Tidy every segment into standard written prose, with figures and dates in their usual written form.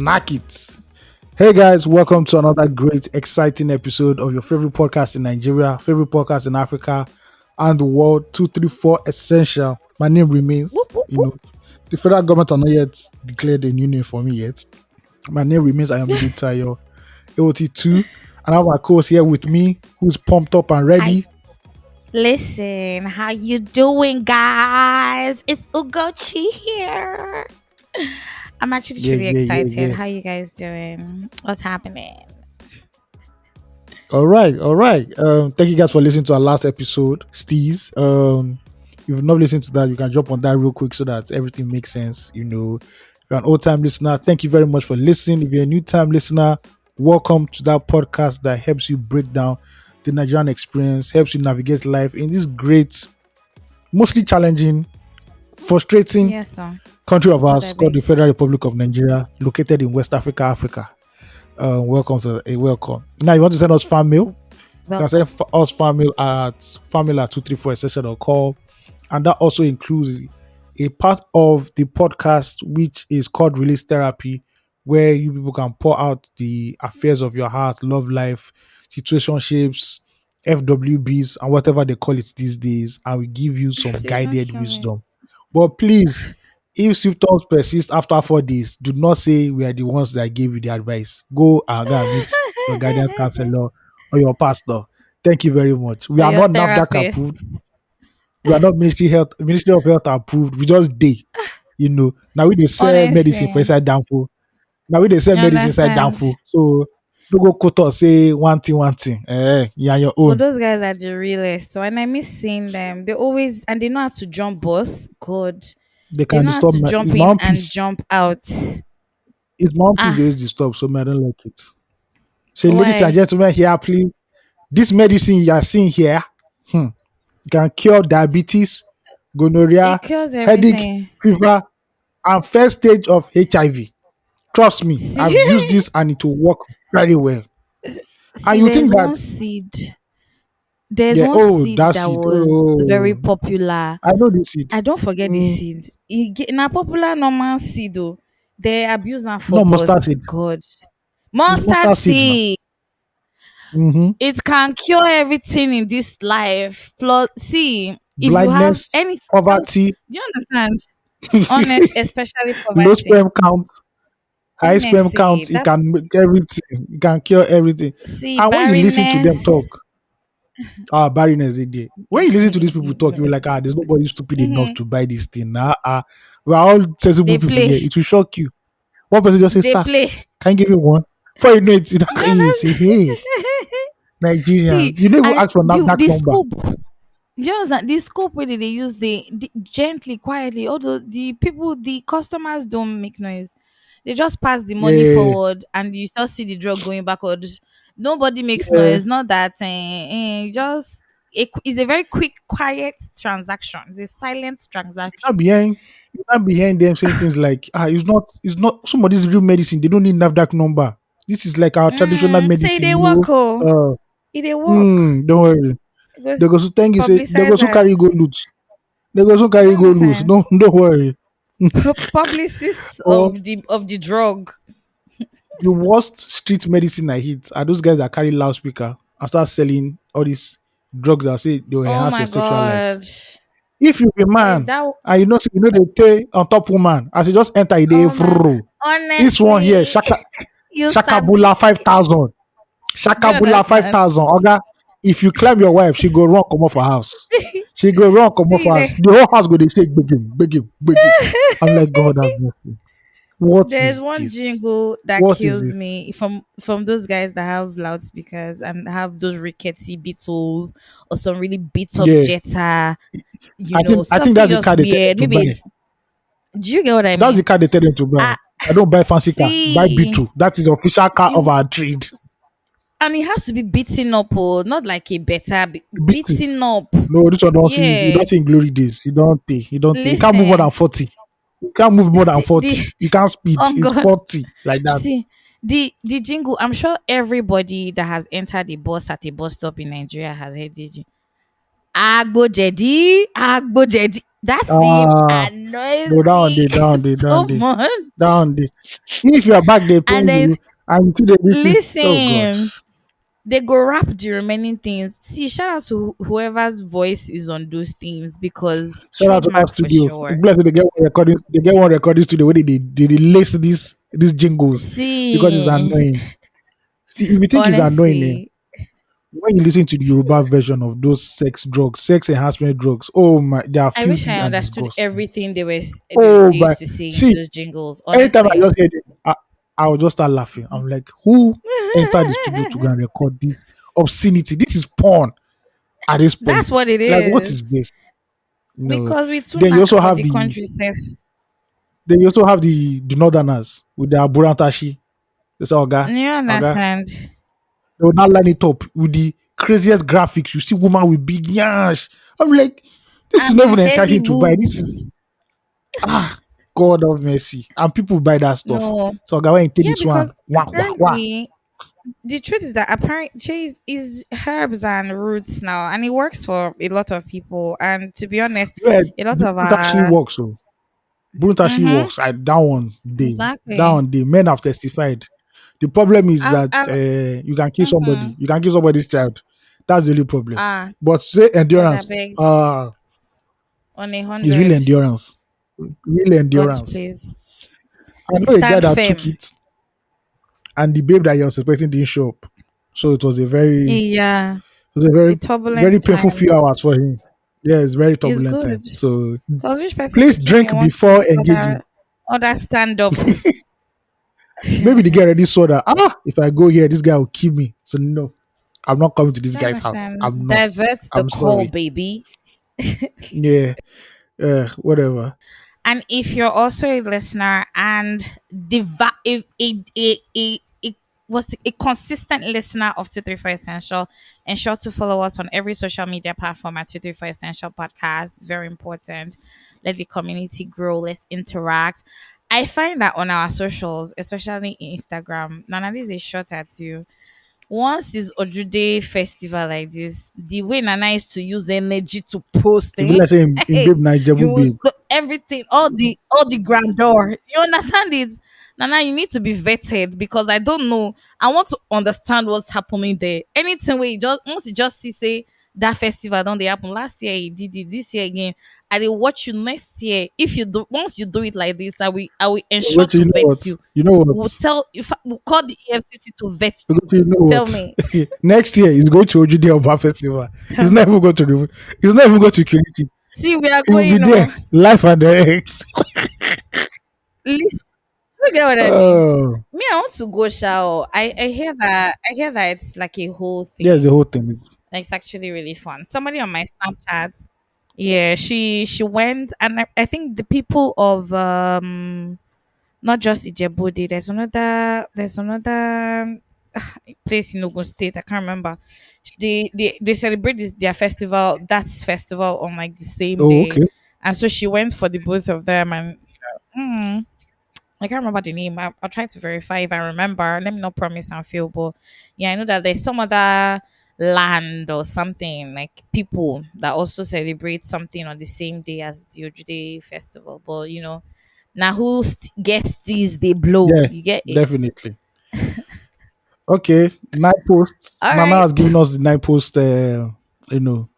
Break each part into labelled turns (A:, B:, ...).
A: Knock it. Hey guys, welcome to another great, exciting episode of your favorite podcast in Nigeria, favorite podcast in Africa, and the world. 234 Essential. My name remains,
B: Whoop, whoop, whoop.
A: the federal government are not yet declared a new name for me yet. My name remains I am Tayo AOT2, and I have my co-host here with me who's pumped up and ready.
B: Listen, how you doing, guys? It's Ugochi here. I'm actually truly excited. How you guys doing? What's happening?
A: All right. Thank you guys for listening to our last episode, Steez. If you've not listened to that, you can jump on that real quick so that everything makes sense. If you're an old-time listener, thank you very much for listening. If you're a new-time listener, welcome to that podcast that helps you break down the Nigerian experience, helps you navigate life in this great, mostly challenging, frustrating country of ours called the Federal Republic of Nigeria, located in West Africa. Welcome. Now you want to send us fan mail? You can send us fan mail at fanmail@234essential.com, and that also includes a part of the podcast which is called Release Therapy, where you people can pour out the affairs of your heart, love life, situationships, FWBs, and whatever they call it these days, and we give you some guided wisdom. But please, if symptoms persist after 4 days, do not say we are the ones that gave you the advice. Go and meet your guidance counselor or your pastor. Thank you very much. We are not NAFDAC approved. We are not Ministry of Health approved. We just now we they sell medicine for inside downfall. So don't go quote us say one thing. You're your own.
B: But those guys are the realest. When I miss seeing them, they always and they know how to jump boss. God.
A: They can disturb
B: my jump in and jump out.
A: It's my own piece they disturb, so I don't like it. So, ladies and gentlemen, here, please. This medicine you are seeing here can cure diabetes, gonorrhea, headache, fever, and first stage of HIV. Trust me, I've used this and it will work very well.
B: And you think that seed. There's one seed that was very popular.
A: I know this seed.
B: I don't forget this seed. In a popular normal seed, though, they abuse them for
A: mustard seed.
B: God. Mustard seed. It can cure everything in this life. Plus, see, if
A: blindness,
B: you have any
A: poverty,
B: you understand? Honest, especially poverty.
A: Low sperm count, high sperm count. It can make everything. It can cure everything.
B: See,
A: and when you listen to them talk, barrenness they did. When you listen to these people talk, you're like, there's nobody stupid enough to buy this thing. We're all sensible people here. It will shock you. One person just say, "Sir, can you give me one?" Before you know it, you say, "Hey, Nigerian, you never ask for that number."
B: Scope. You understand? The scope where they use the gently, quietly. Although the customers don't make noise, they just pass the money forward, and you still see the drug going backwards. Nobody makes noise. Not that it's a very quick, quiet transaction. It's a silent transaction.
A: You're not behind them saying things like, it's not somebody's real medicine. They don't need NAFDAC number. This is like our traditional medicine.
B: Say they work, it work.
A: Don't worry. They go so thank you. Say they go so carry go loot. Don't worry.
B: Publicists of the drug.
A: The worst street medicine I hit are those guys that carry loudspeaker and start selling all these drugs that say they will enhance your sexual life. If you be man and they take on top woman as you just enter a day this one here Shakabula 5,000 Shakabula 5,000 Oga, if you claim your wife, she go run come off her house. She go run come off her house. The whole house go they shake begging. I'm like, God have mercy.
B: There's one jingle that kills me from those guys that have loudspeakers and have those rickety Beatles or some really beat up Jetta.
A: I think that's the car they tell them to buy.
B: Do you get what I mean?
A: That's the car they tell them to buy. I don't buy fancy car. Buy Beetle. That is the official car of our trade.
B: And it has to be beaten up, not like a better beaten up.
A: No, this one don't see. You don't see in glory days. You don't take. You can't move more than 40. You can't move more than 40. You can't speed. It's 40 like that.
B: See, the jingle. I'm sure everybody that has entered the bus at a bus stop in Nigeria has heard the jingle. Agbo Jedi. That thing
A: Ah,
B: annoys
A: no, down
B: me
A: there, down there,
B: so
A: down there,
B: much.
A: down there. If you are back there
B: And
A: playing
B: then
A: you and to the listen, oh God,
B: listen, they go wrap the remaining things. See, shout out to whoever's voice is on those things because
A: shout out to that
B: trademark for
A: studio.
B: sure.
A: Bless they get one recording, they get one recording studio where they lace these jingles because it's
B: See,
A: annoying. See, if you think it's annoying,
B: honestly,
A: when you listen to the Yoruba version of those sex drugs, sex enhancement drugs, oh my, they are
B: I wish
A: filthy
B: I
A: and
B: understood
A: disgusting.
B: everything
A: Oh
B: they
A: my,
B: used to say in
A: see,
B: those jingles.
A: anytime I
B: Honestly,
A: just hear it, I will just start laughing. I'm like, who entered the studio to go and record this obscenity? This is porn at this
B: that's
A: point.
B: what it
A: Like, what is
B: is.
A: this? No.
B: Because we too
A: Then you
B: knack
A: also
B: for
A: have
B: the
A: the
B: country self.
A: the Northerners with their Burantashi. They say, Oga,
B: You
A: Oga.
B: understand?
A: They will not line it up with the craziest graphics. You see woman with big yash. I'm like, this is
B: I'm
A: not even
B: heavy
A: exciting to buy. This is
B: boobs.
A: God of mercy. And people buy that stuff.
B: No,
A: So Oga, when you take
B: yeah,
A: this
B: because
A: one, wah, wah, wah.
B: apparently the truth is that apparently cheese is herbs and roots now, and it works for a lot of people. And to be honest,
A: Yeah,
B: a lot
A: the
B: of
A: Brunt actually works. So Brunt actually
B: mm-hmm,
A: works. I that one day. That
B: exactly.
A: one day. Men have testified. The problem is that
B: I've
A: you can kill
B: mm-hmm,
A: somebody. You can kill somebody's child. That's the only problem.
B: ah,
A: But say
B: God, I
A: endurance.
B: beg on a
A: Is real
B: hundred.
A: endurance. Real
B: God,
A: endurance.
B: please
A: I know a guy
B: stand
A: that took
B: firm.
A: it and the babe that he was expecting didn't show up. So
B: Yeah,
A: it was a
B: a
A: very
B: turbulent
A: very painful
B: time
A: few hours for him. Yeah, it's very
B: is
A: turbulent
B: good
A: time. So
B: because which person
A: please
B: picking me
A: drink
B: want to
A: before
B: do
A: engaging.
B: other stand up.
A: Maybe the guy already saw that if I go here, this guy will kill me. So no, I'm not coming to this
B: Do you
A: guy's house.
B: understand?
A: I'm not.
B: Divert the
A: I'm
B: call,
A: sorry.
B: baby.
A: Yeah, whatever.
B: And if you're also a listener and if a was a consistent listener of 234 Essential, ensure to follow us on every social media platform at 234 Essential Podcast. Very important. Let the community grow. Let's interact. I find that on our socials, especially Instagram, Nana, this is a short at you. Once is Ojude festival like this, the way Nana used to use energy to post,
A: If you
B: eh?
A: like say in
B: Hey,
A: babe Nigebu
B: you will
A: babe,
B: everything, all the grandeur. You understand it? Nana, you need to be vetted because I don't know. I want to understand what's happening there. Anything where you just once you just see say that festival don't they happen last year he did it this year again. I will watch you next year. If you do once you do it like this, I will ensure
A: Ogochi,
B: to
A: you know
B: vet
A: what?
B: you.
A: You know what?
B: We'll tell if we'll call the EFCC to vet you.
A: Ogochi, you know
B: Tell
A: what?
B: me.
A: Next year he's going to Ojude Oba Festival. He's not even going to he's not even going to Kiriti.
B: See, we are
A: He will be
B: going
A: there,
B: on.
A: life and direct.
B: Listen, you get what I mean?
A: Oh,
B: Me, I want to go shower. I hear that it's like a whole
A: yes, the
B: thing.
A: whole thing.
B: Like, it's actually really fun. Somebody on my Snapchat, yeah, she went, and I think the people of not just Ijebuode, there's another place in Ogun State. I can't remember. They celebrate their festival. That's festival on like the same
A: Oh,
B: day,
A: okay.
B: and so she went for the both of them, and I can't remember the name. I'll try to verify if I remember. Let me not promise and fail, but yeah, I know that there's some other land or something like people that also celebrate something on the same day as the Ojude festival. But now who gets these they blow.
A: Yeah,
B: You get it.
A: definitely. Okay, nine posts.
B: All
A: Nana
B: right.
A: has given us the nine post, you know,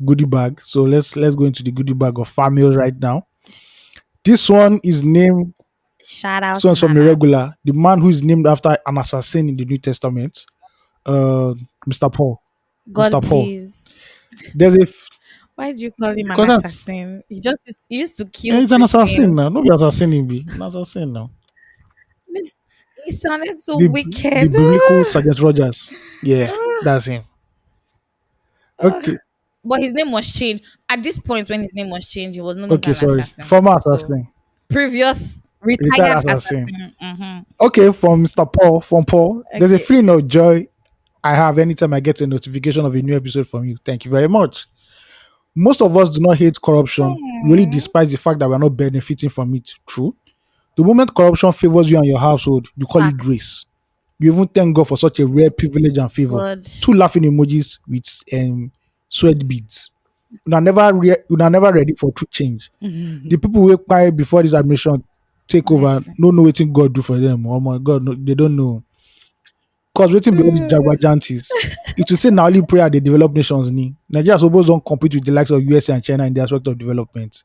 A: goodie bag. So let's go into the goodie bag of family right now. This one is named.
B: Shout out
A: This
B: to
A: one's from
B: Nana.
A: irregular. The man who is named after an assassin in the New Testament. Mr. Paul.
B: God
A: Mr. Paul.
B: please.
A: There's a
B: Why do you call him an
A: because that's
B: assassin? He used to kill
A: he's an assassin
B: Christians.
A: now. No be assassin him be an assassin now.
B: He sounded so
A: The
B: wicked.
A: biblical Sergeant Rogers. Yeah, that's him. Okay.
B: But his name was changed. At this point, when his name was changed, he was no longer
A: Okay,
B: an
A: sorry.
B: assassin.
A: Former
B: So
A: assassin.
B: previous
A: Retired
B: retired
A: assassin.
B: assassin.
A: Okay, from Mr. Paul. From Paul. There's a
B: Okay.
A: feeling of joy I have anytime I get a notification of a new episode from you. Thank you very much. Most of us do not hate corruption. We only
B: Aw.
A: despise the fact that we're not benefiting from it. True. The moment corruption favors you and your household, you call it
B: Facts.
A: grace. You even thank God for such a rare privilege and favor.
B: God.
A: Two laughing emojis with sweat beads. una never ready for true change. The people who buy before this administration take over,
B: Honestly.
A: no know wetin God do for them. Oh my God, no, they don't know. Cause wetin be all these jagbajantis. It will say na only prayer they develop nations need. Nigeria suppose don't compete with the likes of USA and China in the aspect of development.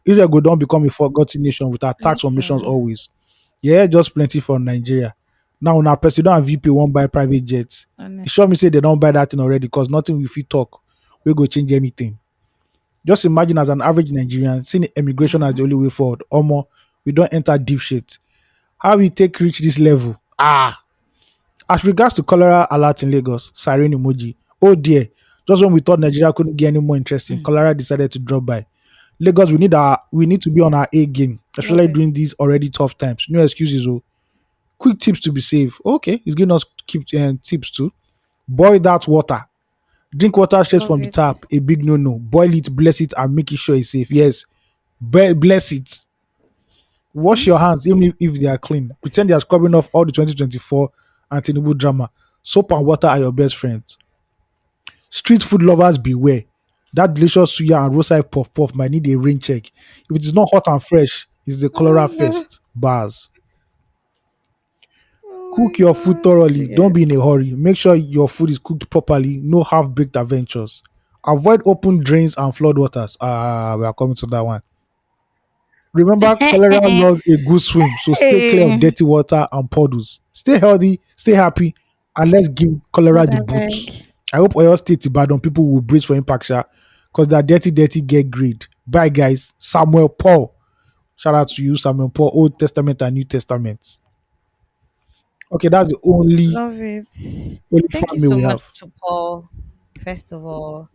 A: Israel go don't become a forgotten nation with attacks from nations
B: Listen.
A: always. Yeah, just plenty for Nigeria. Now, our president and VP won't buy private jets. It sure
B: Honestly.
A: me say they don't buy that thing already because nothing we fit talk. We go change anything. Just imagine as an average Nigerian seeing immigration as the
B: Mm-hmm.
A: only way forward. Omo, we don't enter deep shit. How we take reach this level? As regards to cholera alert in Lagos, siren emoji. Oh dear. Just when we thought Nigeria couldn't get any more interesting, cholera decided to drop by. Lagos, we need to be on our A game,
B: Love
A: especially
B: it.
A: during these already tough times. No excuses. Oh, quick tips to be safe. Okay, he's giving us keep tips too. Boil that water. Drink water straight
B: Love
A: from the
B: it.
A: tap. A big no. Boil it, bless it, and make it sure it's safe. Yes, bless it. Wash your hands even if they are clean. Pretend they are scrubbing off all the 2024 and Tinubu drama. Soap and water are your best friends. Street food lovers beware. That delicious suya and roadside puff puff might need a rain check. If it is not hot and fresh, it's the
B: Oh my
A: cholera
B: god.
A: fest. Bars.
B: Oh
A: Cook
B: my
A: your food
B: god.
A: thoroughly. Don't be in
B: Yes.
A: a hurry. Make sure your food is cooked properly. No half-baked adventures. Avoid open drains and flood waters. We are coming to that one. Remember, cholera loves a good swim, so stay clear of
B: Hey.
A: dirty water and puddles. Stay healthy, stay happy, and let's give cholera
B: God
A: the
B: I
A: boots.
B: beg.
A: I hope Oyo State Ibadan people will brace for impact, because that dirty get grade. Bye, guys. Samuel Paul. Shout out to you, Samuel Paul, Old Testament and New Testament. Okay, that's the
B: Love it.
A: only
B: Thank you
A: fan mail
B: so
A: we
B: much
A: have.
B: to Paul. First of all,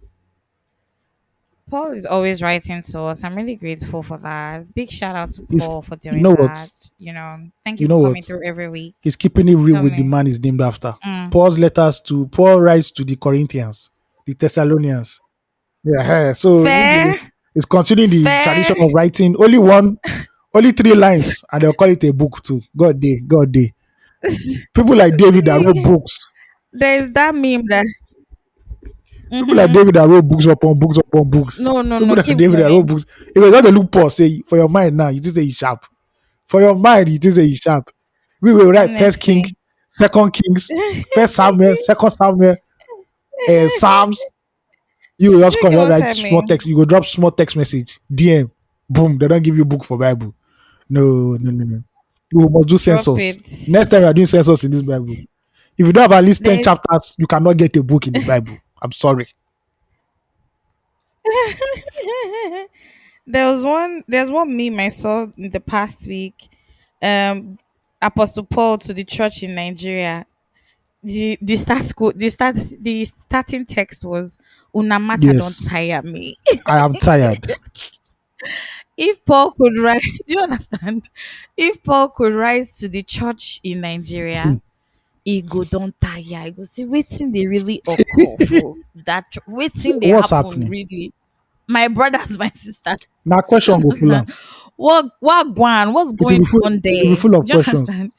B: Paul is always writing to us. I'm really grateful for that. Big shout out to
A: He's,
B: Paul for
A: you
B: doing
A: know what?
B: that. You know, thank you
A: You
B: for
A: know
B: coming
A: what?
B: through every week.
A: He's keeping it real
B: Tell
A: with the
B: me.
A: man he's named after.
B: Mm.
A: Paul writes to the Corinthians, the Thessalonians. Yeah, so this
B: Fair.
A: is continuing the
B: Fair.
A: tradition of writing only three lines, and they'll call it a book too. God day. People like David that wrote books.
B: There's that meme that.
A: People like
B: Mm-hmm.
A: David that wrote books upon books upon books.
B: No, no,
A: People
B: no.
A: like
B: Keep
A: David that wrote
B: going.
A: books. It was just a look Paul say for your mind now, it is a sharp. For your mind, it is a sharp. We will write First King,
B: Honestly.
A: Second Kings, First Samuel, Second Samuel, and Psalms. You will
B: Do
A: just
B: you
A: come,
B: get
A: you
B: what
A: write
B: I
A: small
B: mean?
A: text. You go drop small text message, DM, boom. They don't give you book for Bible. No. We must do
B: Drop
A: census.
B: it.
A: Next time we are doing census in this Bible. If you don't have at least 10
B: There's
A: chapters, you cannot get a book in the Bible. I'm sorry.
B: there's one meme I saw in the past week. Um Apostle Paul to the church in Nigeria. The starting text was Una matter don't
A: Yes,
B: tire me.
A: I am tired.
B: If Paul could write, do you understand? If Paul could write to the church in
A: Hmm.
B: Nigeria, he go don't tire. He go say, waiting they really occur for that, waiting they
A: What's
B: happen
A: happening?
B: really. My brothers, my sisters,
A: Now
B: do you
A: question go full
B: understand?
A: am.
B: What going? What's
A: It will
B: going
A: be full.
B: on
A: It will be
B: there?
A: full of
B: Do you
A: questions.
B: understand?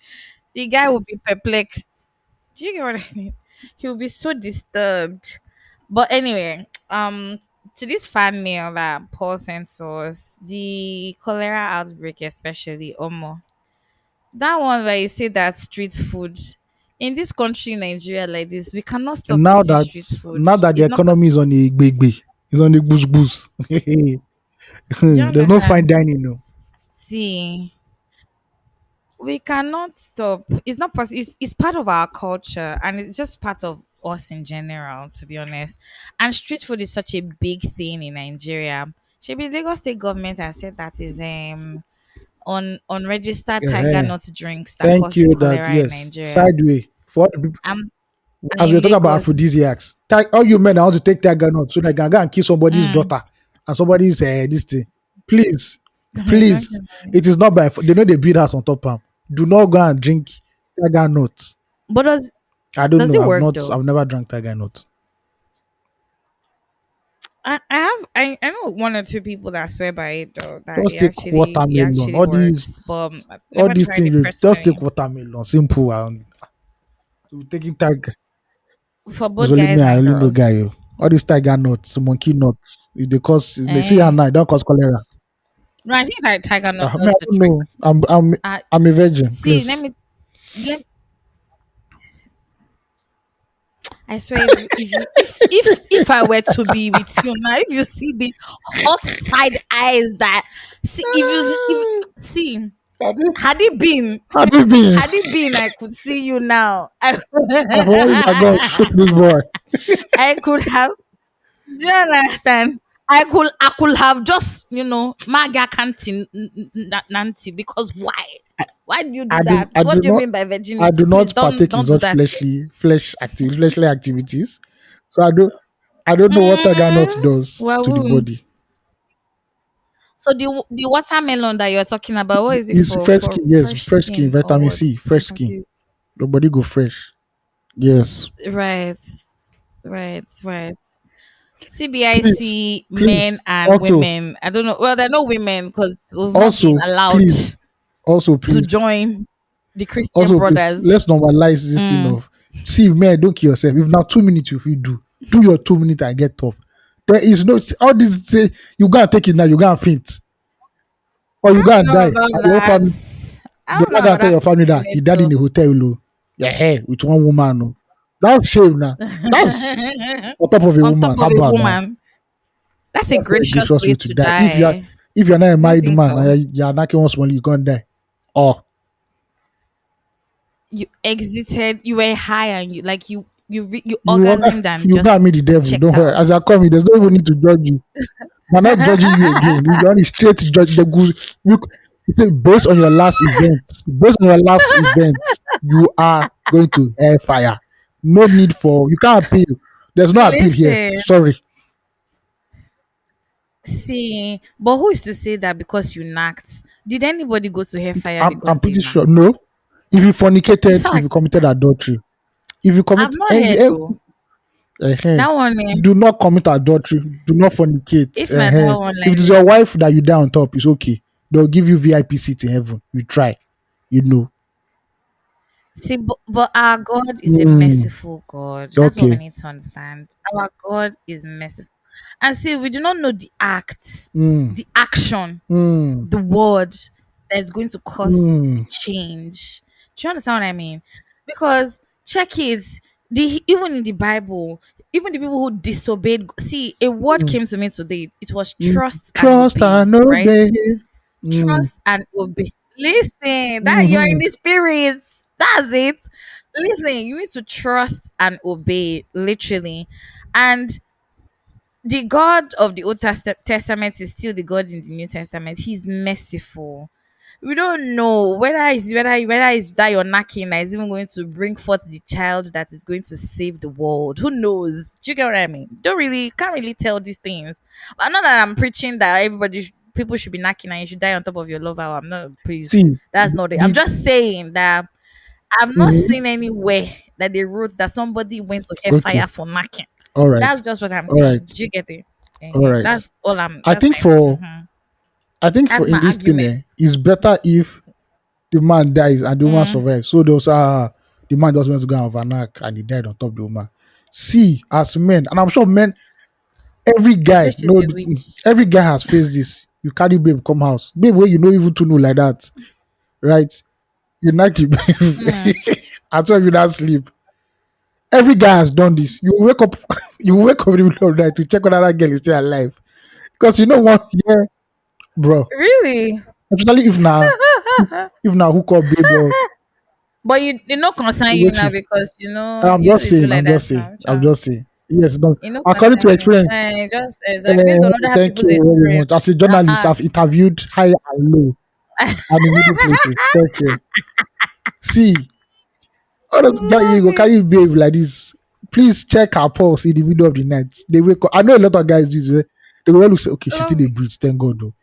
B: The guy will be perplexed. Do you get what I mean? He'll be so disturbed. But anyway, to this fan mail that Paul sent to us, the cholera outbreak, especially Omo. That one where you say that street food in this country, Nigeria, like this, we cannot stop
A: Now
B: eating
A: that
B: street food.
A: now that the
B: It's not
A: economy is
B: possible.
A: on a big, it's on a boost.
B: Do you
A: There's no fine
B: understand?
A: dining. No.
B: See, we cannot stop. It's not possible. It's part of our culture and it's just part of us in general, to be honest. And street food is such a big thing in Nigeria. Maybe Lagos State government has said that is on unregistered tiger
A: Yeah.
B: nut drinks that
A: Thank
B: cause the
A: you. That
B: cholera in
A: yes.
B: Nigeria.
A: Sideway for all the people.
B: I'm and
A: As we're
B: in
A: talking about
B: Lagos.
A: aphrodisiacs, all you men that want to take tiger nut so they can go and kill somebody's
B: Mm.
A: daughter and somebody's this thing. Please,
B: Don't
A: please,
B: you know?
A: it is not by they know they build house on top of 'em. Do not go and drink tiger nut.
B: But
A: I don't
B: does
A: know.
B: it work though?
A: I've never drank tiger nut.
B: I know one or two people that swear by it though that
A: Just take
B: it
A: watermelon.
B: actually works, but I've
A: All
B: never
A: these
B: tried
A: things.
B: it
A: Just take
B: personally.
A: watermelon. Simple and so taking tiger.
B: For
A: It's
B: both
A: only
B: guys
A: me. I
B: and
A: only know
B: girls.
A: guy. Oh. All these tiger nuts, monkey nuts, they cause. They see how
B: Eh.
A: now, don't cause cholera.
B: No, I think that tiger nut
A: Me,
B: does
A: I
B: the
A: don't
B: trick.
A: know. I'm a virgin,
B: See,
A: please.
B: let I swear, if I were to be with you now, if you see the hot side eyes that see, if see,
A: Have you
B: had it been,
A: have you been?
B: had it been, I could see you now.
A: I've always I go shoot this boy.
B: I could have. Do you understand? I could have just maga canteen Nancy, because why? Why do you do that?
A: I
B: What
A: do
B: do you
A: not
B: mean by
A: I
B: virginity?
A: do
B: Please
A: not
B: don't
A: partake in
B: don't do
A: such
B: that.
A: fleshly activities. So I don't know what tiger nut
B: Mm,
A: does to the
B: well,
A: body.
B: so the watermelon that you're talking about, what is it
A: It's
B: for?
A: fresh
B: For
A: skin, yes,
B: fresh
A: fresh skin,
B: skin or
A: vitamin
B: what?
A: C,
B: I'm
A: fresh skin.
B: confused.
A: Your body go fresh. Yes.
B: Right, right.
A: Please,
B: CBIC men
A: please.
B: and
A: Also,
B: women. I don't know. Well, they're not women because we've not been
A: also,
B: allowed
A: please, also,
B: to
A: please,
B: join the Christian
A: also, please,
B: brothers.
A: let's normalize this thing
B: Mm.
A: of see, man, don't kill yourself. If not 2 minutes, if you do your 2 minutes and get up. There is no all this say you gotta take it now, you gotta faint. Or
B: I
A: you
B: don't
A: gotta
B: know
A: die.
B: about
A: And your
B: that.
A: family
B: I
A: you're
B: don't
A: not
B: know
A: gonna
B: about
A: tell
B: that
A: your family that he died in
B: coordinator.
A: a hotel, oh. Yeah, hey, with one woman. Oh. That's shame now. That's on top of a
B: On top
A: woman.
B: of
A: How
B: a
A: about now?
B: woman. That's a
A: That's very
B: gracious
A: gracious
B: way
A: way to
B: to
A: die.
B: die.
A: If you're not a
B: I don't
A: married
B: think
A: man
B: so.
A: and you're knocking one small, you're gonna die. Or
B: You exited, you were high, and you
A: you wanna
B: orgasmed and
A: you gotta
B: just
A: meet the devil.
B: checked
A: Don't worry.
B: out.
A: As I come in, there's no even need to judge you. We're not judging you again. You're only straight to judge the good. You say based on your last event, you are going to hellfire. No need for you can't appeal. There's no appeal here.
B: Listen,
A: Sorry.
B: see, but who is to say that because you knocked? Did anybody go to hellfire
A: I'm
B: because they
A: pretty sure.
B: knocked?
A: No. If you
B: In
A: fornicated, if you
B: fact,
A: committed adultery, if you
B: I've
A: commit
B: not heard though. That one,
A: do not commit adultery, do not fornicate.
B: if not that one
A: If
B: like
A: it is your
B: this.
A: wife that you die on top, it's okay. They'll give you VIP seat in heaven. You try, you know.
B: See, but our God is a
A: Mm,
B: merciful God. That's what we
A: okay.
B: need to understand. Our God is merciful. And see, we do not know the act,
A: Mm,
B: the action,
A: mm,
B: the word that is going to cause the
A: mm,
B: change. Do you understand what I mean? Because check it, even in the Bible, even the people who disobeyed, see, a word
A: mm,
B: came to me today. It was
A: mm.
B: trust and
A: Trust
B: obey,
A: and
B: right?
A: obey. Mm,
B: Trust and obey. Listen, that you're in
A: mm-hmm.
B: the spirit. That's it. Listen, you need to trust and obey, literally. And the God of the Old Testament is still the God in the New Testament. He's merciful. We don't know whether it's that you're knocking that is even going to bring forth the child that is going to save the world. Who knows? Do you get what I mean? Can't really tell these things. But not that I'm preaching that people should be knocking and you should die on top of your lover. I'm not. Please,
A: See,
B: that's not it. I'm
A: the
B: just saying that I've not
A: mhm.
B: seen anywhere that they wrote that somebody went to
A: Okay.
B: hellfire for knocking.
A: All right.
B: That's just what I'm
A: All
B: saying.
A: right.
B: Do you get it?
A: All right.
B: That's all I'm.
A: I think for
B: That's
A: in
B: my
A: this thing,
B: argument.
A: it's better if the man dies and the woman
B: Mm.
A: survives. So they'll say, the man just went to go and have a knack and he died on top of the woman. See, as men, and I'm sure men, every
B: They say
A: guy,
B: she's
A: no,
B: a witch.
A: every guy has faced this. You carry babe come house, babe where you know even to know like that, right? You knack the
B: Mm.
A: babe. I told you that sleep. Every guy has done this. You wake up, you wake up in the middle of the night to check whether that girl is still alive. Because you know what, yeah, bro.
B: Really?
A: Especially if now hook up babe or
B: But you know concern you
A: wait.
B: now because
A: I'm
B: you know
A: just
B: they do
A: saying.
B: like
A: I'm
B: that
A: just saying.
B: now.
A: I'm
B: Child.
A: just saying. Yes, no.
B: You know
A: According to
B: concern you.
A: experience,
B: Just like based on other
A: thank
B: people's
A: you very
B: experience.
A: much. As a journalist,
B: Uh-uh.
A: I've interviewed high and low and in middle places. Thank you. See, all
B: I
A: those guys you
B: love
A: go carry babe
B: it.
A: like this. Please check her pulse in the middle of the night. They wake up. I know a lot of guys do this. They will look say, okay, she's still
B: Love
A: a breach. Thank God, though.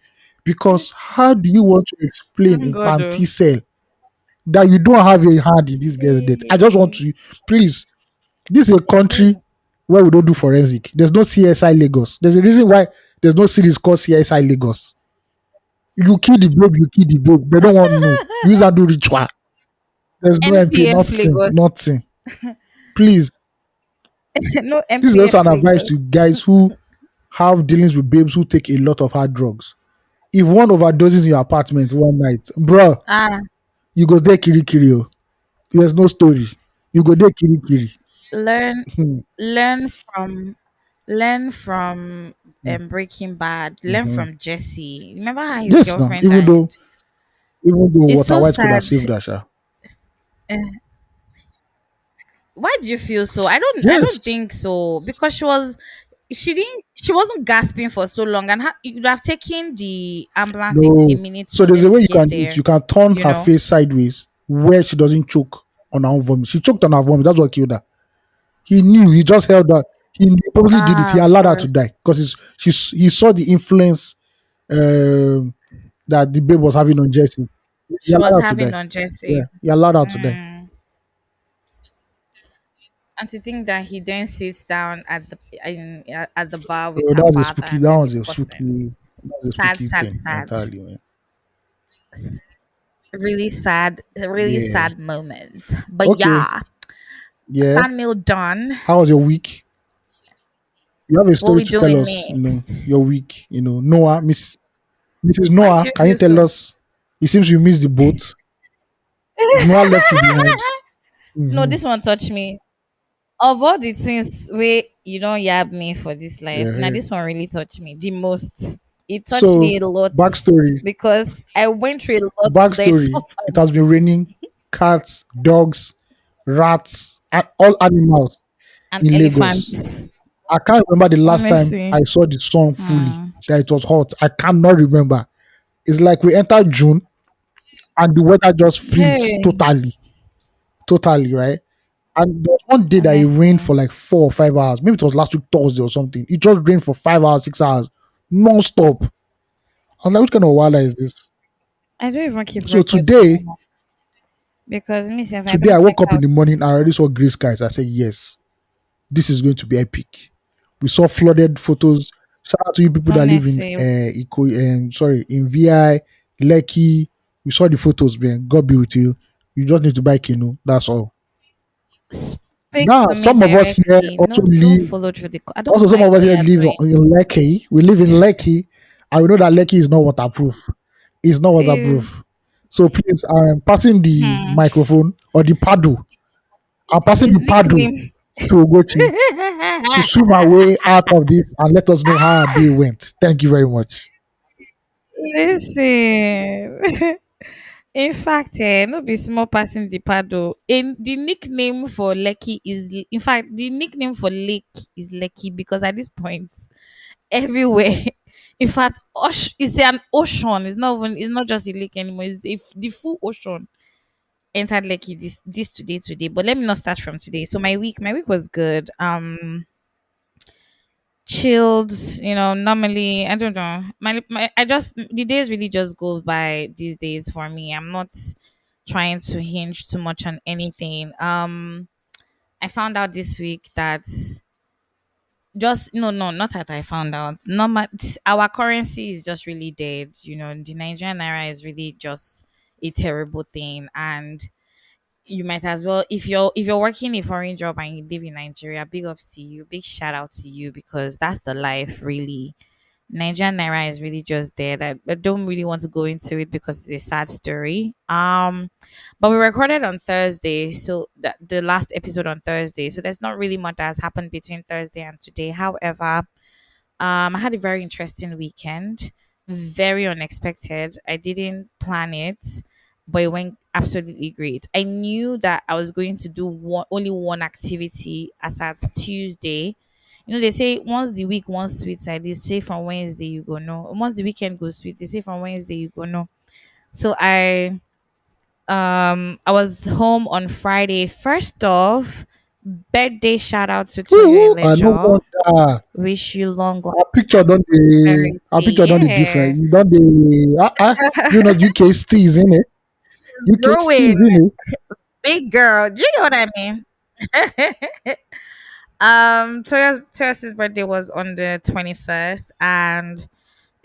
A: Because how do you want to explain
B: thank
A: in
B: God.
A: panty cell that you don't have a hand in this girl's death? I just want
B: See.
A: to, please. This is a country where we don't do forensic. There's no CSI Lagos. There's a reason why there's no series called CSI Lagos. You kill the babe, you kill the babe. They don't want to know. Use that do ritual. There's no MP,
B: NPF
A: nothing,
B: Lagos.
A: nothing. Please,
B: No
A: This is also
B: MTF
A: an advice
B: Lagos.
A: to guys who have dealings with babes who take a lot of hard drugs. If one overdoses in your apartment one night, bro,
B: Ah,
A: you go there kiri kiri. Oh. There's no story. You go there kiri kiri.
B: learn
A: Hmm,
B: learn from learn from
A: hmm,
B: Breaking Bad. Learn
A: mhm.
B: from Jesse. Remember how his
A: Yes, now
B: girlfriend died?
A: even though
B: It's
A: Water
B: so
A: White could have
B: sad.
A: saved Asha.
B: Eh, why do you feel so? I don't
A: Yes.
B: think so because she wasn't gasping for so long, and it would have taken the ambulance a
A: No.
B: minute
A: So
B: for
A: there's
B: them
A: a way
B: to
A: you
B: get
A: can do it.
B: there.
A: You can turn
B: You
A: her
B: know.
A: face sideways where she doesn't choke on her own vomit. She choked on her vomit. That's what killed her. He knew. He just held her. He purposely did it.
B: Ah,
A: He
B: of
A: allowed her to
B: course.
A: die because he saw the influence um, that the babe was having on Jesse. He
B: She was
A: allowed her to
B: having
A: die.
B: on
A: Yeah,
B: Jesse.
A: he allowed her to die.
B: Mm. And to think that he then sits down at the bar with
A: Oh,
B: her
A: that was a
B: father
A: spooky.
B: and
A: That
B: they're
A: was a
B: discussing.
A: spooky. That was a
B: Sad,
A: spooky
B: sad,
A: thing
B: sad.
A: entirely, man.
B: Really sad, a really
A: Yeah.
B: sad moment. But
A: Okay.
B: yeah,
A: Yeah.
B: fan mail done.
A: How was your week? You have a
B: What
A: story
B: we
A: to tell
B: doing
A: us.
B: next?
A: Your week. Noah, Mrs.
B: Why do
A: Noah.
B: you
A: Can you
B: feel
A: tell
B: so?
A: us? It seems you missed the boat. Noah left you behind.
B: No,
A: Mm-hmm.
B: this one touched me. Of all the things where you don't yab me for this life, now
A: Yeah.
B: this one really touched me the most. It touched
A: So,
B: me a lot
A: backstory.
B: because I went through a lot today. I
A: Backstory. It
B: suffered.
A: has been raining. Cats, dogs, rats, and all animals
B: An
A: in
B: elephant.
A: Lagos. I can't remember the last time I
B: Honestly.
A: saw the sun fully,
B: Hmm.
A: that it was hot. I cannot remember. It's like we entered June and the weather just flipped
B: Hey,
A: totally. Totally, right? And there was one day that it rained
B: honestly.
A: for like 4 or 5 hours. Maybe it was last week Thursday or something. It just rained for 5 hours, 6 hours, non-stop. I was like, what kind of wahala is this?
B: I don't even keep
A: So
B: records
A: today,
B: anymore because me, if I
A: today
B: don't
A: I
B: check
A: woke up in
B: out.
A: the morning, I already saw gray skies. I said, yes, this is going to be epic. We saw flooded photos. Shout out to you people that live in
B: Honestly,
A: in VI, Lekki. We saw the photos, man. God be with you. You just need to buy Kino. That's all.
B: speak
A: Now,
B: to me
A: some of us here
B: directly.
A: also
B: No, don't
A: live.
B: follow through the. I
A: Also,
B: don't
A: some
B: like
A: of us
B: what
A: here
B: you're
A: live
B: doing.
A: in Lekki. We live in Lekki, and we know that Lekki is not waterproof. It's not
B: Please.
A: waterproof. So please, I'm passing the
B: Hmm.
A: microphone or the paddle. I'm passing
B: His
A: the paddle
B: nickname.
A: to Ugochi to swim our way out of this and let us know how our day went. Thank you very much.
B: Listen. In fact, no be small passing the paddle. In the nickname for Lekki is, in fact, the nickname for Lake is Lekki because at this point, everywhere, in fact, it's an ocean. It's not just a lake anymore. It's the full ocean entered Lekki this today. But let me not start from today. So my week was good. Chilled, normally I don't know. I just the days really just go by these days for me. I'm not trying to hinge too much on anything. I found out this week that just no, not that I found out. Normal, our currency is just really dead. The Nigerian naira is really just a terrible thing, and you might as well, if you're working a foreign job and you live in Nigeria, big ups to you, big shout out to you, because that's the life really. Nigerian Naira is really just dead. I don't really want to go into it because it's a sad story. But we recorded on Thursday, so the last episode on Thursday. So there's not really much that has happened between Thursday and today. However, I had a very interesting weekend, very unexpected. I didn't plan it, but it went absolutely great. I knew that I was going to do only one activity as at Tuesday. They say once the week wants sweet side, they say from Wednesday you go know. Once the weekend goes sweet, they say from Wednesday you go know. So I was home on Friday. First off, birthday shout out to Toyo
A: Ooh, I no
B: Elejo.
A: wonder.
B: Wish you long life
A: Our picture
B: prosperity.
A: don't be different.
B: Yeah.
A: You don't be you know UK steez in it. UK steez
B: Growing.
A: in it.
B: Big girl. Do you know what I mean? Toya's birthday was on the 21st, and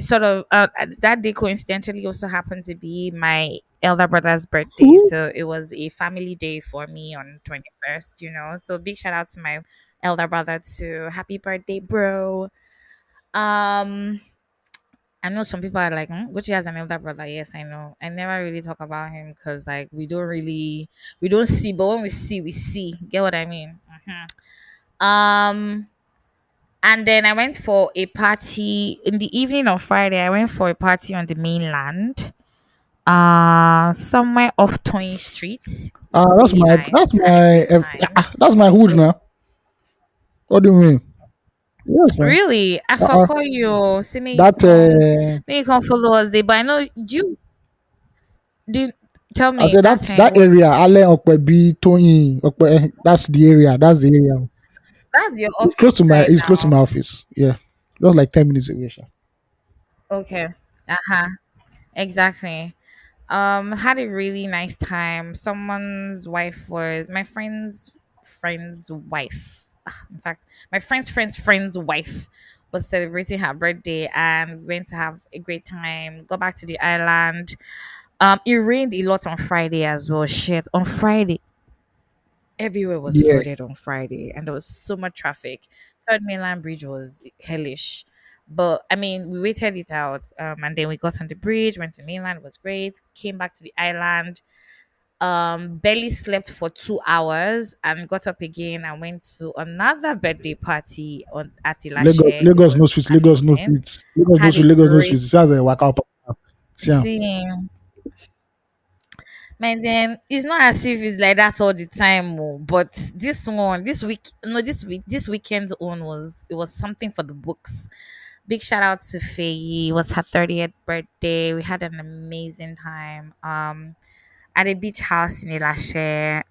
B: sort of that day coincidentally also happened to be my elder brother's birthday.
A: Ooh.
B: So it was a family day for me on 21st. So big shout out to my elder brother too. Happy birthday, bro. Um, I know some people are like, Gucci has an elder brother. Yes, I know. I never really talk about him because like we don't see, but when we see, we see. Get what I mean? Um, and then I went for a party in the evening on Friday. I went for a party on the mainland. Somewhere off Toyin Street. It was
A: That's
B: really
A: my
B: nice. Had a great time.
A: that's my hood now. What do you mean? Yes, man.
B: Really, I
A: Uh,
B: forgot you. See
A: that
B: me you can follow us there. But I know you did. Tell
A: I
B: me
A: said
B: that
A: that's
B: thing.
A: that area. Ale Okpebi, Tony, Okpe. That's the area. That's the area.
B: That's your
A: It's
B: office right
A: It's close to
B: now.
A: my office. Yeah, just like 10 minutes away. Sha.
B: Okay. Uh-huh. Exactly. Had a really nice time. Someone's wife was my friend's wife. In fact, my friend's wife was celebrating her birthday and we went to have a great time. Got back to the island. It rained a lot on Friday as well. Shit. On Friday, everywhere was
A: Yeah,
B: flooded on Friday and there was so much traffic. Third mainland bridge was hellish. But I mean, we waited it out, and then we got on the bridge, went to mainland, it was great, came back to the island, barely slept for 2 hours and got up again and went to another birthday party on at Ilashe. It
A: Lagos no
B: was
A: streets. Lagos no
B: amazing.
A: streets. Lagos no
B: Had a
A: streets. Lagos no
B: great
A: streets. It's as a waka up. See, am.
B: see. Man, then it's not as if it's like that all the time, oh, but this one, this week, no, this weekend one was it was something for the books. Big shout out to Faye. It was her 30th birthday. We had an amazing time. At a beach house in Ilashe.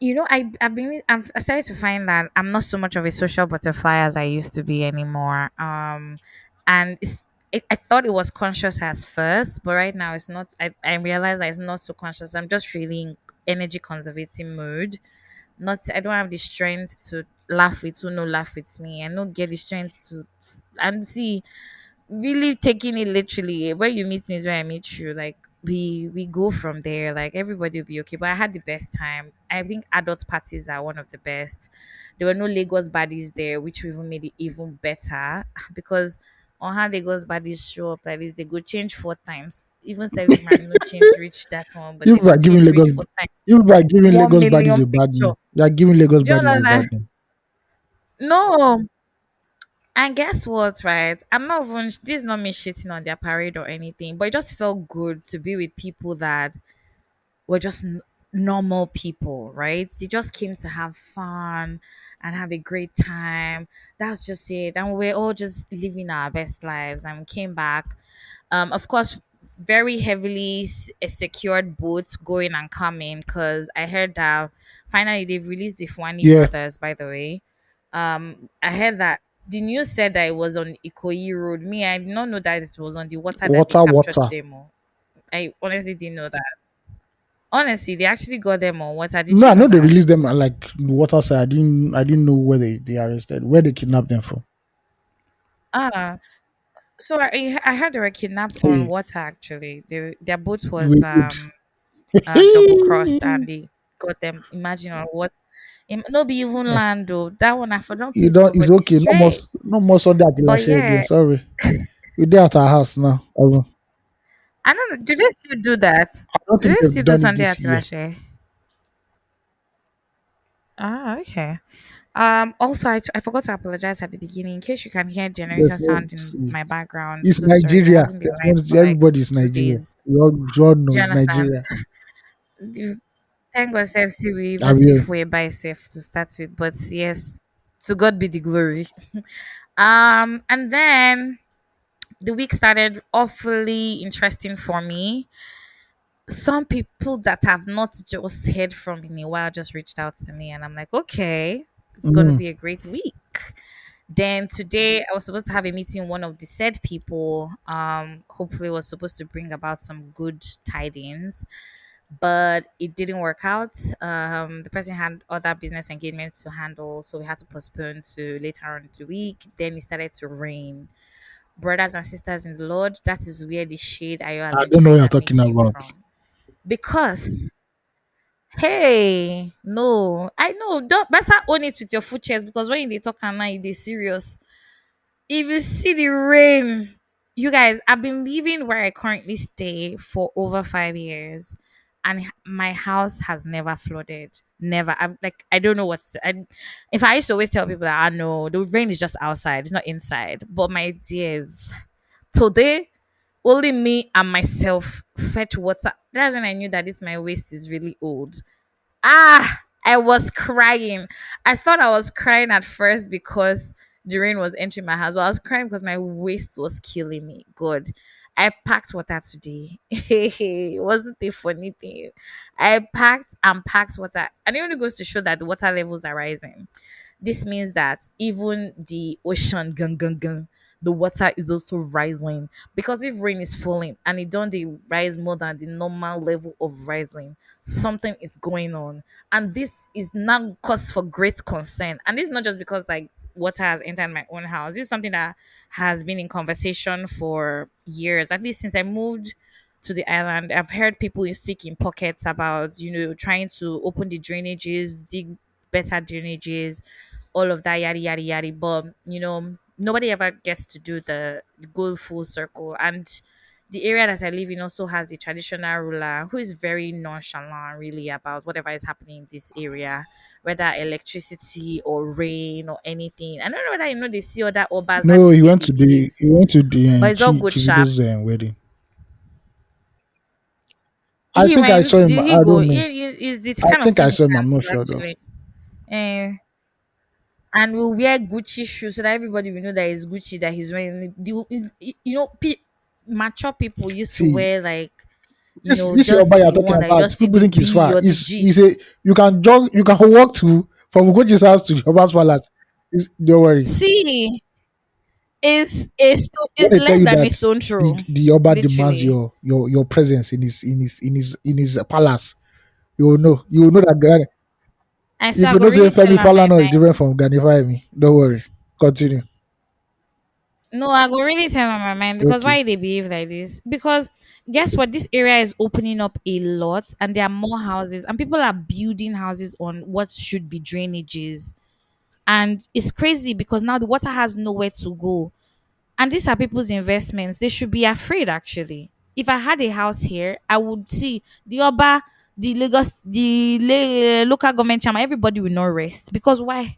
B: I've started to find that I'm not so much of a social butterfly as I used to be anymore. And I thought it was conscious as first, but right now it's not. I realize that it's not so conscious. I'm just really in energy conservating mode. Not I don't have the strength to laugh with who no laugh with me. I don't get the strength to and see really taking it literally. Where you meet me is where I meet you. Like we go from there. Like everybody will be okay. But I had the best time. I think adult parties are one of the best. There were no Lagos baddies there, which even made it even better because on how Lagos baddies show up like this, they go change 4 times. Even if man no change reach that one, but
A: You
B: they
A: people
B: go
A: are giving
B: change reach
A: Lagos.
B: 4 times.
A: You people are giving
B: One
A: Lagos baddies
B: million
A: a bad
B: picture.
A: name. You are giving Lagos
B: Do you
A: baddies a
B: understand?
A: bad name.
B: No. And guess what, right? I'm not even, this is not me shitting on their parade or anything, but it just felt good to be with people that were just normal people, right? They just came to have fun and have a great time. That's just it. And we're all just living our best lives and we came back. Of course, very heavily secured boats going and coming because I heard that finally they've released the Fuani
A: Yeah,
B: brothers, by the way. I heard that the news said that it was on Ikoyi Road. Me, I did not know that it was on the water that they
A: water,
B: captured
A: water.
B: them on. I honestly didn't know that. Honestly, they actually got them on water. Did
A: No,
B: you
A: I
B: know
A: know they
B: that?
A: released them at like the water side. I didn't know where they arrested, where they kidnapped them from.
B: Ah, so I heard they were kidnapped on
A: Hey,
B: water. Actually, their boat was
A: we good.
B: double crossed, and they got them. Imagine on what? No, be even land though. That one I for don't
A: You
B: feel
A: don't. It's
B: somebody
A: okay.
B: straight.
A: No more Sunday at the
B: But
A: last again.
B: yeah,
A: Sorry, we're there at our house now.
B: I don't know. Do they still do that?
A: I don't
B: Do
A: think
B: they
A: they've
B: still do
A: done it
B: Sunday
A: this
B: at
A: year.
B: Tilashe? Ah, okay. Also, I forgot to apologize at the beginning. In case you can hear generator
A: There's no.
B: sound in my background,
A: It's
B: so sorry. There
A: Nigeria.
B: hasn't been
A: There's
B: light
A: no.
B: for like
A: Everybody's
B: two
A: Nigeria.
B: days.
A: We all know
B: Do you
A: it's
B: understand?
A: Nigeria.
B: Thank God, self, see we
A: I
B: even
A: will.
B: safe way by safe to start with. But yes, to God be the glory. And then the week started awfully interesting for me. Some people that have not just heard from in a while just reached out to me, and I'm like, okay, it's gonna
A: Mm.
B: be a great week. Then today I was supposed to have a meeting with one of the said people. Hopefully was supposed to bring about some good tidings, but it didn't work out. The person had other business engagements to handle, so we had to postpone to later on in the week. Then it started to rain. Brothers and sisters in the Lord, that is where the shade Ayo has
A: I
B: been
A: don't know what
B: throwing
A: you're
B: at me
A: talking
B: came
A: about.
B: from. Because Hey, no, I know. Don't better own it with your full chest because when they talk and now they serious. If you see the rain, you guys, I've been living where I currently stay for over 5 years, and my house has never flooded. Never. I'm like, I don't know what's. If I used to always tell people that I know the rain is just outside, it's not inside. But my dears, today only me and myself fetch water. That's when I knew that this my waist is really old. I was crying. I thought I was crying at first because the rain was entering my house, but I was crying because my waist was killing me. God, I packed water today. It wasn't a funny thing. I packed and packed water, and it only goes to show that the water levels are rising. This means that even the ocean, gun, gun, gun, the water is also rising because if rain is falling and it don't they rise more than the normal level of rising, something is going on, and this is now cause for great concern. And this is not just because like water has entered my own house. This is something that has been in conversation for years, at least since I moved to the island. I've heard people speak in pockets about trying to open the drainages, dig better drainages, all of that yada yada yada. But nobody ever gets to do the go full circle. And the area that I live in also has a traditional ruler who is very nonchalant really about whatever is happening in this area, whether electricity or rain or anything. I don't know whether they see other obas how
A: No,
B: they
A: he
B: take
A: went
B: they
A: to the
B: behave,
A: he went to the
B: but it's all good sharp.
A: Chivido's wedding. I
B: He
A: think I saw
B: went,
A: him.
B: did he
A: I
B: go?
A: don't know.
B: Is the
A: I
B: kind of
A: think I
B: thing he
A: saw him. I'm
B: can
A: not
B: do
A: sure though.
B: actually. Eh, and we'll wear Gucci shoes so that everybody will know that it's Gucci that he's wearing. Mature people used to
A: See,
B: wear like
A: this your
B: just
A: Oba you're
B: the
A: talking
B: one that
A: about.
B: just see
A: People
B: the
A: think it's
B: B
A: far.
B: or the
A: Is
B: G.
A: is a you can jog. You can walk to from Ugochi's house to the Oba's palace. Don't worry.
B: See,
A: When
B: is
A: they tell
B: less
A: you
B: than a
A: that
B: stone throw,
A: the Oba demands
B: literally.
A: your presence in his palace, you will know that guy.
B: I
A: You
B: swear, I
A: could
B: go
A: not say
B: really tell
A: Femi
B: her my
A: Falana is
B: mind.
A: different from Gani Fahimi. Don't worry. Continue.
B: No, I go really tell her my mind because
A: Okay.
B: why they behave like this? Because guess what? This area is opening up a lot, and there are more houses, and people are building houses on what should be drainages. And it's crazy because now the water has nowhere to go. And these are people's investments. They should be afraid actually. If I had a house here, I would see the Oba, the Lagos, local government chairman, everybody will not rest. Because why?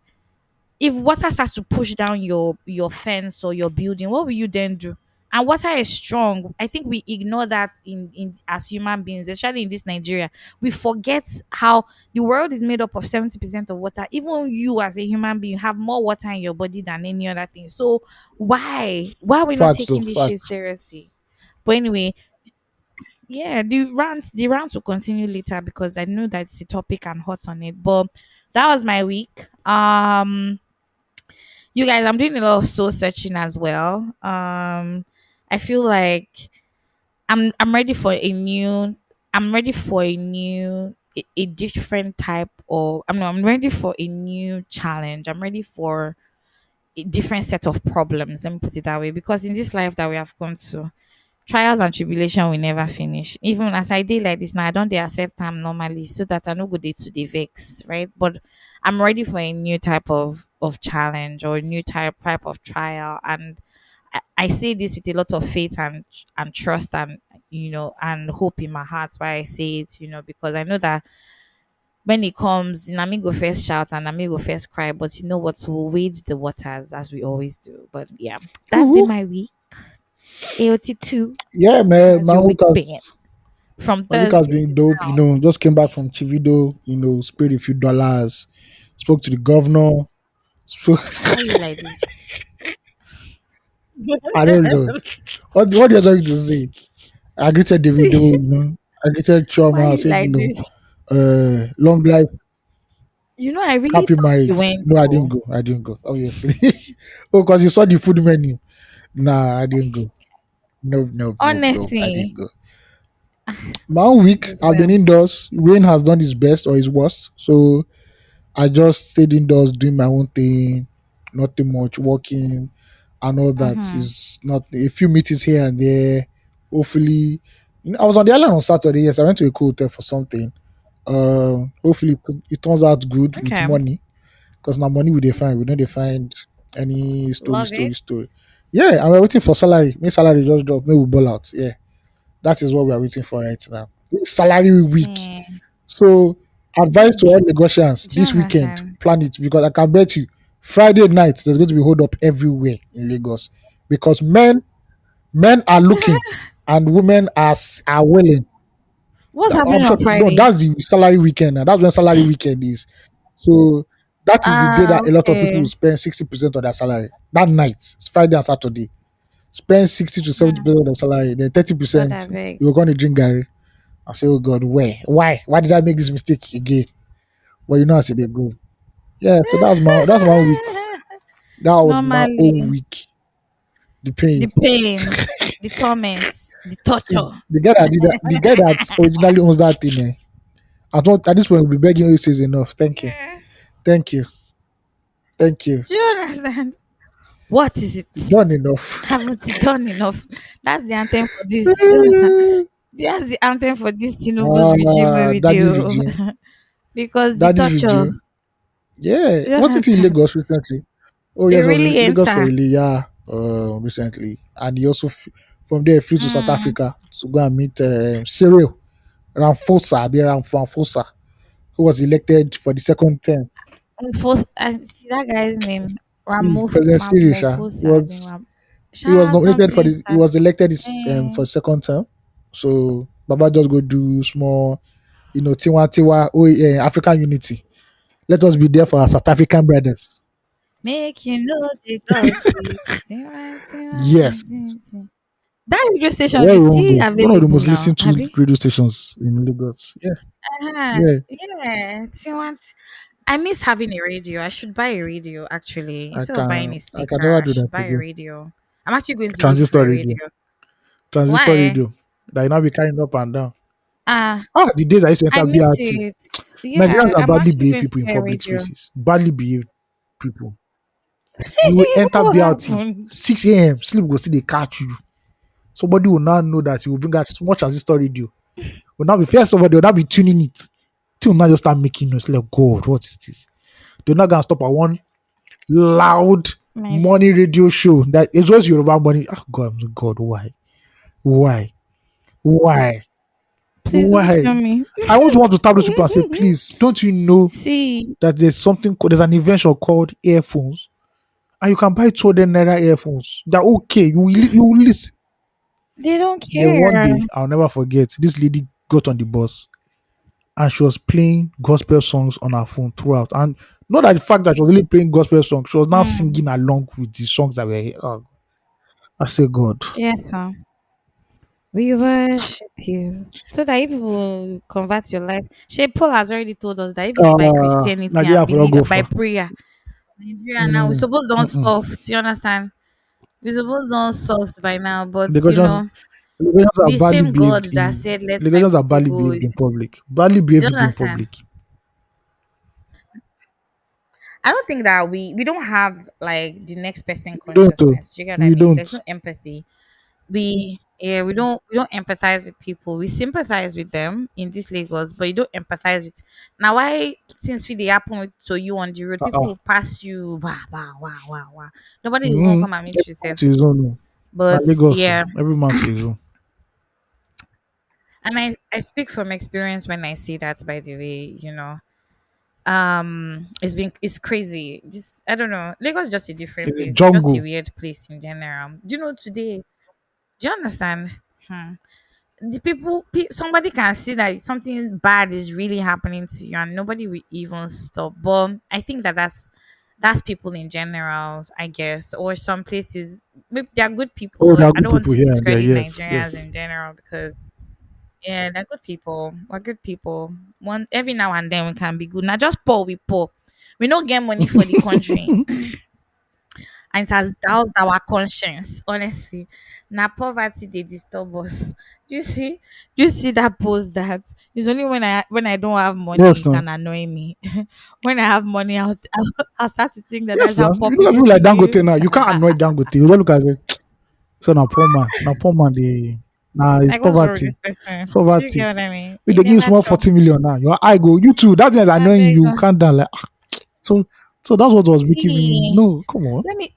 B: If water starts to push down your fence or your building, what will you then do? And water is strong. I think we ignore that in as human beings, especially in this Nigeria. We forget how the world is made up of 70% of water. Even you as a human being have more water in your body than any other thing. So why are we not
A: Facts though.
B: taking this shit
A: Facts.
B: seriously? But anyway, yeah, the rants will continue later because I know that's the topic and hot on it. But that was my week. You guys, I'm doing a lot of soul searching as well. I feel like I'm ready for a new I'm ready for a different type of I'm ready for a new challenge. I'm ready for a different set of problems. Let me put it that way. Because in this life that we have come to, trials and tribulation will never finish. Even as I did like this now, I don't dey accept them normally so that I no go dey to the vex, right? But I'm ready for a new type of challenge or a new type of trial. And I say this with a lot of faith and trust and and hope in my heart why I say it, because I know that when it comes, Nami go first shout and Nami go first cry, but you know what? We'll wade the waters as we always do. But yeah, that's been
A: Woo-hoo.
B: my week. AOT2,
A: Yeah, man.
B: how's your week been? From
A: My week has
B: Thursday
A: been
B: to
A: dope.
B: now.
A: Just came back from Chivido. Spent a few dollars. Spoke to the governor. Spoke
B: Why you like this?
A: I don't know. What are you trying to say? I greeted Davido.
B: See,
A: I greeted
B: why
A: Chioma. I
B: you
A: said,
B: like this?
A: long life,
B: I really
A: happy
B: thought you
A: marriage.
B: went
A: No, I didn't
B: to.
A: go. I didn't go. Obviously. Oh, because you saw the food menu. Nah, I didn't go. Nope, nope, nope, nope. I didn't
B: Honestly,
A: go. My own
B: it
A: week,
B: is
A: I've been
B: well.
A: indoors. Rain has done its best or its worst. So I just stayed indoors doing my own thing, nothing much, working and all that.
B: Mm-hmm.
A: Is not a few meetings here and there. Hopefully, I was on the island on Saturday. Yes, I went to a cool hotel for something. Hopefully it turns out good with
B: Okay.
A: money, because now money we define, we don't define any
B: Love it.
A: story. Yeah, and we're waiting for salary. May salary just drop, may we ball out. Yeah, that is what we are waiting for right now. Salary week.
B: See,
A: So advice to all negotiants
B: do you
A: this weekend,
B: understand?
A: plan it, because I can bet you Friday night there's going to be hold up everywhere in Lagos, because men are looking and women are willing.
B: What's happening
A: I'm
B: on
A: sure no,
B: Friday?
A: that's the salary weekend, and that's when salary weekend is. So that is the day
B: Ah,
A: that a lot of people
B: okay.
A: will spend 60% of their salary. That night, it's Friday and Saturday. Spend 60 to 70
B: Hmm.
A: percent of their salary, then
B: God, I
A: 30%
B: beg.
A: you're going to drink Gary. I say, oh God, where? Why? Why did I make this mistake again? Well, you know, I see they go. Yeah, so that's 1 week. That was my own
B: Normally,
A: week. The
B: the
A: pain.
B: pain, the torment, the
A: See,
B: torture.
A: the guy that originally owns that thing, at this point we'll be begging you says enough. Thank you.
B: Yeah.
A: Thank you. Thank you.
B: Do you understand? What is
A: You've
B: it?
A: done enough.
B: Haven't you done enough? That's the anthem for this. Do you understand? That's the anthem for this Tinubu's regime where we
A: Daddy
B: do.
A: regime.
B: Because the
A: Daddy's
B: torture.
A: regime. Yeah.
B: Do you
A: Wasn't he in
B: understand?
A: Lagos recently? Oh
B: It
A: yes, I was in
B: really
A: Lagos for
B: enter.
A: Ilya recently. And he also from there flew to South
B: Mm.
A: Africa to go and meet Cyril Ramaphosa, who was elected for the second term.
B: I see that guy's name.
A: See, President Cyril,
B: Ramofosa.
A: he was nominated for
B: Something
A: the he
B: start.
A: was elected
B: Eh,
A: for the second term. So Baba just go do small, Tiwa Tiwa, African unity. Let us be there for our South African brothers.
B: make you know the gossip.
A: Yes.
B: That radio station
A: Where
B: is
A: we won't
B: still
A: go. One of the
B: available
A: most
B: now,
A: listened to
B: Abby.
A: radio stations in Lagos. Yeah,
B: Uh-huh.
A: yeah.
B: Yeah. I miss having a radio. I should buy a radio actually. Instead of buying a
A: I can
B: speaker,
A: never
B: I
A: do
B: should
A: that
B: buy a
A: again.
B: radio. I'm actually going to look for
A: Transistor
B: a
A: radio.
B: radio.
A: Transistor
B: Why?
A: radio. That you now be carrying up and down.
B: Ah,
A: The days I used to
B: I
A: enter
B: miss
A: BRT.
B: it.
A: Nigerians
B: Yeah,
A: are
B: I'm
A: badly
B: actually
A: behaved
B: going to
A: people in
B: get a
A: public
B: radio.
A: spaces. Badly behaved people. You will enter
B: What
A: BRT
B: happened?
A: 6 a.m. Sleep will see they catch you. Somebody will now know that you will bring out small transistor radio. Will now be first of all, they will now be tuning it. Till now just start making noise. Like, God, what is this? They're not gonna stop at one loud
B: My
A: morning radio show that it's just Yoruba money. Oh God, why? Why? Why?
B: please don't
A: Why?
B: tell me.
A: I always want to tap those people and say, please, don't you know
B: See,
A: that there's an invention called earphones, and you can buy 200 naira earphones. They're okay. You will listen.
B: they don't
A: Then one
B: care.
A: day, I'll never forget. This lady got on the bus and she was playing gospel songs on her phone throughout. And not that the fact that she was really playing gospel songs, she was now
B: Mm,
A: singing along with the songs that were here. Oh, I say, God.
B: yes, sir. We worship you. So that if people convert your life. Shay Paul has already told us that if it's by Christianity and
A: Nigeria for
B: believe
A: go
B: by
A: for.
B: prayer, Nigeria now we
A: Mm,
B: suppose don't
A: mm-mm.
B: soft. You understand? We suppose don't soft by now, but
A: Lagosians, Lagosians are
B: the
A: badly
B: same God
A: behaved
B: that
A: in
B: said let my
A: Lagosians are
B: people
A: badly
B: go
A: behaved in
B: is
A: public. Badly
B: do
A: behaved
B: you
A: people in
B: understand?
A: public.
B: I don't think that we don't have like the next person
A: We don't.
B: consciousness. Do you get what I
A: We
B: mean? There's
A: don't.
B: no empathy. We don't empathize with people. We sympathize with them in this Lagos, but you don't empathize with now why since they happen to you on the road, people
A: Uh-uh.
B: will pass you wah wah wah wah wah. Nobody will even
A: Mm-hmm.
B: come and meet
A: Every
B: you
A: man
B: safe.
A: to his own. Oh. Na
B: But
A: Lagos. Oh.
B: yeah,
A: Every man to his own.
B: and I speak from experience when I say that, by the way, it's crazy. Just I don't know. Lagos is just a different
A: It's a
B: place. It's just a
A: jungle.
B: weird place in general. Do you know today? Do you understand? Hmm. The somebody can see that something bad is really happening to you and nobody will even stop, but I think that's people in general, I guess, or some places. Maybe they're good
A: Oh,
B: people.
A: there are
B: I
A: good
B: don't want
A: people
B: to
A: here and there.
B: discredit
A: Yes,
B: Nigerians
A: yes.
B: in general because yeah, they're good people. We're good people. One every now and then we can be good. Now just poor we poor, we don't get money for the country and it has doused our conscience. Honestly, now poverty they disturb us. Do you see? Do you see that post that it's only when I don't have money
A: Yes,
B: it
A: no.
B: can annoy me. When I have money, I'll start to think that
A: Yes,
B: that's how
A: sir.
B: poor
A: You look at
B: people
A: people like Dangote
B: behave.
A: now. You can't annoy Dangote. You don't look at it. So now poor man. Now poor man. They. Nah, it's
B: Like, what's wrong with
A: poverty.
B: this person?
A: It's
B: Do you get
A: poverty.
B: what I mean?
A: If
B: He
A: they give you
B: never
A: small
B: chop.
A: 40 million now, your eye go, you too. That thing is
B: I
A: annoying
B: beg.
A: you. Calm down. Like, so so that's what was making me
B: See,
A: no, come on.
B: let me.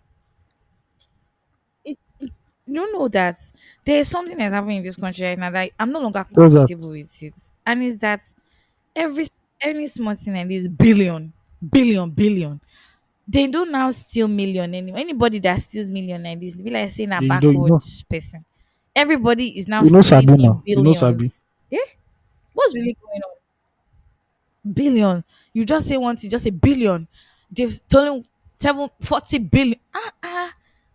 B: You know that there is something that's happening in this country right now that I'm no longer
A: What's that?
B: comfortable with it, and it's that every any small thing like this billion, billion, billion. They don't now steal million anymore. Anybody that steals million like this, they be like saying a
A: You don't
B: backward person. Everybody is now
A: you know
B: stealing
A: Sabi
B: in
A: now. You know Sabi.
B: billions. Yeah, what's really going on? Billion. You just say one thing, just a billion. They've told 740 billion.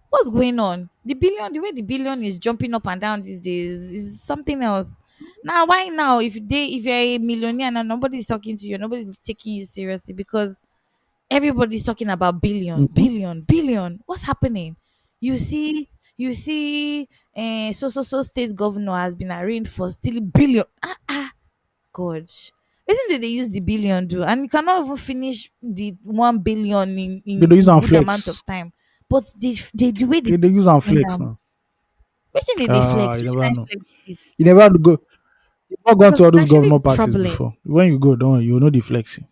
B: What's going on? The billion, the way the billion is jumping up and down these days is something else. Now, why now? If you're a millionaire and nobody's talking to you, nobody's taking you seriously because everybody's talking about billion,
A: Mm-hmm.
B: billion, billion. What's happening? You see, so state governor has been arraigned for stealing billion. God. Isn't that they use the billion do? And you cannot even finish the 1 billion
A: They don't use
B: in
A: and
B: good amount
A: flex.
B: of time. But they the way they
A: They use and
B: spend
A: flex
B: them.
A: now.
B: Which thing did they flex?
A: You
B: Which
A: never
B: kind of
A: know.
B: flex is this?
A: You never have to go. You've not gone to
B: Because
A: all
B: it's
A: those
B: actually
A: governor parties
B: troubling.
A: before. When you go, don't worry, you know the flexing.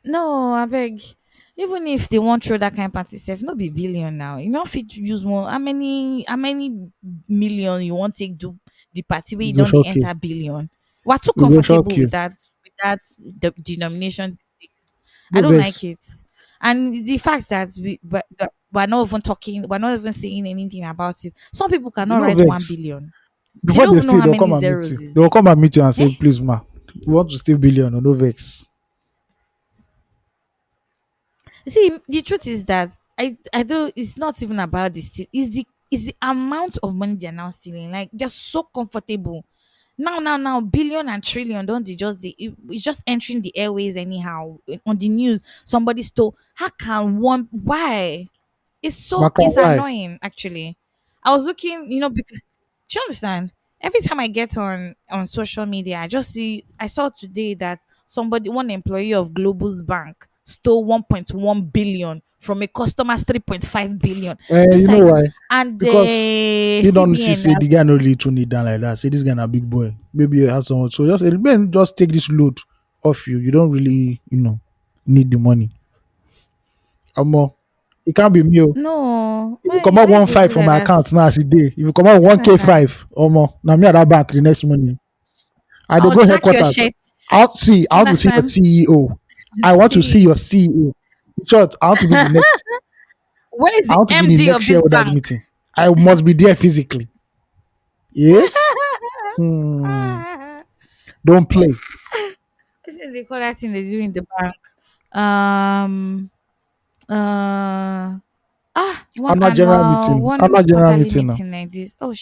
B: No, I beg. Even if they want throw that kind of party self, no be billion now. You know fit use more. How many million you want take do the party where you
A: It go
B: don't dey
A: shock you.
B: enter billion? We're too
A: It go shock
B: comfortable
A: you.
B: with that denomination these days. I
A: No
B: don't like
A: vex.
B: it. And the fact that we're not even talking, we're not even saying anything about it. Some people
A: You
B: cannot
A: know
B: write one
A: vex.
B: billion. They
A: Before
B: don't
A: they
B: even know
A: stay,
B: how
A: they'll
B: many
A: come and meet
B: zeros
A: you.
B: is
A: They'll
B: there.
A: come and meet you and say,
B: Eh?
A: please, ma, we want to stay billion or no vex.
B: See, the truth is that I don't. It's not even about the steal. It's the amount of money they're now stealing. Like they're so comfortable. Now, billion and trillion. Don't they just it's just entering the airways anyhow on the news. Somebody stole. How can one? Why?
A: Waka,
B: It's
A: why?
B: annoying actually. I was looking, because do you understand? Every time I get on social media, I saw today that one employee of Global's bank stole 1.1 billion from a customer's 3.5 billion. I'm just
A: You know
B: like,
A: why?
B: and
A: Because you don't see
B: CBN
A: say the guy no really too need down like that. Say this guy na big boy. Maybe you have someone. So just man, just take this load off you. You don't really, need the money. More. It can't be me. Oh.
B: no,
A: If you
B: why
A: come out
B: why you
A: one
B: go
A: five
B: do
A: from
B: like
A: my
B: that?
A: account now as a day. If you come out
B: Do you
A: one K
B: understand?
A: five or more, now me at that bank the next morning. I dey
B: I'll
A: go
B: jack your
A: headquarters.
B: shirt.
A: I
B: You
A: want to see your
B: understand?
A: CEO. I want to see
B: See,
A: your CEO. In short, I want to be the next.
B: where is
A: I
B: the
A: want to be the
B: MD of
A: next
B: this
A: shareholders
B: bank?
A: meeting. I must be there physically. Yeah. Hmm. Don't play.
B: What is they call that thing they do in the bank? Um. One
A: Annual general
B: annual,
A: meeting.
B: one
A: Annual general
B: quarterly
A: meeting now.
B: meeting like this. Oh,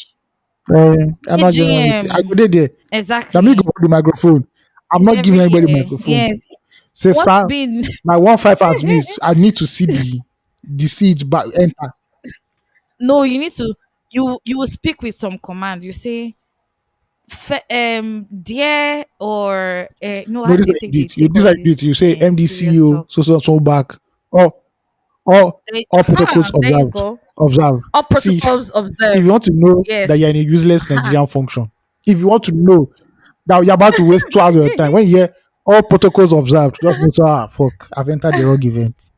A: Annual general meeting. I
B: AGM.
A: go there. Now me go
B: Exactly.
A: hold the microphone. I'm
B: It's
A: not
B: every
A: giving anybody
B: year.
A: microphone.
B: Yes.
A: Say,
B: Want to
A: sir,
B: be in
A: my 1 5 has missed. I need to see the seat back enter.
B: no, you need to you will speak with some command. You say dear or no,
A: No,
B: how
A: this is
B: they
A: how you
B: take
A: do
B: they
A: it. You
B: take
A: this is
B: all
A: how you do it.
B: this
A: You say MD
B: serious
A: CEO,
B: talk.
A: so back. All all protocols
B: There you
A: observed.
B: go.
A: Observed.
B: All
A: See,
B: protocols
A: if you
B: observed.
A: want to know that you're in
B: Yes.
A: a useless Nigerian function, if you want to know that you're about to waste 2 hours of your time, when you hear all protocols observed, just know, so, fuck, I've entered the wrong event.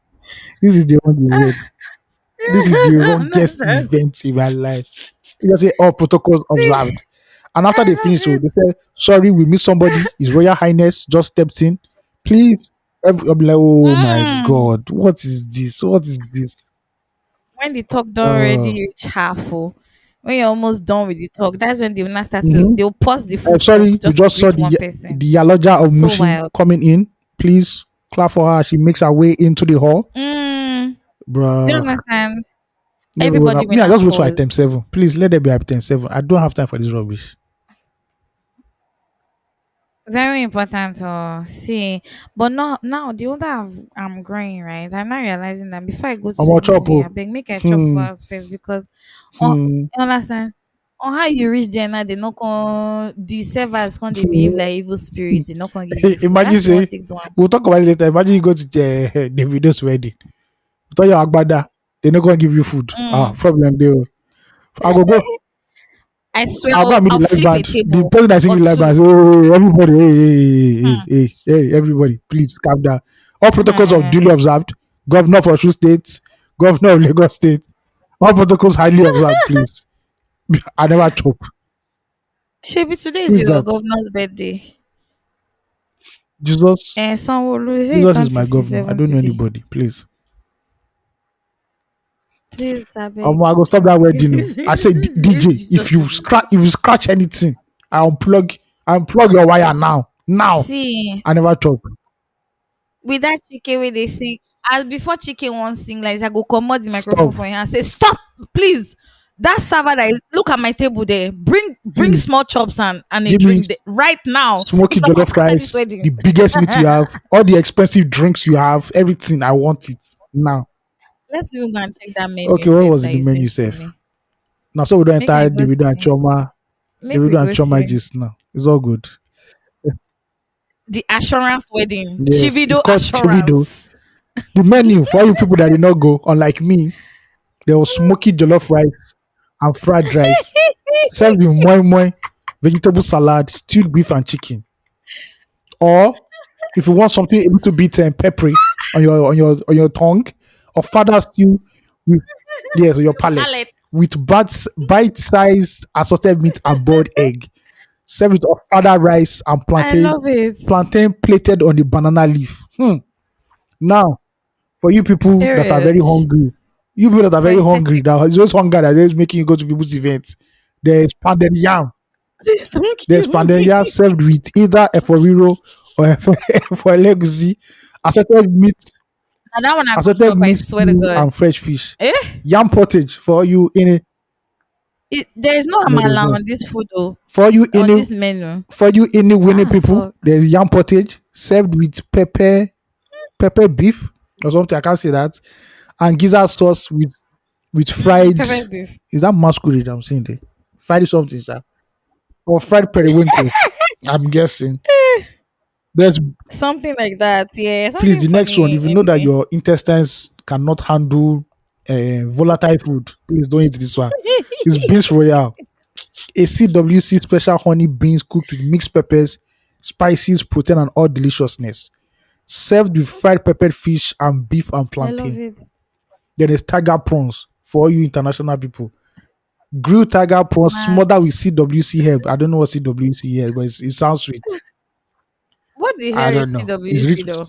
A: This is the wrong event. This is the wrongest
B: Understand?
A: event in my life. You just say all protocols
B: See,
A: observed. And after
B: I
A: they
B: love
A: finish, so
B: it.
A: they say, sorry, we missed somebody. His Royal Highness just stepped in. Please. I'll be like, oh my
B: Mm.
A: God, what is this? What is this?
B: When the talk don't already
A: Uh,
B: reach half, oh, when you're almost done with the talk, that's when they will not start to
A: mhm.
B: they'll pause the full talk
A: Sorry, we
B: just to
A: just saw
B: greet one
A: the
B: person.
A: Yaloja of
B: So
A: Mushin
B: wild.
A: coming in. Please clap for her. She makes her way into the hall.
B: Mm, do you
A: Bruh.
B: understand?
A: No,
B: Everybody will
A: me, I
B: now
A: just vote for item
B: pause.
A: 7. Please let there be item 7. I don't have time for this rubbish.
B: Very important to see. But not now the older I'm growing, right? I'm not realizing that before I go
A: I'm
B: to
A: gonna chop.
B: uni, I
A: Oh.
B: beg make I chop
A: Hmm.
B: first because on
A: Hmm.
B: you understand? On how you reach there now, they not con the servers can they behave
A: Hmm.
B: like evil spirits, they not gonna give you food.
A: Imagine
B: That's the one
A: say
B: take do one.
A: we'll talk about it later. Imagine you go to Davido's wedding. Tell your Agbada, they're not gonna give you food.
B: Mm.
A: Problem there. I go go.
B: I swear,
A: I'll go and meet
B: I'll
A: the live
B: flip a
A: band. The
B: table
A: person that's
B: or
A: singing live band
B: two.
A: say, hey, everybody,
B: Hmm.
A: everybody, please calm down. All protocols are
B: Hmm.
A: duly observed. Governor of Osun State, Governor of Lagos State, all protocols highly observed, please. I never chop.
B: Shebi, today
A: Who
B: is
A: is
B: your
A: that?
B: governor's birthday.
A: Jesus.
B: Sanwo-Olu, is it
A: Jesus
B: turn
A: is my governor. I
B: 57
A: don't know
B: today?
A: anybody. Please.
B: Please, I beg.
A: I go stop that wedding. No. I say DJ,
B: Jesus is
A: if you scratch anything, I unplug your wire now. Now.
B: See,
A: I never chop.
B: with that chicken where they sing, as before chicken won't sing like this, I go comot the microphone
A: Stop.
B: for him and say, "Stop, please! That server that is look at my table there. Bring
A: See,
B: small chops and a
A: give me
B: drink there, right now.
A: smoky
B: If not, go
A: jollof
B: scatter this
A: rice, the
B: wedding."
A: biggest meat you have, all the expensive drinks you have, everything. I want it now.
B: Let's even go and check that menu
A: Okay, what
B: safe
A: was
B: that
A: in the
B: you
A: menu,
B: sent to
A: safe?
B: me.
A: Now, so we don't
B: Make I
A: enter
B: go
A: Davido and
B: see.
A: Chioma,
B: Make we
A: Davido and
B: go
A: Chioma
B: see
A: gist now. It's all good.
B: the assurance wedding.
A: Yes, it's
B: Chivido
A: called Davido.
B: assurance.
A: The menu for you people that did not go, unlike me, there was smoky jollof rice and fried rice, served with moi moi, vegetable salad, stewed beef and chicken. Or if you want something a little bit peppery on your tongue, or further stew with yes on your palate
B: Palette.
A: with bite-sized assorted meat and boiled egg, served with further rice and
B: I love it.
A: plantain plated on the banana leaf. Now, for you people that are very
B: Period.
A: hungry, you people that are
B: For
A: very hungry,
B: aesthetics.
A: that is just hunger that is making you go to people's events. There's pounded yam.
B: Please don't
A: There's
B: kill
A: pounded
B: me.
A: yam served with either eforiro or for legacy, assorted meat,
B: And that one I go
A: assorted
B: chop, I
A: meat
B: swear to
A: stew
B: God.
A: and fresh fish.
B: Eh?
A: Yam pottage for you in it.
B: There is no
A: No, there's
B: amala
A: not.
B: on this food though.
A: For you in
B: On
A: it,
B: this menu.
A: for you in it winning
B: Ah
A: people,
B: fuck.
A: there's yam pottage served with pepper beef or something. I can't say that. And gizzard sauce with fried.
B: Pepper beef.
A: Is that masquerade I'm seeing there? Fried something, sir. Or fried periwinkle. I'm guessing. There's
B: Something like that. Yeah.
A: please
B: Something
A: the next one. If
B: funny
A: you know that
B: anyway.
A: your intestines cannot handle volatile food, please don't eat this one. It's beans royale, a CWC special honey beans cooked with mixed peppers, spices, protein, and all deliciousness. Served with fried peppered fish and beef and
B: I love
A: plantain.
B: it.
A: Then there's tiger prawns for all you international people. Grilled tiger prawns
B: Mad.
A: smothered with CWC herb. I don't know what CWC is, but it sounds sweet.
B: What the
A: I
B: hell
A: don't
B: is
A: know. It's
B: CWC
A: rich.
B: though?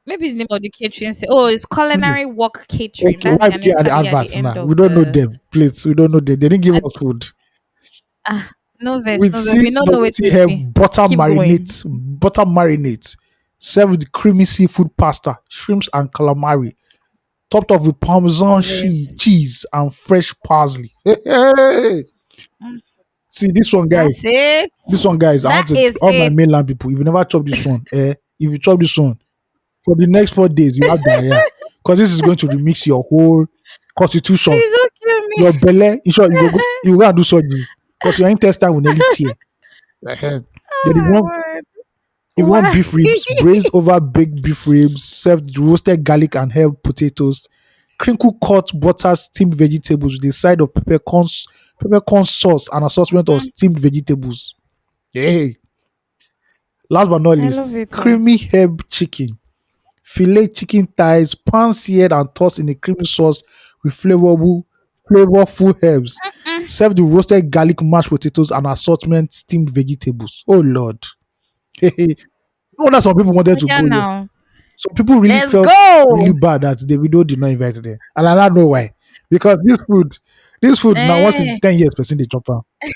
B: Maybe it's the name of the catering. Oh, it's
A: Hmm.
B: culinary work catering.
A: Okay,
B: That's
A: why
B: their
A: put it
B: name
A: at the
B: Tabi at the
A: adverts
B: end
A: now? We
B: of
A: don't know
B: the
A: them. Please, we don't know them. They didn't give
B: at,
A: us food.
B: no verse,
A: With
B: no verse. We don't know what
A: CWC
B: to be.
A: herb
B: Keep going.
A: butter marinades, served with creamy seafood pasta, shrimps and calamari, topped off with parmesan
B: Love it.
A: cheese and fresh parsley. Hey, hey.
B: Mm,
A: See this one, guys.
B: that's it.
A: This one, guys. I
B: That
A: want to
B: is
A: all my
B: it.
A: mainland people. If you never chop this one, if you chop this one for the next 4 days, you have diarrhea because this is going to remix your whole constitution.
B: Please don't kill me.
A: Your belly, in short, you go and do surgery because your intestine will nearly tear. Then
B: Oh
A: if you
B: my
A: want
B: word.
A: if you want
B: Why?
A: beef ribs, braised over baked beef ribs, served with roasted garlic and herb potatoes, crinkle cut butter steamed vegetables with a side of peppercorn sauce and assortment of
B: Mm,
A: steamed vegetables. Hey, last but not
B: I love
A: least,
B: it. Oh.
A: creamy herb chicken, filet chicken thighs, pan seared and tossed in a creamy sauce with flavorful herbs,
B: Mm,
A: served with roasted garlic mashed potatoes and assortment steamed vegetables. Oh Lord. No wonder some people wanted to
B: yeah,
A: go there.
B: now.
A: Some people really
B: Let's
A: felt
B: go.
A: really bad that the video did not invite them. And I don't know why. Because this food now once in
B: Eh,
A: 10 years, person they chop am.
B: the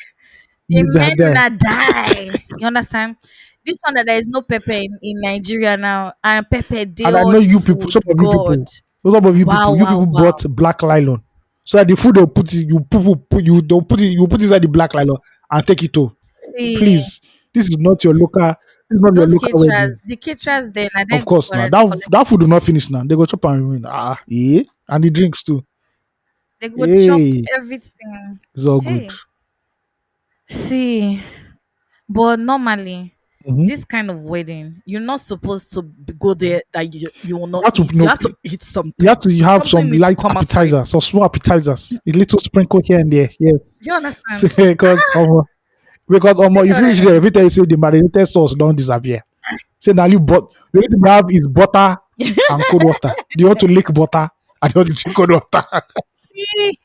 A: You die
B: men
A: there.
B: not die. You understand? This one that there is no pepper in Nigeria now, and pepper day
A: And I
B: all
A: know
B: the
A: you people,
B: food. God.
A: some of
B: Wow,
A: you
B: wow,
A: people
B: wow.
A: bought black nylon. So that the food they'll put it, you don't put it, you put inside the black nylon and take it to.
B: See,
A: Please, this is not your local, this is not your
B: those
A: local wedding.
B: caterers, the caterers then, and
A: Of
B: then go
A: course now.
B: collect.
A: That food will not finish now. They go chop and ruin. Yeah. And the drinks too.
B: They go chop
A: Hey,
B: everything.
A: it's all good.
B: Hey, see, but normally,
A: Mhm.
B: this kind of wedding, you're not supposed to go there that you will
A: You
B: not
A: have to
B: eat. You
A: know.
B: have to eat
A: You have
B: something.
A: to have
B: Something
A: some
B: need to
A: light
B: come outside.
A: appetizers, some small appetizers, a little sprinkle here and there. Yes,
B: Do you understand?
A: so, because
B: I
A: if you
B: don't
A: reach there, every
B: understand.
A: time you say the marinated sauce don't disappear. Say now you but the only thing they have is butter and cold water. They want to lick butter and they want to drink cold water.
B: See,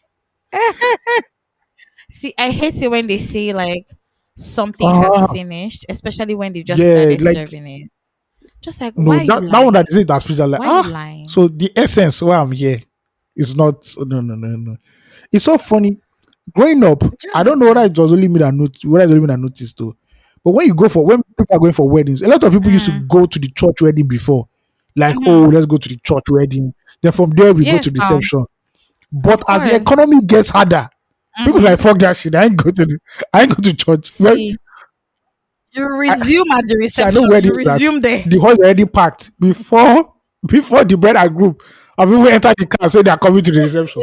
B: see, I hate it when they say like something has
A: Ah,
B: finished, especially when they just
A: yeah,
B: started
A: like
B: serving it. Just like,
A: no,
B: why are you
A: that one that
B: lying?
A: is it that's special. Like
B: Why are you
A: ah,
B: lying?
A: so the essence why I'm here is not no. It's so funny. Growing up,
B: Do you
A: I don't know whether
B: understand?
A: it was only me that noticed, whether it's only me that noticed though. But when people are going for weddings, a lot of people used to
B: Mm,
A: go to the church wedding before. Like, oh,
B: mm-hmm.
A: let's go to the church wedding. Then from there we go to
B: Yes,
A: the reception. But
B: of
A: as the
B: course.
A: economy gets harder, people
B: Mm-hmm.
A: like fuck that shit. I ain't go to church. Well,
B: See, you
A: I,
B: resume at the
A: see, I know
B: reception. You
A: weddings that
B: resume there.
A: the hall is already packed before the bride and group have even entered the car and say they are coming to the reception.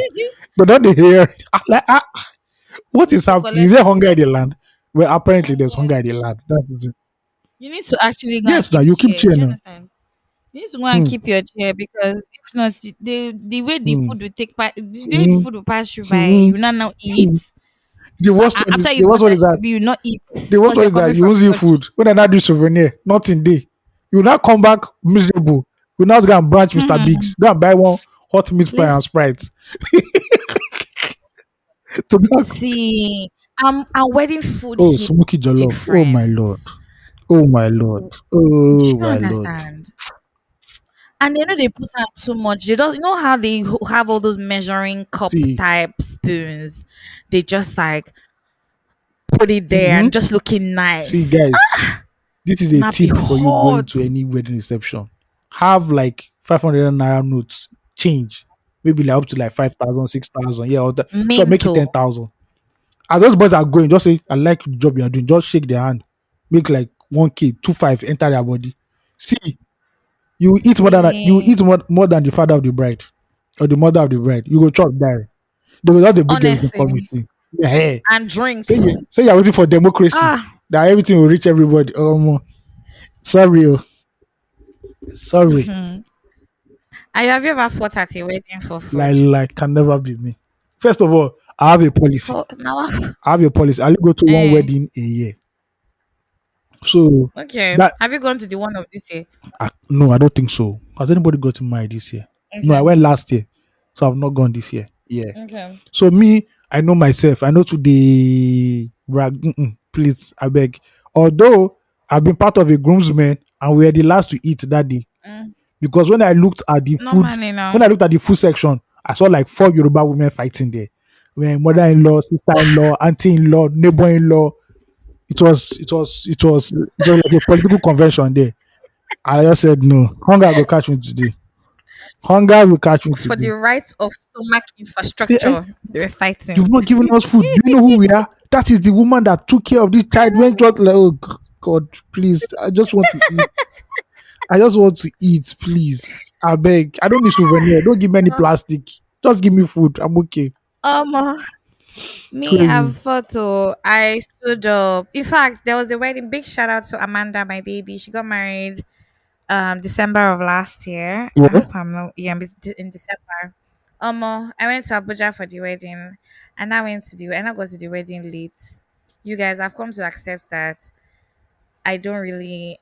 A: But then they hear like what is
B: To
A: happening? Is
B: collect
A: there
B: food.
A: hunger in the land? Well, apparently there's
B: Mhm.
A: hunger in the land. That is it.
B: You need to actually go and
A: Yes, now
B: keep
A: you keep
B: chair. Do you
A: chilling.
B: understand? You need to go and
A: Hmm.
B: keep your chair because if not, the way the
A: Hmm.
B: food will take the way the
A: Hmm.
B: food will pass you by,
A: Hmm.
B: you will not now eat.
A: Hmm. The worst one
B: After
A: is
B: you bought that, you will not eeat
A: the worst
B: because
A: one
B: you're
A: is that
B: coming
A: you
B: from
A: won't see
B: church.
A: food. When I not do souvenir, nothing day. You will not come back miserable. You now go and branch Mr.
B: Hmm.
A: Biggs. Go and buy one hot meat pie and
B: Let's
A: Sprite. To be honest,
B: see. Wedding food
A: oh,
B: hit
A: smoky jollof. Oh my lord.
B: different.
A: Oh my lord.
B: Do
A: Oh
B: you
A: my lord.
B: understand? And they know they put out too much. They don't, you know how they have all those measuring cup
A: See,
B: type spoons. They just like put it there
A: mhm.
B: and just looking
A: See,
B: nice.
A: guys, this is a
B: Not be
A: tip for you going
B: hot.
A: to any wedding reception. Have like 500 naira notes change, maybe like up to like 5,000, 6,000. Yeah, so make it
B: Mental.
A: 10,000. As those boys are going, just say, I like the job you are doing. Just shake their hand, make like 1K, 2.5 enter their body. See, you
B: See,
A: eat more than the father of the bride or the mother of the bride. You go chop die. They will not dey bring everything come
B: honestly.
A: with you. Yeah.
B: And drinks.
A: Say you're waiting for democracy.
B: Ah.
A: That everything will reach everybody. Sorry, sorry.
B: Mhm. And have you ever fought at a wedding for food?
A: Like can never be me. First of all, I have a policy.
B: For now.
A: I have a policy. I only go to one
B: Eh.
A: wedding a year. So
B: Okay.
A: that
B: Have you gone to the one of this year?
A: no, I don't think so. Has anybody got married this year? No, I
B: Okay.
A: went last year, so I've not gone this year. Yeah.
B: Okay.
A: So me, I know myself. I know today. Please, I beg. Although I've been part of a groomsmen and we were the last to eat that day,
B: Mm.
A: because
B: Normally
A: when
B: now.
A: I looked at the food section, I saw like four Yoruba women fighting there. When mother-in-law, sister-in-law, auntie-in-law, neighbor-in-law. It was like a political convention there. I just said no. Hunger will catch me today. Hunger will catch me
B: For the
A: today.
B: right of stomach
A: Say,
B: infrastructure, they were fighting.
A: you've not given us food. Do you know who we are? That is the woman that took care of this child when just like, oh God, please. I just want to eat. I just want to eat, please. I beg. I don't need souvenir. Don't give me any plastic. Just give me food. I'm okay.
B: Um, me,
A: Crazy.
B: I've photo. I stood up. In fact, there was a wedding. Big shout out to Amanda, my baby. She got married December of last year. I
A: Yeah.
B: hope I'm not in December. I went to Abuja for the wedding, and I got to the wedding late. You guys, I've come to accept that I don't really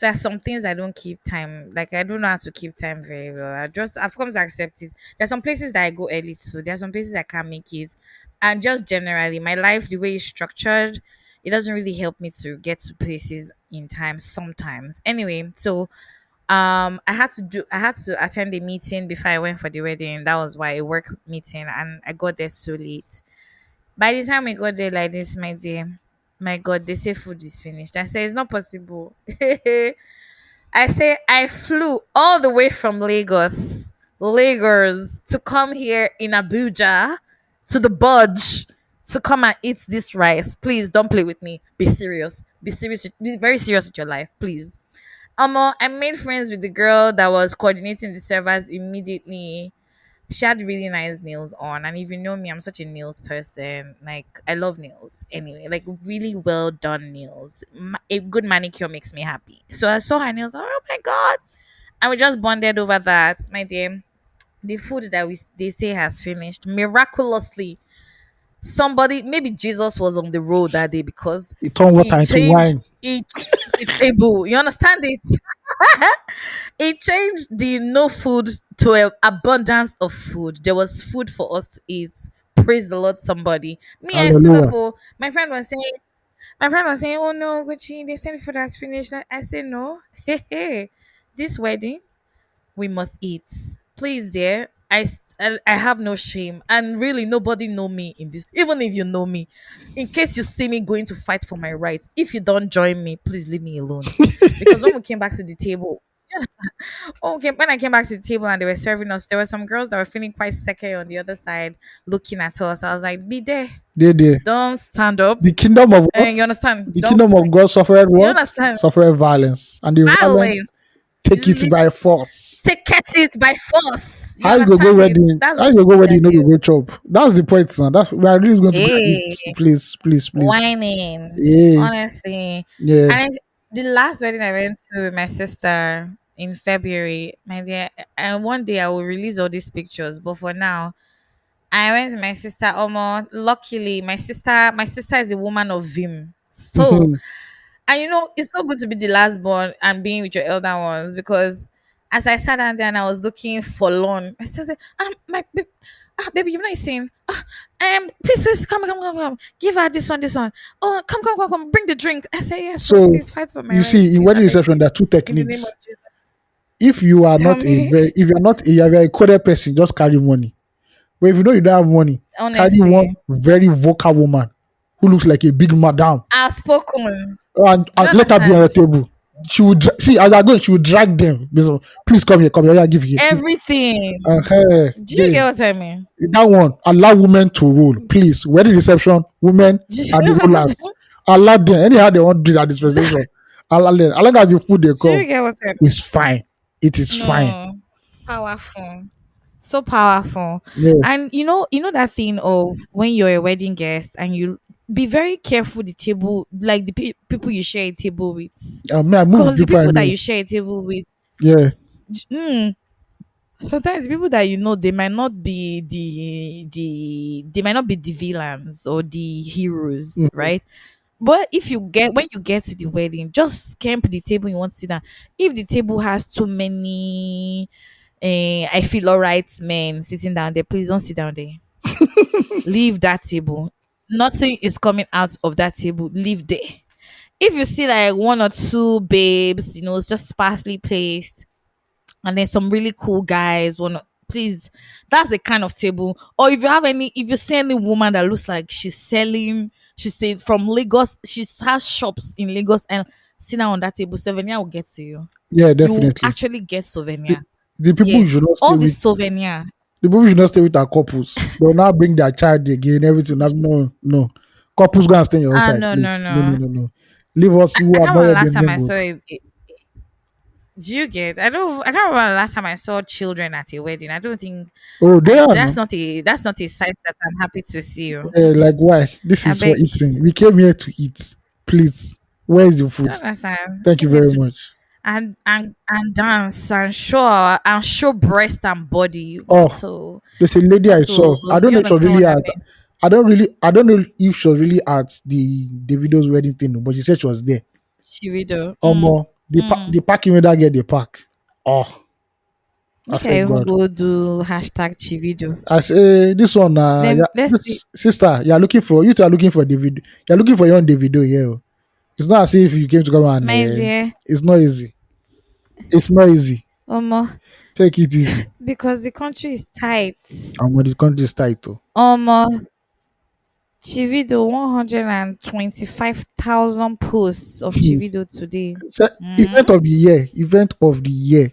B: there's some things I don't keep time. Like I don't know how to keep time very well. I've come to accept it. There's some places that I go early to. There's some places I can't make it. And just generally my life, the way it's structured, it doesn't really help me to get to places in time sometimes. Anyway, so I had to attend a meeting before I went for the wedding. That was why a work meeting, and I got there so late. By the time we got there like this, my dear, my God, they say food is finished. I say it's not possible. I say I flew all the way from Lagos, to come here in Abuja to the budge to come and eat this rice. Please don't play with me. Be serious. Be serious. Be very serious with your life, please. I made friends with the girl that was coordinating the servers immediately. She had really nice nails on, and if you know me, I'm such a nails person. Like I love nails anyway, like really well done nails. A good manicure makes me happy. So I saw her nails. Oh my god! And we just bonded over that, my dear. The food that we they say has finished miraculously. Somebody, maybe Jesus was on the road that day because
A: He turned
B: he
A: water into
B: changed
A: wine.
B: he changed the table. You understand it? He changed the no food to an abundance of food. There was food for us to eat. Praise the Lord, somebody. Me, I stood up.
A: Hallelujah.
B: Oh, my friend was saying, oh no, Gucci, they said food has finished. I said, no. Hey, hey, this wedding we must eat. Please, dear. I have no shame, and really nobody know me in this. Even if you know me, in case you see me going to fight for my rights, if you don't join me, please leave me alone. Because when we came back to the table, okay, when I came back to the table and they were serving us, there were some girls that were feeling quite secure on the other side, looking at us. I was like, "Be there,
A: There.
B: don't stand up."
A: The kingdom of what?
B: And you understand?
A: The
B: Don't
A: kingdom of God suffered
B: you
A: what?
B: understand?
A: Suffered violence. And the violent
B: Violence.
A: take it by force.
B: Take it by force. You
A: How you go go
B: understand it?
A: wedding?
B: That's
A: How
B: what
A: you go go wedding?
B: I
A: You know,
B: do.
A: go go chop. That's the point now. That's we are really going to go and eat.
B: Hey,
A: Please, please, please.
B: whining.
A: Yeah,
B: Honestly.
A: yeah.
B: And the last wedding I went to with my sister in February, my dear, and one day I will release all these pictures. But for now, I went with my sister. Almost luckily, my sister is a woman of vim. So and it's so good to be the last born and being with your elder ones because as I sat down there and I was looking forlorn, I said, baby, you've not seen. Please, please, come. Give her this one. Oh, come, bring the drink. I said, yes, so
A: So
B: please fight for my
A: you
B: rights,
A: see, in
B: please. I
A: wedding
B: beg
A: reception,
B: you.
A: there are two
B: In the name of
A: techniques.
B: Jesus.
A: If you are
B: Tell
A: not a
B: me,
A: very, if you are not, if you are a coded person, just carry money. But if you know you don't have money, carry one
B: honestly,
A: very vocal woman who looks like a big madam,
B: outspoken.
A: and
B: You
A: let her be on your
B: understand?
A: table. She would see as I go. She would drag them. Please come here. Yeah, give here. Give.
B: Everything. Do you
A: There.
B: get what I mean?
A: That one, allow women to rule, please. Wedding reception, women are the rulers. Allow them anyhow they want to do that dispensation. Allow them. As long as the food they
B: Do you
A: come,
B: get what I mean?
A: it's fine. It is fine.
B: No. Powerful. So powerful.
A: Yeah.
B: And you know that thing of when you're a wedding guest and you be very careful the table, like the people you share a table with.
A: I move with
B: Because the
A: people I
B: people that
A: know.
B: you share a table with,
A: Yeah.
B: mm, sometimes the people that they might not be they might not be the villains or the heroes,
A: Mhm.
B: right? But if you get when you get to the wedding, just camp the table you want to sit down. If the table has too many I feel alright men sitting down there, please don't sit down there. Leave that table. Nothing is coming out of that table. Leave there. If you see like one or two babes, it's just sparsely placed, and then some really cool guys, please, that's the kind of table. Or if you see any woman that looks like she's saying from Lagos, she has shops in Lagos and sit down on that table, souvenir will get to you.
A: Yeah,
B: You will
A: definitely.
B: actually get
A: The,
B: souvenir.
A: the people
B: Yeah.
A: you should not stay
B: All this
A: with.
B: souvenir.
A: The people should not stay with are couples. They'll now bring their child again, everything. No, no. Couples go and stay on your own
B: Ah,
A: side,
B: no, no,
A: please. No, no,
B: no.
A: no, no. Leave us
B: I
A: who have
B: can't
A: not
B: remember the
A: yet
B: last
A: been
B: time I
A: mingled.
B: saw do you get? I can't remember the last time I saw children at a wedding. I don't think
A: Oh, they
B: I
A: are no.
B: that's not a sight that I'm happy to see. Oh.
A: Like why? This
B: I
A: is for
B: beg.
A: eating. We came here to eat. Please. Where is the
B: I
A: food?
B: don't understand.
A: Thank you
B: Came here
A: very
B: to
A: much.
B: and dance and show breast and body.
A: Oh, there's a lady I
B: Not
A: saw.
B: to
A: I don't
B: you
A: know if she was
B: understand
A: really
B: what I
A: at.
B: mean?
A: I don't know if she was really at the Davido's wedding thing, but she said she was there.
B: Chivido.
A: The parking where that get the park. Oh, I
B: Make I
A: said
B: even
A: God.
B: go do hashtag Chivido.
A: I say this one. Yeah,
B: Then let's see.
A: this sister, you are looking for. You two are looking for David. You are looking for your own Davido here. Oh. It's not as if you came to come and.
B: My dear.
A: It's not easy. It's not easy.
B: Omo.
A: Take it easy.
B: Because the country is tight.
A: And when the country is tight, too.
B: Omo. Chivido 125,000 posts of Chivido today.
A: So,
B: Mm.
A: event of the year.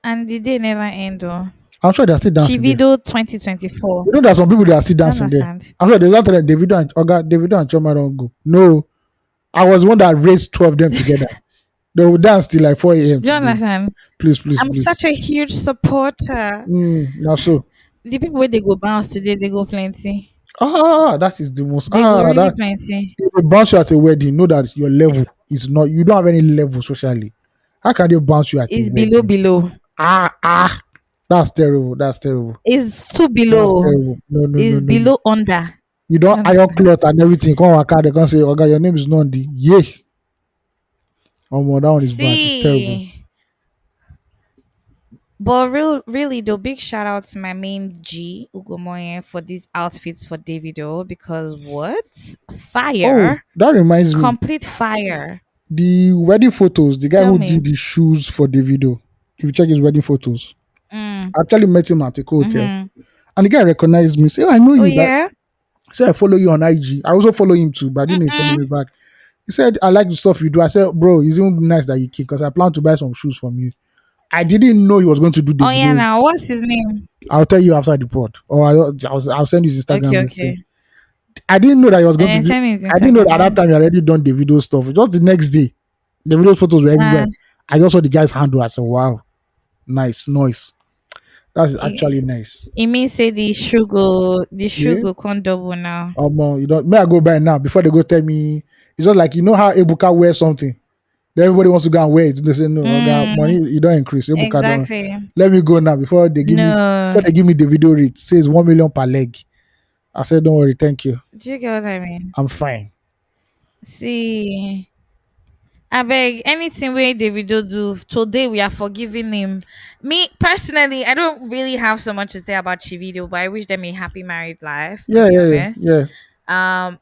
B: And the day never end. Oh.
A: I'm sure they're still dancing there.
B: Chivido 2024.
A: You know, there's some people that are still
B: You
A: dancing there.
B: understand?
A: I'm sure there's not that Davido and Chioma don't go. No, I was one that raised two of them together. They will dance till like 4 a.m.
B: Do you
A: today.
B: understand?
A: Please, please,
B: I'm
A: please.
B: such a huge supporter.
A: Now so.
B: The people where they go bounce today, they go plenty.
A: That is the most
B: They go really
A: that
B: plenty.
A: if they bounce you at a wedding, know that your level is not, you don't have any level socially. How can they bounce you at a
B: It's below
A: wedding?
B: below.
A: Ah, that's terrible. That's terrible.
B: It's too
A: That's
B: below.
A: terrible. No, no, no,
B: It's
A: no, no.
B: below under.
A: You
B: Do you
A: don't iron
B: understand?
A: cloth and everything. Come on, they can say, okay, your name is Nondi. Yeah. Oh, my, that one is bad. It's terrible.
B: See. But really, though, big shout out to my main G, Ugomoye, for these outfits for Davido because what?
A: Oh,
B: Fire.
A: that reminds me.
B: Complete fire.
A: The wedding photos, the guy
B: Tell
A: who
B: me.
A: did the shoes for Davido, if you check his wedding photos,
B: Mm.
A: I actually met him at a hotel.
B: Mm-hmm.
A: And the guy recognized me. Say, "Oh, I know
B: Oh,
A: you." That
B: yeah?
A: say I follow you on IG. I also follow him too, but I didn't follow
B: Mm-mm.
A: me back. He said, I like the stuff you do. I said, bro, it's even nice that you kick because I plan to buy some shoes from you. I didn't know he was going to do the
B: Oh, yeah,
A: video.
B: now, what's his name?
A: I'll tell you after the pod. Or I'll send you his
B: Okay,
A: Instagram
B: okay.
A: message. I didn't know that he was going to do.
B: Send me his
A: I didn't know that
B: Instagram,
A: at
B: yeah.
A: that time he already done the video stuff. Just the next day, the video photos were everywhere.
B: Uh,
A: I just saw the guy's handle. I said, wow, nice, nice. That's
B: it,
A: actually nice.
B: it means say
A: Yeah.
B: the sugar can double now.
A: You don't. May I go buy now before they go tell me? It's just like you know how Ebuka wears something. Then everybody wants to go and wear it. They say no, I got money.
B: Mm,
A: You don't increase. Ebuka don't.
B: exactly.
A: Let me go now
B: No.
A: before they give me the video rate. Says 1 million per leg. I said don't worry, thank you.
B: Do you get what I mean?
A: I'm fine.
B: See, I beg anything where Davido do today, we are forgiving him. Me personally, I don't really have so much to say about Chivido, but I wish them a happy married life. To
A: Yeah,
B: be
A: yeah, yeah,
B: honest,
A: yeah.
B: um,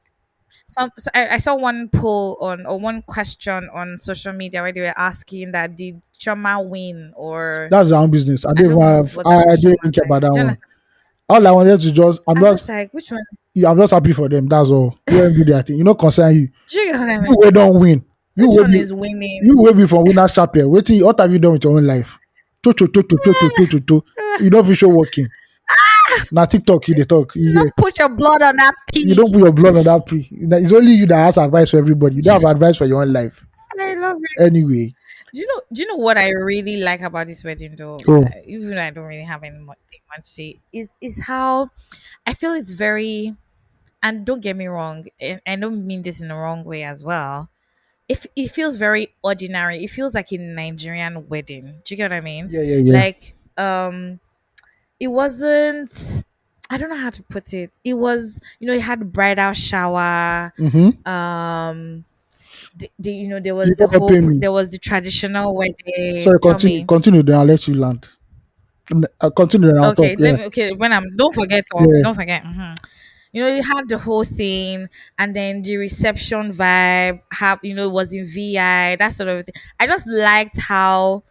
B: I saw one poll on or one question on social media where they were asking that did Choma win or
A: That's our own business. I
B: I
A: don't
B: don't
A: even
B: know
A: have.
B: what that
A: I don't
B: question
A: even
B: was
A: care
B: like.
A: about that
B: Do you
A: one.
B: understand?
A: All I wanted to just.
B: I'm just like, which one?
A: Yeah, I'm just happy for them. That's all. Let them do their thing. You know, concern you.
B: Do you get what I
A: You
B: mean?
A: will don't win. You
B: Which
A: will
B: one
A: be.
B: is winning?
A: You will be from winner chapel. Waiting. What have you done with your own life? To. You don't feel sure working. Now TikTok, you they talk.
B: Don't put your blood on that
A: You don't
B: P.
A: put your blood on that P. It's only you that has advice for everybody. You don't have advice for your own life.
B: I love it.
A: Anyway.
B: Do you know what I really like about this wedding though?
A: Oh,
B: Even though I don't really have much to say, is how I feel it's very, and don't get me wrong, and I don't mean this in the wrong way as well. If it feels very ordinary, it feels like a Nigerian wedding. Do you get what I mean?
A: yeah, yeah, yeah.
B: Like, it wasn't. I don't know how to put it. It was, it had bridal shower.
A: Mm-hmm.
B: Um, there
A: You
B: was the
A: not
B: whole,
A: helping me.
B: there was the traditional wedding.
A: Sorry,
B: Tell
A: continue.
B: me.
A: Continue, then I'll let you land. Continue, then I'll talk.
B: Okay, let
A: Yeah.
B: me. Okay, when I'm. Don't forget. Oh,
A: Yeah.
B: don't forget. You had the whole thing, and then the reception vibe. How it was in VI. That sort of thing. I just liked how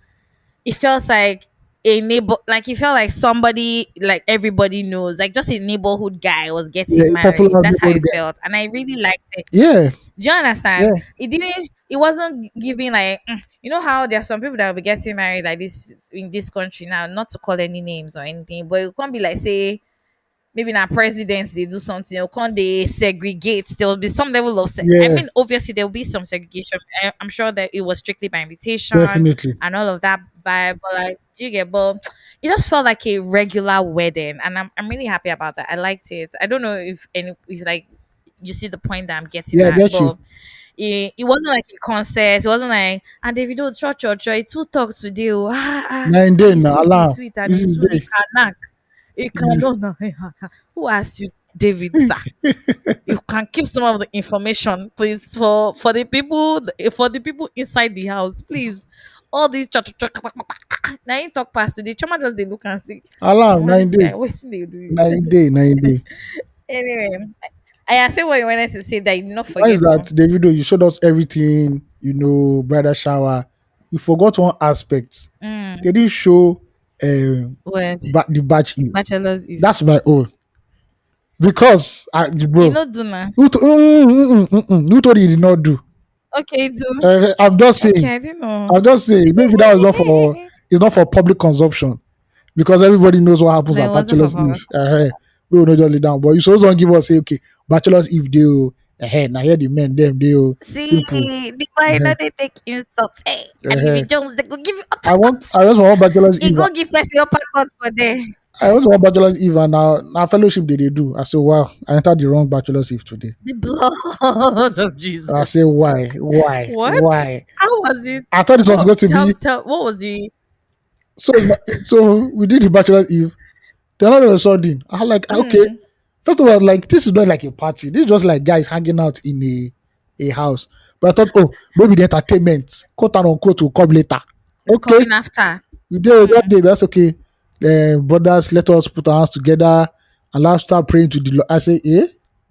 B: it felt like a neighbor. Like it felt like somebody, like everybody knows, like just a neighborhood guy was
A: Yeah,
B: getting married.
A: popular
B: That's how
A: neighborhood
B: it
A: guy.
B: felt, and I really liked it.
A: Yeah,
B: Do you understand?
A: yeah,
B: It didn't. It wasn't giving like you know how there are some people that will be getting married like this in this country now. Not to call any names or anything, but it can't be like say maybe now presidents they do something or can't they segregate. There will be some level of. I
A: yeah,
B: mean, obviously there will be some segregation. I'm sure that it was strictly by invitation
A: definitely.
B: and all of that vibe. But like, do you get? But it just felt like a regular wedding, and I'm really happy about that. I liked it. I don't know if like you see the point that I'm getting
A: Yeah, I
B: at,
A: get you.
B: but it wasn't like a concert. It wasn't like and Davido church it too talk today. Oh,
A: Nine day
B: the
A: now,
B: soup is
A: Allah.
B: sweet and
A: This
B: it
A: is
B: too
A: day.
B: it cannot know. Who asked you, David, sir? You can keep some of the information, please, for the people inside the house, please. All these now you talk past today. Choma just they look and say,
A: Allah,
B: "Omo,
A: nine
B: this
A: day.
B: guy, what's they do?"
A: 9 day, 9 day.
B: Anyway, I say what you wanted to say that you did not
A: Why is
B: forget
A: that,
B: to.
A: Davido? You showed us everything, bridal shower. You forgot one aspect.
B: Mm,
A: They didn't show um
B: what?
A: the batch in.
B: Bachelor's Eve.
A: That's my own. Because
B: You
A: bro,
B: know, do now.
A: who told you did not do?
B: Okay, do.
A: I'm just
B: Okay,
A: saying.
B: I didn't know.
A: I'm just saying. Maybe that was not for. It's not for public consumption because everybody knows what happens
B: No, it
A: at
B: wasn't for
A: Bachelor's
B: public.
A: Eve. We will not just lay down. But you supposed to give us say, okay, Bachelor's Eve deal. Now here the men them they simple.
B: See, the boy
A: Uh-huh.
B: no they take insult. Hey, and Lily
A: Uh-huh.
B: Jones they go give you
A: I
B: uppercuts.
A: just want bachelor's
B: He
A: eve.
B: go give person uppercuts for there.
A: I also want bachelor's eve and now fellowship they do. I say wow, I entered the wrong bachelor's eve today.
B: The blood of
A: I say
B: Jesus.
A: why, why,
B: What?
A: why?
B: How was it?
A: I thought this was
B: What?
A: going to be
B: Tell. What was the?
A: so we did the bachelor's eve. Then all of a sudden, I'm like, okay.
B: Mm,
A: First of all, like this is not like a party. This is just like guys hanging out in a house. But I thought, oh, maybe the entertainment, quote and unquote, will come later.
B: it's
A: Okay,
B: coming after.
A: we did that
B: Mm,
A: day. That's okay. Brothers, let us put our hands together and let's start praying to the Lord. I say, eh?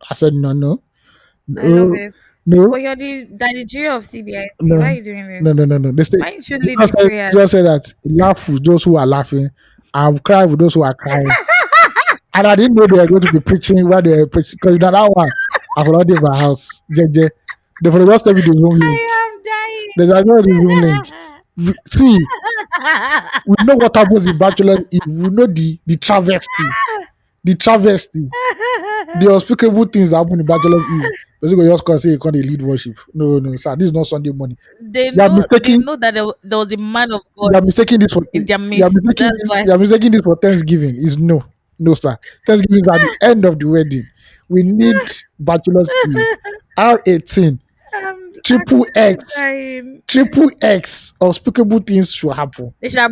A: I said, no, no,
B: I love
A: no,
B: it.
A: no,
B: But you're the Daddy of CBIC. Why are
A: no,
B: you doing this?
A: no. They say
B: Why don't you lead the prayers?
A: Jesus said that laugh with those who are laughing and cry with those who are crying. And I didn't know they were going to be preaching while they were preaching because that one I've already in my house. JJ. They for the just tell me the Zoom link.
B: I am dying.
A: There's another Zoom link. See, we know what happens in Bachelor's Eve. We know the travesty. The travesty. The unspeakable things that happen in Bachelor's Eve. But you go just come say you can't lead worship. No, no, sir. This is not Sunday morning.
B: they
A: You are
B: know. They
A: mistaking
B: know that there was a man of
A: you
B: God
A: are mistaking this for
B: in their
A: you are
B: midst.
A: mistaking
B: That's
A: this
B: why.
A: you are mistaking this for Thanksgiving. Is no, no, sir. Thanksgiving is at the end of the wedding. We need Bachelor's Eve. R18,
B: I'm
A: triple
B: actually
A: X,
B: dying.
A: triple X. Unspeakable things should happen.
B: They should have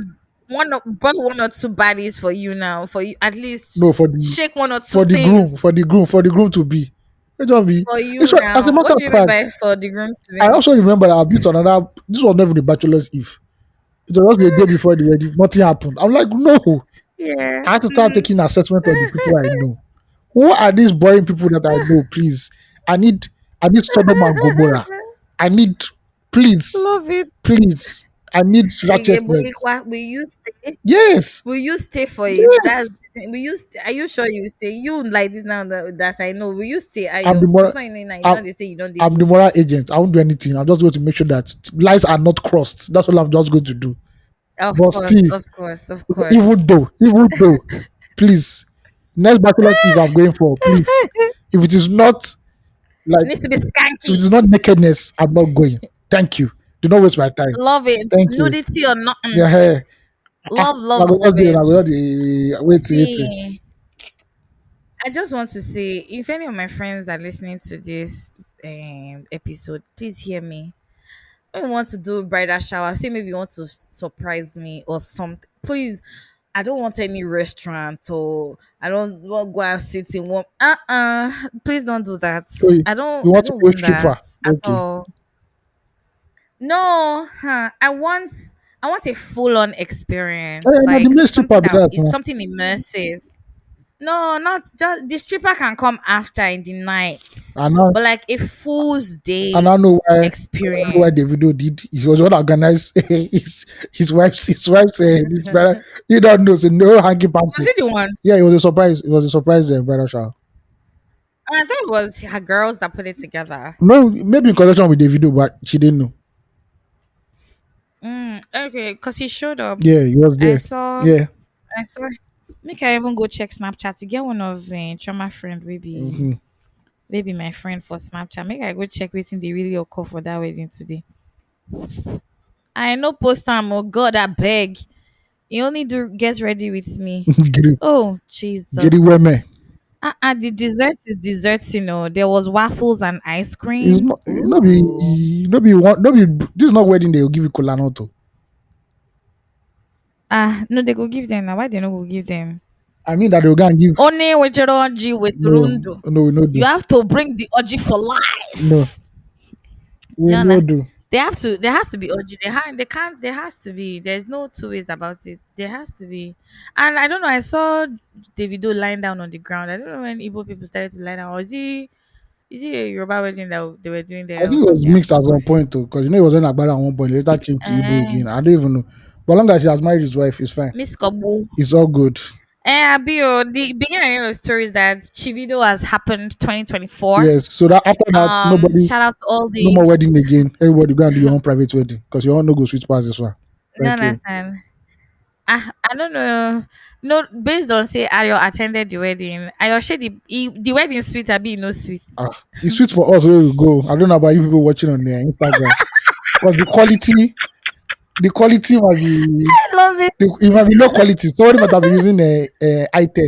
B: brought one or two bodies for you now. For you, at least
A: No,
B: shake one or two
A: for the groom,
B: things
A: for the groom to be. It don't be.
B: for you
A: It's as a
B: now.
A: matter
B: What
A: of
B: do you mean
A: fact,
B: by for the groom to
A: I
B: be?
A: also remember that I've been to another. This was never the Bachelor's Eve. It was just the day before the wedding. Nothing happened. I'm like, no.
B: Yeah.
A: I had to start taking assessment of the people I know. Who are these boring people that I know? Please, I need, I need Sodom and Gomorrah. I need, please,
B: Love it.
A: please, I need righteousness.
B: Egebulikwa, will you stay?
A: Yes,
B: Will you stay for it? That's
A: yes.
B: the thing. Will you stay? Are you sure you will stay? You like this now that I know. Will you stay? Are
A: I'm the
B: you
A: moral,
B: before you know it now, you
A: I'm,
B: know they say you don't they
A: I'm the
B: go.
A: moral agent. I won't do anything. I'm just going to make sure that lies are not crossed. That's all I'm just going to do.
B: Of
A: But
B: course,
A: still,
B: of course, of course.
A: even though, please, next Bachelor Eve I'm going for, please. If it is not
B: It
A: like,
B: needs to be
A: if it
B: skanky.
A: is not nakedness, I'm not going. Thank you. Do not waste my time.
B: Love it.
A: Thank you.
B: Nudity or nothing.
A: Yeah, hey.
B: Love,
A: I
B: love,
A: will
B: love
A: just be I
B: it.
A: will just wait.
B: See, I just want to say, if any of my friends are listening to this episode, please hear me. When you want to do bridal shower, say maybe you want to surprise me or something. Please, I don't want any restaurant or I don't want to go and sit in one. Please don't do that.
A: So you
B: I
A: want to
B: don't
A: be a
B: want that
A: stripper?
B: at
A: Okay.
B: all. No, huh? I want a full on experience,
A: No, the
B: like
A: main stripper be that
B: it's
A: now.
B: something immersive. No, not just the stripper can come after in the night,
A: And now
B: but like a fool's
A: and
B: day
A: I know why
B: experience.
A: Davido did. He was what organized his wife's this brother. You don't know, so no hanky
B: Was
A: panky.
B: it the one?
A: Yeah, it was a surprise. It was a surprise bridal shower.
B: I thought it was her girls that put it together.
A: No, maybe in connection with Davido, but she didn't know.
B: Okay, because he showed up.
A: Yeah, he was
B: I
A: there.
B: saw.
A: Yeah.
B: I saw. Make I even go check Snapchat to get one of Trauma friend,
A: Hmm.
B: maybe my friend for Snapchat. Make I go check waiting the really occur for that wedding today. I know post time. Oh God, I beg. You only do get ready with me.
A: Giri,
B: Oh
A: Giri
B: Jesus.
A: Weme.
B: The dessert is desserts, there was waffles and ice
A: It's
B: cream.
A: not,
B: Ooh.
A: this is not wedding they will give you kola nut to.
B: No, they go give them now. Why they not go give them?
A: I mean that they will go and give.
B: Only with your orgy with
A: No,
B: Rundo.
A: no, we no
B: You
A: do.
B: have to bring the orgy for
A: No,
B: life. Do
A: we
B: you
A: no
B: understand?
A: do.
B: They have to. There has to be orgy. They can't. There has to be. There's no two ways about it. There has to be. And I don't know. I saw Davido lying down on the ground. I don't know when Igbo people started to lie down. Or is it a Yoruba wedding that they were doing
A: I
B: there or
A: think it was
B: something? I'm
A: mixed at
B: so
A: one point
B: confused.
A: too, because it was in Agbada at one point. Later changed to Igbo
B: Eh,
A: again. I don't even know. But long as he has married his wife, it's fine.
B: Miss Kobu.
A: It's all good.
B: Abio, the beginning of the story is that Chivido has happened 2024.
A: Yes. So that after that,
B: Shout out to all
A: no
B: the
A: more wedding again. Everybody go and do your own private wedding because your own no go switch past this one.
B: you
A: Thank you.
B: understand. I don't know. No, based on say Ayo attended the wedding. Ayo said the wedding sweet, I be no sweet.
A: Ah, it's sweet for us where we go. I don't know about you people watching on their Instagram. Because the quality might be
B: I love it.
A: it might be low quality. Somebody might have been using a itel.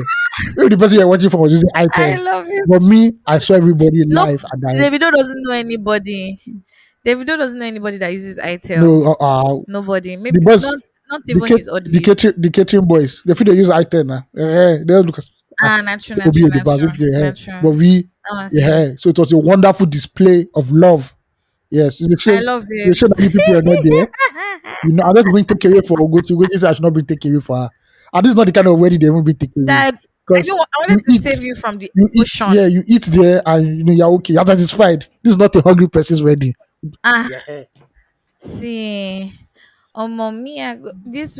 A: Maybe the person you're watching for was using
B: I
A: itel.
B: love it.
A: But me, I saw everybody
B: No,
A: live and I
B: Davido doesn't know anybody. Davido doesn't know anybody that uses ITEL.
A: no
B: Nobody.
A: the
B: Maybe
A: boss
B: not even his oddlies.
A: the catering boys. They feel they use itel now. They don't look
B: Ah, natural,
A: Obi
B: natural,
A: the bus,
B: natural,
A: but
B: natural.
A: we
B: That one say,
A: yeah. So it was a wonderful display of love. Yes,
B: I love
A: they
B: it.
A: show that you people are not there. You know, I don't bring take away for Ugochi. Ugochi said I should not bring take away for her. And this is not the kind of wedding they even bring take away.
B: That I
A: Because
B: don't. I
A: you
B: wanted to
A: eat,
B: save you from the
A: yeah,
B: ocean.
A: you eat there and you know you're okay, you're satisfied. This is not a hungry person's wedding.
B: Ah,
A: Yeah.
B: see. Oh, mommy, this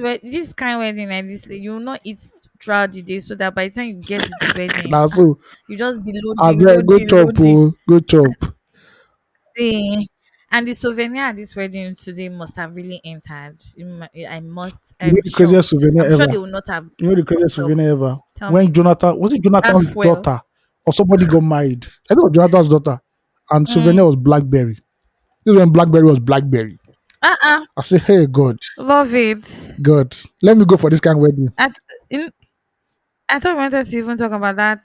B: kind of wedding like this, like, you will not eat throughout the day, so that by the time you get to the wedding,
A: Now so
B: you just be
A: I
B: loading,
A: bet go
B: loading,
A: chop,
B: loading.
A: oh, go chop.
B: See, and the souvenir at this wedding today must have really entered. I must.
A: You know
B: I'm
A: the
B: sure.
A: craziest souvenir
B: I'm sure
A: ever.
B: they will not have
A: You know the craziest
B: fucked up.
A: souvenir ever.
B: Tell
A: When
B: me.
A: Jonathan was it
B: That
A: Jonathan's
B: fuel.
A: daughter or somebody got married? I think it was Jonathan's daughter, and
B: Mm.
A: souvenir was BlackBerry. This is when BlackBerry was BlackBerry.
B: Uh-uh.
A: I say, hey God,
B: Love it.
A: God, let me go for this kind of wedding.
B: At, in, I thought we wanted to even talk about that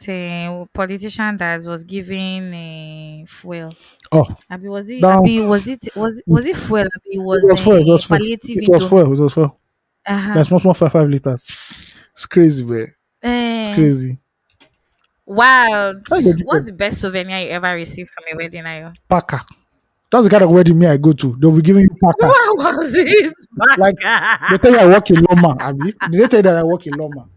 B: politician that was giving fuel.
A: Oh,
B: Abi
A: down.
B: was it fuel? Abi
A: It
B: was
A: was full. It was full.
B: palliative
A: It was
B: indomie.
A: full. It was full.
B: Uh-huh.
A: Like small 5 liters. It's crazy, man. It's
B: Eh,
A: crazy.
B: wild.
A: How you go
B: What's the best souvenir you ever received from a wedding, Ayo?
A: Packer? That's the kind of wedding me I go to. They'll be giving you Packer.
B: What was it?
A: Like they tell you I work in Loma, Abi. Did they tell you that I work in Loma?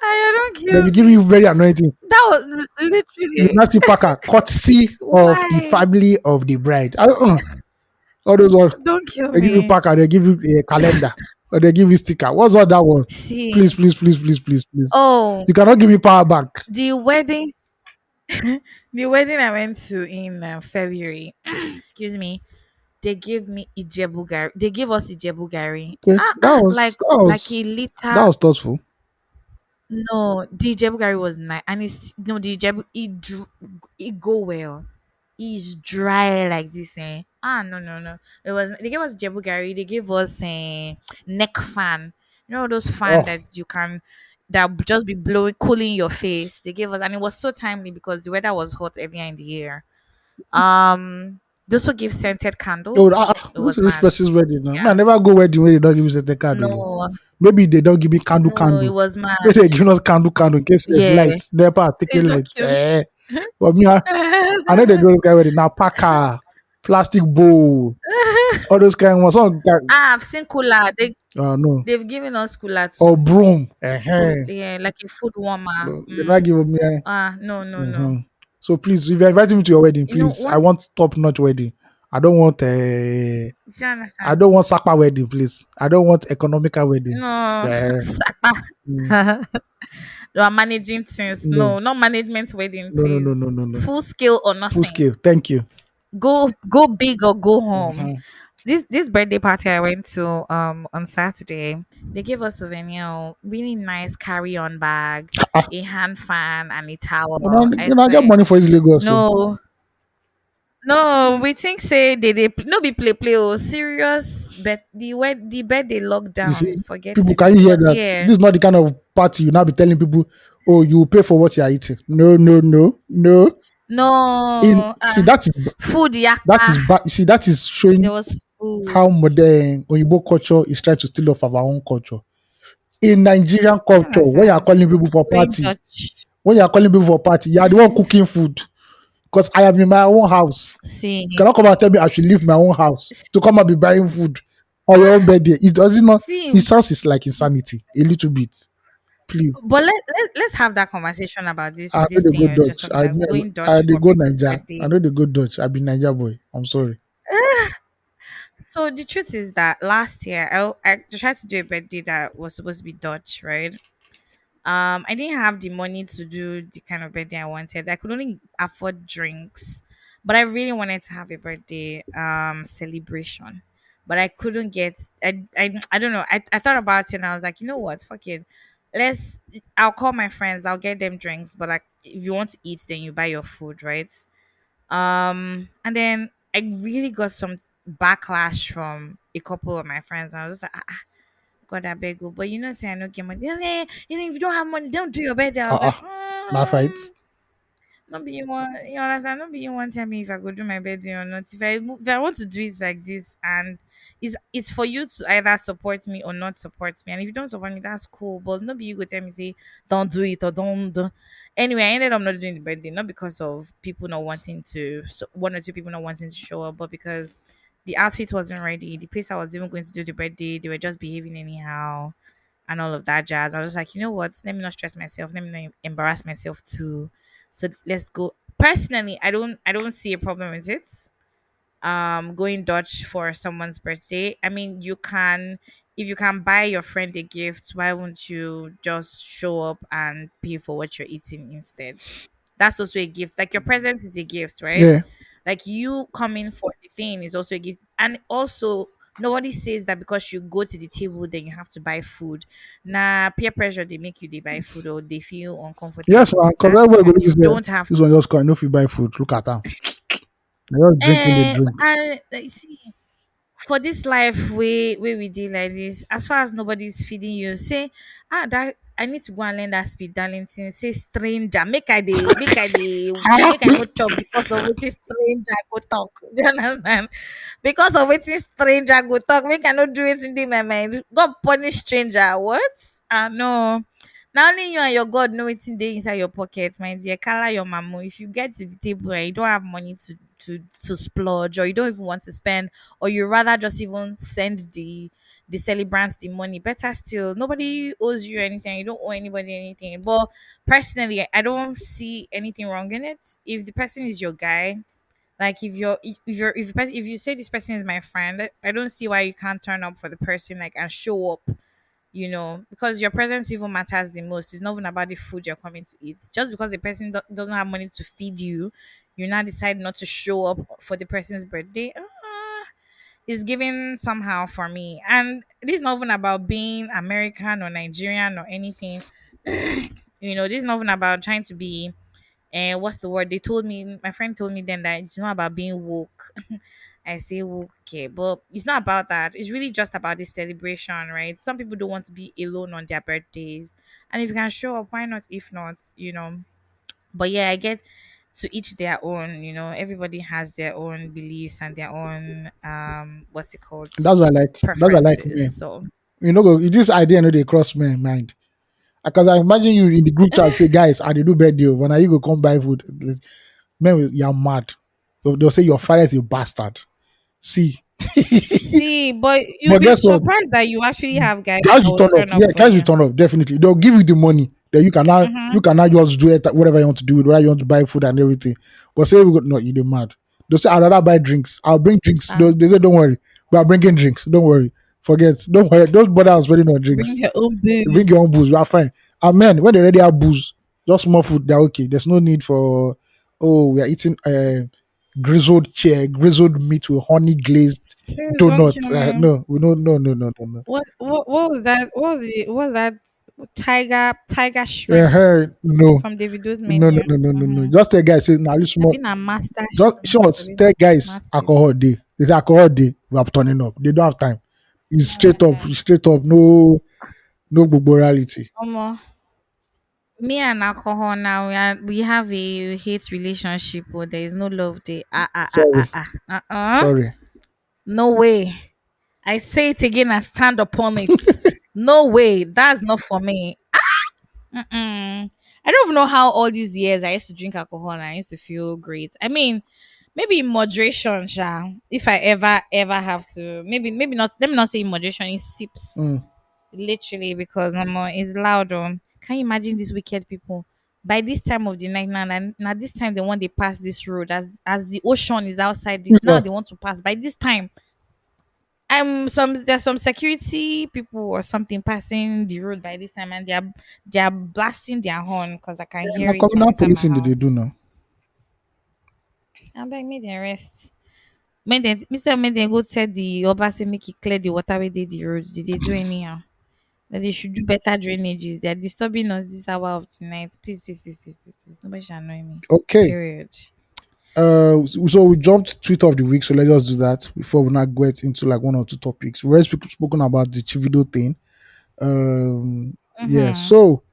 B: Ayo, don't
A: They'll
B: kill
A: be giving
B: me.
A: you very annoying things.
B: That was
A: You
B: literally
A: not see Packer, courtesy of the
B: why.
A: family of the bride. All those ones.
B: Don't kill
A: They give you
B: me.
A: Packer, they give you a calendar, or they give you sticker. What's all that one?
B: See.
A: Please, please, please, please, please, please.
B: Oh,
A: You cannot give me power bank.
B: the wedding. The wedding I went to in February. Excuse me. They gave me Ijebu Gari. They gave us Ijebu Gari.
A: Okay,
B: Like a
A: that
B: liter.
A: was thoughtful.
B: No, the Ijebu Gari was nice, and it's no the Ijebu. It go well. It's dry like this. Ah, no, no, no. It was. They gave us Ijebu Gari. They gave us a neck fan. You know those fan
A: Oh,
B: that you can that just be blowing, cooling your face. They gave us, and it was so timely because the weather was hot earlier in the year. They also give scented
A: yo,
B: candles. It
A: who's
B: was
A: rich
B: mad.
A: person's wedding now? Man,
B: Yeah.
A: I never go wedding where they don't give me certain candle. Oh.
B: No,
A: Maybe they don't give me candle
B: no, it
A: candle.
B: was mad.
A: Maybe they give us candle in case there's
B: Yeah.
A: lights. Never taking
B: Don't
A: lights.
B: kill me.
A: But me, I know they go to guy wedding now. Packer, plastic bowl, all those kind of ones.
B: I've seen cooler.
A: No.
B: They've given us cooler
A: Or
B: too.
A: broom.
B: Yeah, like a food warmer.
A: No, they're not giving me.
B: No, no, no.
A: Mhm. So please, if you're inviting me to your wedding,
B: You know
A: please, I
B: one.
A: want top notch wedding. I don't want
B: Do you
A: I
B: understand?
A: don't want Sapa wedding, please. I don't want economical wedding.
B: No,
A: Yeah. Mm,
B: they are managing things.
A: no,
B: No, not management wedding,
A: no, no, no, no,
B: please.
A: no, no.
B: Full scale or
A: Full
B: nothing.
A: scale. Thank you.
B: Go big or go home.
A: Mhm.
B: This birthday party I went to on Saturday, they gave us souvenir, really nice carry-on bag,
A: Ah,
B: a hand fan, and a towel. I
A: I get
B: swear.
A: money for this Lagos. So.
B: No, no, we think say they no be play serious, but the birthday
A: You see,
B: lockdown, forget
A: people
B: it.
A: can you hear
B: Cause
A: that?
B: yeah,
A: This is not the kind of party you now be telling people, oh, you will pay for what you are eating. No, no, no, no. In
B: no,
A: see
B: food
A: that
B: yakpa.
A: is bad. See, that is
B: There
A: showing
B: was food.
A: how modern Oyibo culture is trying to steal off of our own culture. In Nigerian
B: I
A: culture, when you are
B: understand.
A: calling people for
B: Very
A: party,
B: Dutch.
A: you are the one cooking food. Because I am in my own house. You
B: See,
A: cannot come and tell me I should leave my own house to come and be buying food on your own birthday. It doesn't not.
B: see.
A: It sounds it's like insanity a little bit. Please,
B: But let's have that conversation about
A: I know
B: this
A: they
B: thing
A: go
B: you're just
A: Dutch.
B: talking about going
A: I
B: Dutch
A: they
B: for
A: go
B: people's
A: Niger. I
B: birthday.
A: know they go Dutch. I be Niger boy. I'm sorry.
B: So the truth is that last year I tried to do a birthday that was supposed to be Dutch, right? I didn't have the money to do the kind of birthday I wanted. I could only afford drinks, but I really wanted to have a birthday celebration. but I couldn't get. I don't know. I thought about it and I was like, you know what, fuck it. Let's. I'll call my friends. I'll get them drinks. But like, if you want to eat, then you buy your food, right? And then I really got some backlash from a couple of my friends. I was just like, God, I beg you. But you know, say I don't get money. They say, you know, if you don't have money, don't do your birthday. I was like,
A: Now fight.
B: not be you want, you understand? Not be you want tell me if I go do my birthday or not. If I want to do it like this, and it's for you to either support me or not support me. And if you don't support me, that's cool. But not be you go tell me say don't do it or don't. Anyway, I ended up not doing the birthday, not because of people not wanting to, so one or two people not wanting to show up, but because the outfit wasn't ready. The place I was even going to do the birthday, they were just behaving anyhow and all of that jazz. I was like, you know what? Let me not stress myself. Let me not embarrass myself too. So let's go. Personally, I don't see a problem with it. Going Dutch for someone's birthday. I mean, you can, if you can buy your friend a gift, why won't you just show up and pay for what you're eating instead? That's also a gift. Like your presence is a gift, right?
A: Yeah.
B: Like you coming for the thing is also a gift. And also, nobody says that because you go to the table, then you have to buy food. Nah, peer pressure, they make you they buy food or they feel
A: Yes,
B: uncomfortable with
A: because
B: that.
A: everybody go
B: And you
A: use
B: don't have
A: this one just call no if you buy food. Look at that. They're just drinking the drink.
B: and see, for this life we deal like this, as far as nobody's feeding you, say that I need to go and learn that speed darlington. Say stranger, make I no chop because of what is stranger go talk. Do you understand? Because of what is stranger go talk, make I no do it in my mind. God punish stranger. What? No. Now only you and your God know it's in the inside your pocket, my dear. Kala your mamu. If you get to the table and you don't have money to splurge, or you don't even want to spend, or you rather just even send the celebrants the money, better still. Nobody owes you anything. You don't owe anybody anything. But personally, I don't see anything wrong in it. If the person is your guy, like if you say this person is my friend, I don't see why you can't turn up for the person, like, and show up, because your presence even matters the most. It's not even about the food you're coming to eat. Just because the person doesn't have money to feed you, you now decide not to show up for the person's birthday. Is giving somehow for me. And this is not even about being American or Nigerian or anything. This is not even about trying to be, and what's the word? They told me, my friend told me then, that it's not about being woke. I say woke, okay, but it's not about that. It's really just about this celebration, right? Some people don't want to be alone on their birthdays. And if you can show up, why not? If not. But yeah, I get, to each their own. Everybody has their own beliefs and their own what's it called,
A: That's what I like. That's what I like
B: preferences.
A: men.
B: So
A: This idea no they cross my mind. Because I imagine you in the group chat say, guys, I did do birthday. When are you go come buy food? Man, you're mad. They'll say your father is a bastard. See.
B: see, but you'll
A: But
B: be
A: guess what?
B: surprised that you actually have guys
A: Guys
B: that
A: will
B: will
A: turn up.
B: turn up
A: Yeah,
B: for
A: guys will
B: you.
A: turn up, definitely. They'll give you the money. Then you
B: Mm-hmm.
A: cannot just do it whatever you want to do with, whether you want to buy food and everything. But say we got no, you're mad. They'll say I'd rather buy drinks. I'll bring drinks. They say, don't worry. We are bringing drinks. Don't worry. Forget. Don't worry. Don't bother us spending on
B: Bring
A: drinks.
B: your own booze.
A: Bring your own booze. We are fine. And men, when they already have booze, just more food, they're okay. There's no need for we are eating grizzled meat with honey glazed
B: Please don't
A: donuts.
B: kill me.
A: No, no.
B: What was that? What was that? Tiger
A: Yeah,
B: shrimps
A: no.
B: from Davido's
A: No, no,
B: menu.
A: no, no, no, no.
B: Mm-hmm.
A: Just tell guys, say, now,
B: I've
A: small.
B: been a master
A: Just
B: shrimp.
A: short, tell guys,
B: Massive.
A: alcohol day. It's alcohol day. We are turning up. They don't have time. It's
B: Uh,
A: straight up. No, no morality.
B: Omo, me and alcohol now we have a hate relationship. Or there is no love there.
A: Sorry, sorry.
B: No way. I say it again and stand upon it. No way. That's not for me. Mm-mm. I don't even know how all these years I used to drink alcohol and I used to feel great. I mean, maybe in moderation, sha. If I ever have to, maybe not. Let me not say in moderation. In sips,
A: Mm.
B: literally, because no more it's loud. Can you imagine these wicked people? By this time of the night now, now this time they want they pass this road as the ocean is outside this.
A: Who's
B: Now
A: that?
B: they want to pass. By this time, there's some security people or something passing the road by this time, and they are blasting their horn because I can hear
A: Now,
B: it from
A: communal
B: inside my
A: policing did they
B: house.
A: do now?
B: I beg me the rest. Make dem go tell the Oba say make e clear the water wey dey the road. Did they do anyhow? That they should do better drainages. They are disturbing us this hour of the night. Please, please, please, please, please, please. Nobody should annoy me.
A: Okay.
B: Period.
A: So we jumped tweet of the week, so let's just do that before we now get into like one or two topics. We already spoken about the Chivido thing. Yeah.
B: Mm-hmm.
A: So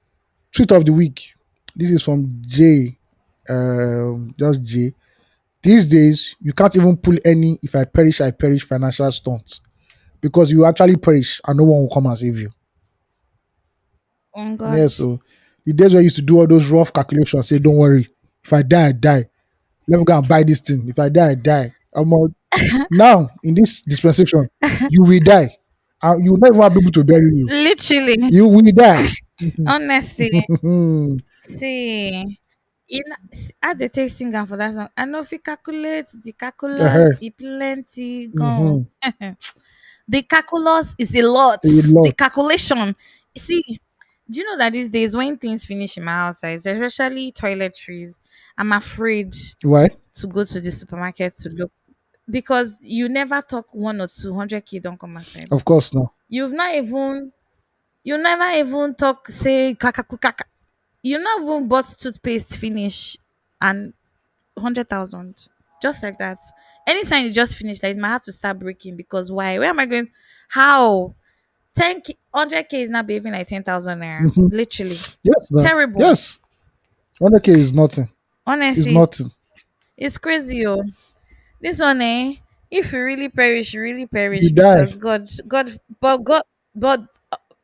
A: tweet of the week. This is from Jay. Just Jay. These days, you can't even pull any "if I perish" financial stunts because you actually perish and no one will come and save you.
B: Oh
A: Yeah.
B: God.
A: So the days where I used to do all those rough calculations, say, "Don't worry, if I die, I die. Let me go and buy this thing. If I die, I die." Now in this dispensation, you will die, and you will never be able to bury you.
B: Literally.
A: You will die.
B: Honestly. See. How they take singer for that song? I know if you calculate the calculus,
A: Uh-huh.
B: it plenty gone.
A: Mhm.
B: The calculus is a lot.
A: A
B: The
A: lot.
B: calculation. See, do you know that these days when things finish in my house, especially toiletries, I'm afraid
A: Why?
B: to go to the supermarket to look because you never talk 1 or 200K don't come outside.
A: Of course not.
B: You've not even you never even talk say kaka kaka. You not even bought toothpaste finish and 100,000 just like that. Anytime you just finish, like my heart to start breaking because why? Where am I going? How 10K, 100K is not behaving like 10,000 naira.
A: Mhm.
B: Literally
A: Yes, no.
B: terrible.
A: Yes. 100K is nothing. It's
B: Honestly,
A: nothing.
B: it's crazy. Oh, this one, eh? If you really perish, you really
A: You
B: perish
A: die.
B: because but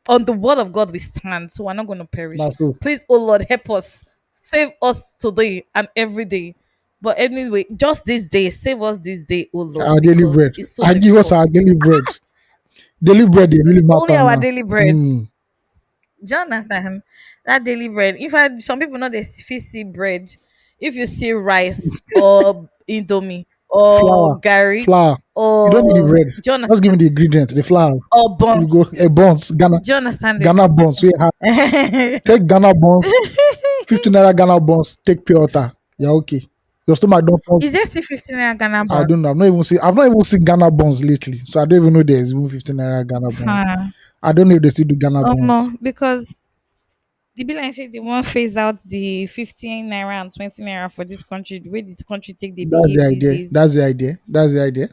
B: on the word of God we stand, so we're not going to perish.
A: That's so.
B: Please, oh Lord, help us, save us today and every day. But anyway, just this day, save us this day, oh Lord,
A: Our daily
B: because
A: bread.
B: it's so
A: I give us
B: difficult.
A: our daily bread. Daily bread, they really
B: Only
A: matter
B: our
A: now.
B: daily bread.
A: Mm.
B: Do you understand? That daily bread. In fact, some people know they see bread. If you see rice or indomie or
A: Flour.
B: gari
A: Flour. You don't need the
B: or
A: bread.
B: do you
A: Just give me
B: understand?
A: the ingredients, the flour.
B: Or
A: You
B: buns.
A: go a buns, Ghana,
B: Do you understand it?
A: Ghana buns. We have take Ghana buns, 15 naira Ghana buns, take pure water. Yeah, okay. Your stomach don't pump.
B: Is there still 15 naira Ghana
A: I don't
B: buns?
A: know. I've not even seen Ghana buns lately. So I don't even know there's even 15 naira Ghana buns.
B: Huh.
A: I don't know if they still do Ghana buns.
B: Because the be like say they want phase out the 15 naira and 20 naira for this country. The way this country take they
A: That's the
B: behave these
A: idea.
B: days.
A: That's the idea. That's the idea.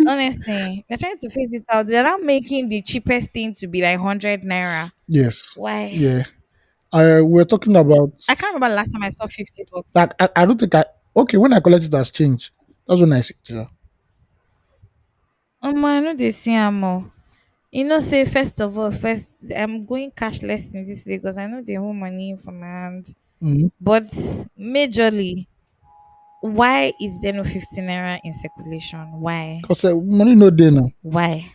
B: Honestly, they're trying to phase it out. They're not making the cheapest thing to be like 100 naira.
A: Yes.
B: Why?
A: Yeah. We're talking about
B: I can't remember the last time I saw 50 bucks.
A: that. I don't think I okay when I collect it as change. That's when I see it. Yeah.
B: I know they see more. You know, say first of all, first I'm going cashless in this Lagos. I know they hold money for my hand.
A: Mm-hmm.
B: But majorly, why is there no 15 naira in circulation? Why?
A: Cause money no day now.
B: Why?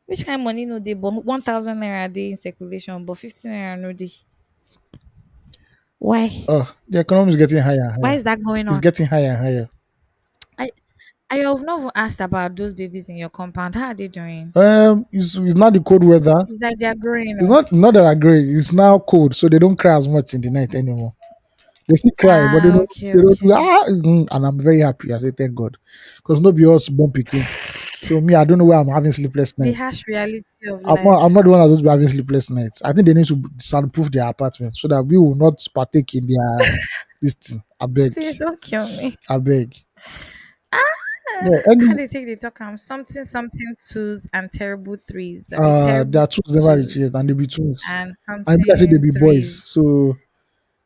B: Which kind of money no dey but 1,000 naira dey in circulation but 15 naira no dey? Why?
A: The economy is getting higher and
B: Why
A: higher.
B: is that going
A: It's
B: on?
A: getting higher and higher.
B: I I have not even asked about those babies in your compound. How are they doing?
A: It's not the cold weather.
B: It's like they're growing.
A: It's
B: Oh.
A: not that I agree. It's now cold, so they don't cry as much in the night anymore. They still cry, but
B: Ah, okay,
A: they don't do
B: okay.
A: and I'm very happy. I say thank God, because nobody else born picking. So me, I don't know where I'm having sleepless
B: The
A: nights.
B: harsh reality of
A: I'm
B: life.
A: not the one that's supposed to be having sleepless nights. I think they need to soundproof their apartment so that we will not partake in their this thing.
B: Please don't kill me.
A: I beg.
B: Ah,
A: Yeah,
B: how
A: any
B: they take the talk something something twos and terrible threes. I be terrible
A: their twins never reach
B: twos
A: yet, and they be twins.
B: and
A: And people say they
B: something
A: be boys,
B: threes.
A: so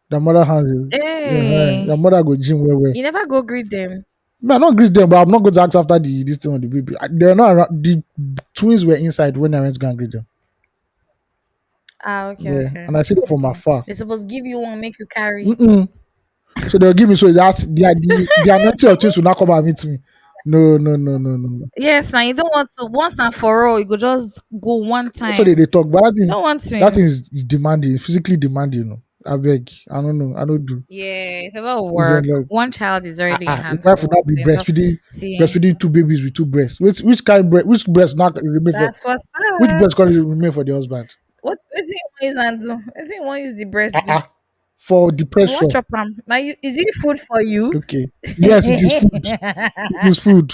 A: the mother has
B: Hey,
A: your mother go gym where.
B: you never go greet them.
A: I not greet them, but I'm not going to ask after this thing on the baby. They're not around. The twins were inside when I went to go and greet them.
B: Ah, okay,
A: Yeah,
B: okay,
A: and I see them from
B: okay.
A: afar.
B: They supposed give you one, make you carry.
A: Mm-mm. So they'll give me so that the anointing of twins will not come and meet me. No, no, no, no, no, no.
B: Yes, now you don't want to once and for all. You go just go one
A: So
B: time.
A: they talk, but
B: Don't want
A: that thing
B: twins.
A: is demanding, physically demanding. I beg. I don't know. I don't do.
B: Yeah, it's a lot of
A: It's
B: work.
A: like
B: One child is already a
A: if wife would
B: handful.
A: not be
B: Then talk,
A: breastfeeding,
B: see,
A: breastfeeding two babies with two breasts. Which kind breast? Which breast not remain for?
B: that's what's
A: Which
B: up.
A: breast can remain for the husband?
B: What is it you want use and do? What is it you want use the breast
A: Ah
B: do?
A: uh for
B: Watch
A: depression.
B: up, now. Is it food for you?
A: Okay. Yes, it is food. It is food.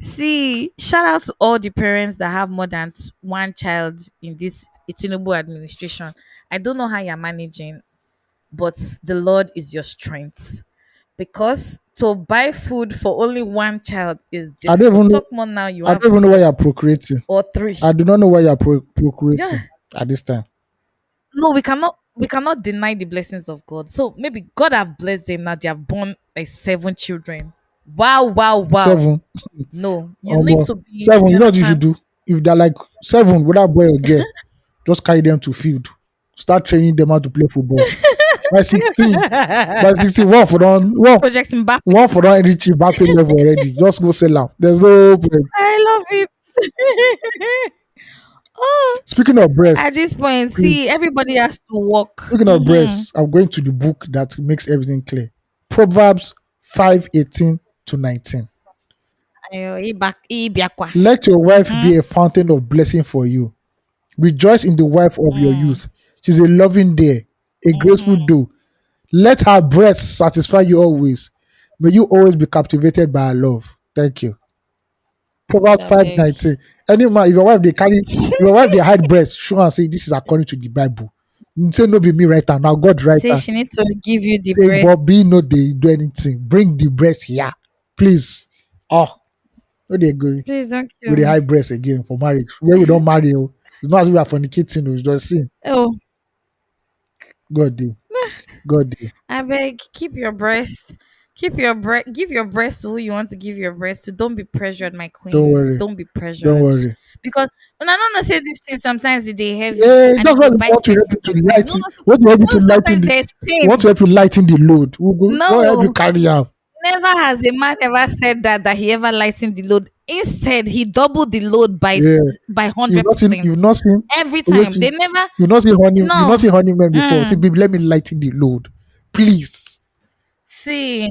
B: See, shout out to all the parents that have more than one child in this Itinubu administration. I don't know how you're managing, but the Lord is your strength. Because to buy food for only one child is
A: I don't
B: difficult.
A: even know.
B: Talk more now, you
A: I
B: have
A: don't even know why
B: four
A: you're procreating.
B: or three.
A: I do not know why you're
B: Yeah.
A: procreating at this time.
B: No, we cannot deny the blessings of God. So maybe God have blessed them now. They have born like seven children. Wow, wow, wow.
A: Seven.
B: No, you need to be,
A: Seven.
B: you
A: You know what you should
B: understand?
A: do? If they're like seven, whether boy or girl, just carry them to field. Start training them how to play football. By 16, by 16,
B: Projecting back.
A: one for don't reach back level already. Just go sell out. There's no point.
B: I love it. Oh,
A: Speaking of
B: at
A: breast,
B: this point, see,
A: please.
B: everybody has to work.
A: Speaking of breasts, I'm going to the book that makes everything clear. Proverbs 5:18 to 19.
B: Ayo, ibiakwa.
A: Let your wife
B: Mhm.
A: be a fountain of blessing for you. Rejoice in the wife of your
B: Mm,
A: youth. She's a loving dear, a graceful
B: mhm.
A: doe. Let her breasts satisfy you always. May you always be captivated by her love. Thank you. Proverbs
B: I
A: five
B: beg.
A: nineteen. Any man, if your wife they carry, if your wife they hide breast, show and say this is according to the Bible. You say no be me writer, now God
B: Say
A: writer.
B: she need to give you the
A: Say but
B: breast.
A: be no they do anything. Bring the breast here, please. Oh, where they go
B: Please don't kill
A: with the
B: me.
A: high breast again for marriage? Where we don't marry, oh. It's not as if we are fornicating, oh. It's just sin.
B: Oh,
A: God do, God do.
B: I beg, keep your breast. Keep your breast. Give your breast to who you want to give your breast to. Don't be pressured, my
A: Don't
B: queens.
A: worry,
B: Don't be
A: don't
B: pressured.
A: worry.
B: Because when I don't know say this thing sometimes they heavy
A: Yeah,
B: and
A: that's
B: they
A: why we
B: bite
A: want to help
B: person
A: you to
B: sometimes. No,
A: lighten.
B: no,
A: Want to help you
B: no,
A: to lighten
B: sometimes
A: the.
B: there's
A: We want to
B: pain.
A: help you lighten the load. We'll help you
B: No,
A: carry out.
B: never has a man ever said that he ever lightened the load. Instead, he doubled the load
A: Yeah,
B: by
A: you've
B: hundred
A: not seen.
B: percent
A: You've not seen.
B: every time.
A: Ugochi,
B: They never.
A: you've not seen honey. You've not
B: No.
A: seen honey men before. Say,
B: Mm.
A: baby, let me lighten the load, please.
B: See,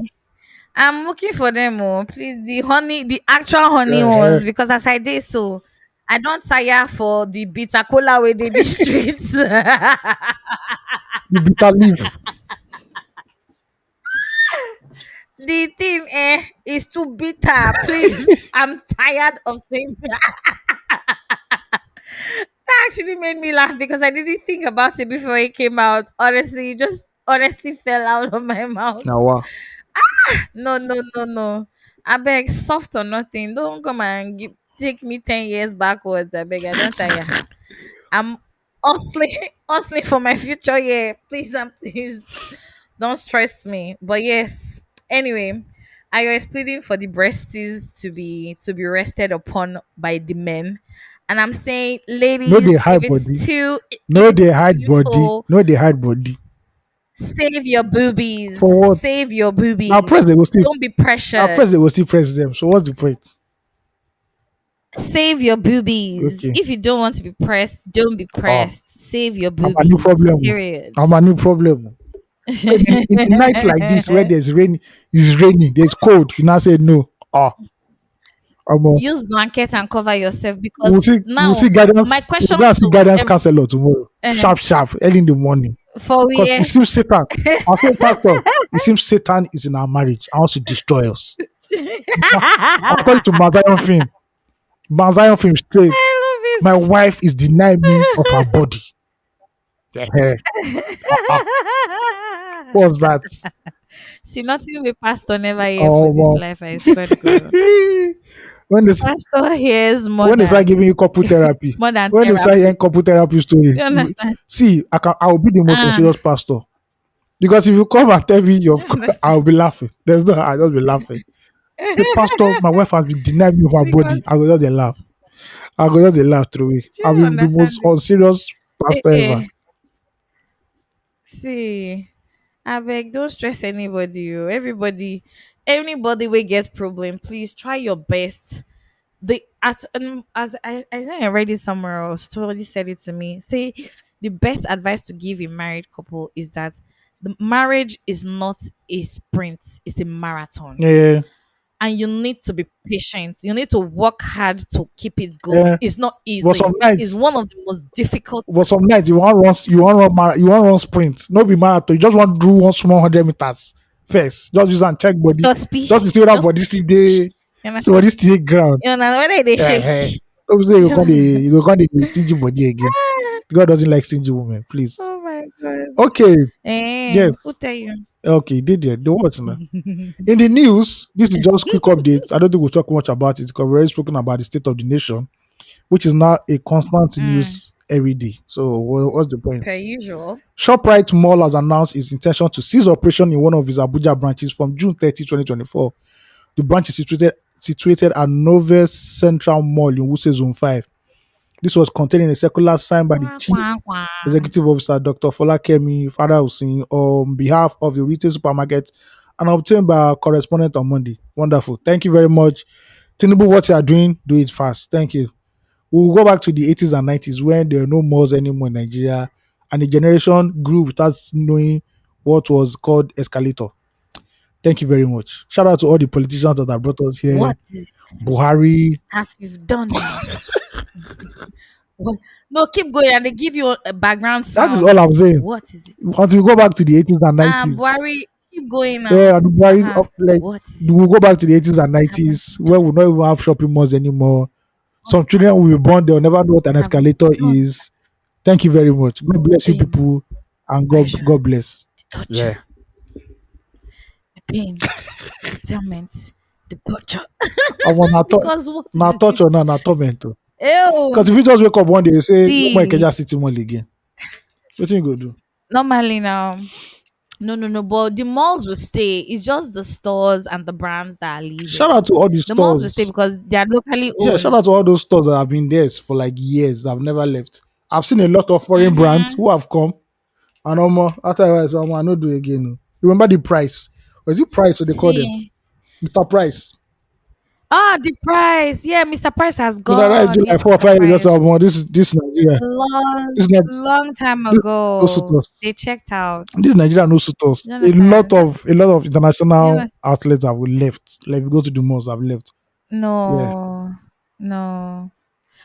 B: I'm looking for them. Oh, please, the honey, the actual honey
A: Uh-huh.
B: ones, because as I did so, I don't tire for the bitter cola where they the streets.
A: The bitter leaf.
B: The thing is too bitter. Please, I'm tired of saying that. Actually made me laugh because I didn't think about it before it came out. Honestly, it just honestly fell out of my mouth.
A: Now, wow.
B: No, no, no, no. I beg, soft or nothing. Don't come and take me 10 years backwards. I beg, I don't tire. I'm hustling, hustling for my future. Yeah, please and please don't stress me. But yes, anyway, I was pleading for the breasties to be rested upon by the men. And I'm saying,
A: No, they
B: ladies,
A: hide body.
B: if
A: No,
B: it's
A: they
B: too
A: hide body.
B: beautiful,
A: No, they hide body.
B: save your boobies.
A: For what?
B: Save your
A: Now,
B: boobies.
A: press they will still.
B: Don't be
A: Now,
B: pressured.
A: press they will still press them. So, what's the point?
B: Save your boobies.
A: Okay.
B: If you don't want to be pressed, don't be
A: Oh,
B: pressed. Save your
A: I'm a new
B: boobies.
A: problem.
B: Period.
A: I'm a new problem. In the nights like this, where there's rain, it's raining, there's cold. You now say no. Oh, um,
B: Use blanket and cover yourself
A: we'll
B: because
A: see. We'll
B: now
A: see guidance.
B: my
A: We'll
B: question
A: go and see
B: to
A: guidance counselor tomorrow.
B: uh,
A: Sharp, sharp, early in the morning.
B: for
A: Because it
B: we
A: seems Satan. I say, Pastor, it seems Satan is in our marriage. I want to destroy us. I'll tell you to Mount Zion film. Mount Zion film straight.
B: I
A: My wife is denying me of her body. Eh, uh-uh.
B: love
A: What's that?
B: it. See, nothing we pastor never hear for
A: Oh,
B: this
A: well.
B: life. I swear to God,
A: when they
B: pastor hears
A: when they start giving you couple therapy,
B: more than
A: when they start hearing
B: therapist.
A: couple therapy story,
B: Do you understand?
A: see, I will be the most
B: Ah,
A: unserious pastor because if you come and tell me
B: do you understand?
A: I'll be laughing. There's no, I'll just be laughing. Say, Pastor, my wife has been denying me of her body.
B: Because
A: I will just dey laugh. I will just dey laugh through it.
B: do
A: I'll
B: you
A: be the
B: understand
A: most
B: it?
A: unserious
B: Eh,
A: pastor ever.
B: eh. See, I beg, don't stress anybody. Oh. Anybody will get problem. Please try your best. As I think I read it somewhere else. Somebody said it to me. Say the best advice to give a married couple is that the marriage is not a sprint; it's a marathon.
A: Yeah,
B: and you need to be patient. You need to work hard to keep it going.
A: Eh,
B: It's not
A: but
B: easy.
A: some
B: It's
A: nights,
B: one of the most difficult
A: you want run you want run sprint, no be marathon. You just want to do one small 100 meters first. Just use and check body,
B: just be
A: just to see whether body
B: just
A: still dey,
B: you
A: see
B: understand?
A: body still dey ground.
B: You know whether they shake.
A: Eh, don't say you go come dey stingy body again. God doesn't like stingy women, please.
B: Oh my god.
A: Okay,
B: Who
A: yes.
B: tell you?
A: Okay, did there. The watch now. In the news, this is just quick updates. I don't think we'll talk much about it because we've already spoken about the state of the nation, which is now a constant
B: Mm,
A: news every day. So what's the
B: per
A: point?
B: usual.
A: Shoprite Mall has announced its intention to cease operation in one of its Abuja branches from June 30, 2024. The branch is situated at Nove Central Mall in Wuse Zone 5. This was contained in a circular signed by the
B: Quack,
A: chief
B: quack, quack.
A: executive officer, Dr. Folakemi Father Hussein, on behalf of the retail supermarket and obtained by our correspondent on Monday. Wonderful. Thank you very much. Tinubu, what you are doing, do it fast. Thank you. We'll go back to the 80s and 90s when there were no malls anymore in Nigeria and the generation grew without knowing what was called escalator. Thank you very much. Shout out to all the politicians that have brought us here.
B: What is
A: Buhari.
B: have you done? What? No, keep going, and they give you a background
A: That is
B: sound.
A: all I'm saying.
B: What is it?
A: Until we go back to the 80s and 90s.
B: Buhari, keep going now.
A: Yeah, and Buhari, like,
B: What is it?
A: we'll go back to the 80s and
B: Haven't
A: 90s
B: you
A: where we don't even have shopping malls anymore. Some children will be born, they'll never know what an
B: haven't
A: escalator
B: you done?
A: is. Thank you very much. God bless you
B: Pain,
A: people and
B: pressure,
A: God bless.
B: the torture,
A: Yeah.
B: the pain, the torment, the torture.
A: I want
B: Because what
A: na
B: is it?
A: torture now, na torment. Because
B: Ew.
A: if you just wake up one day and say, no more
B: See,
A: Ikeja City Mall again, what you go do?
B: normally now. No, no, no. But the malls will stay. It's just the stores and the brands that are
A: Shout
B: leaving.
A: out to all the
B: The malls will stay
A: stores.
B: because they are locally
A: Yeah, shout
B: owned.
A: out to all those stores that have been there for like years that have never left. I've seen a lot of foreign brands
B: Mm-hmm.
A: who have come and after a while, so I no do again. No. Remember the price? Was it price or they call them?
B: See.
A: Mr. Price.
B: Ah, the price. Yeah, Mr. Price has
A: Mr. Price
B: gone.
A: do like
B: Yes,
A: 4 or
B: Mr.
A: 5 years.
B: Price.
A: This Nigeria.
B: Long,
A: This not
B: long time
A: this no suit
B: ago.
A: us.
B: They checked out.
A: This Nigeria no suit us.
B: You understand? Just
A: A lot of
B: you
A: international
B: understand?
A: outlets have left. Like if you go to the malls, have left. Yeah.
B: No, no.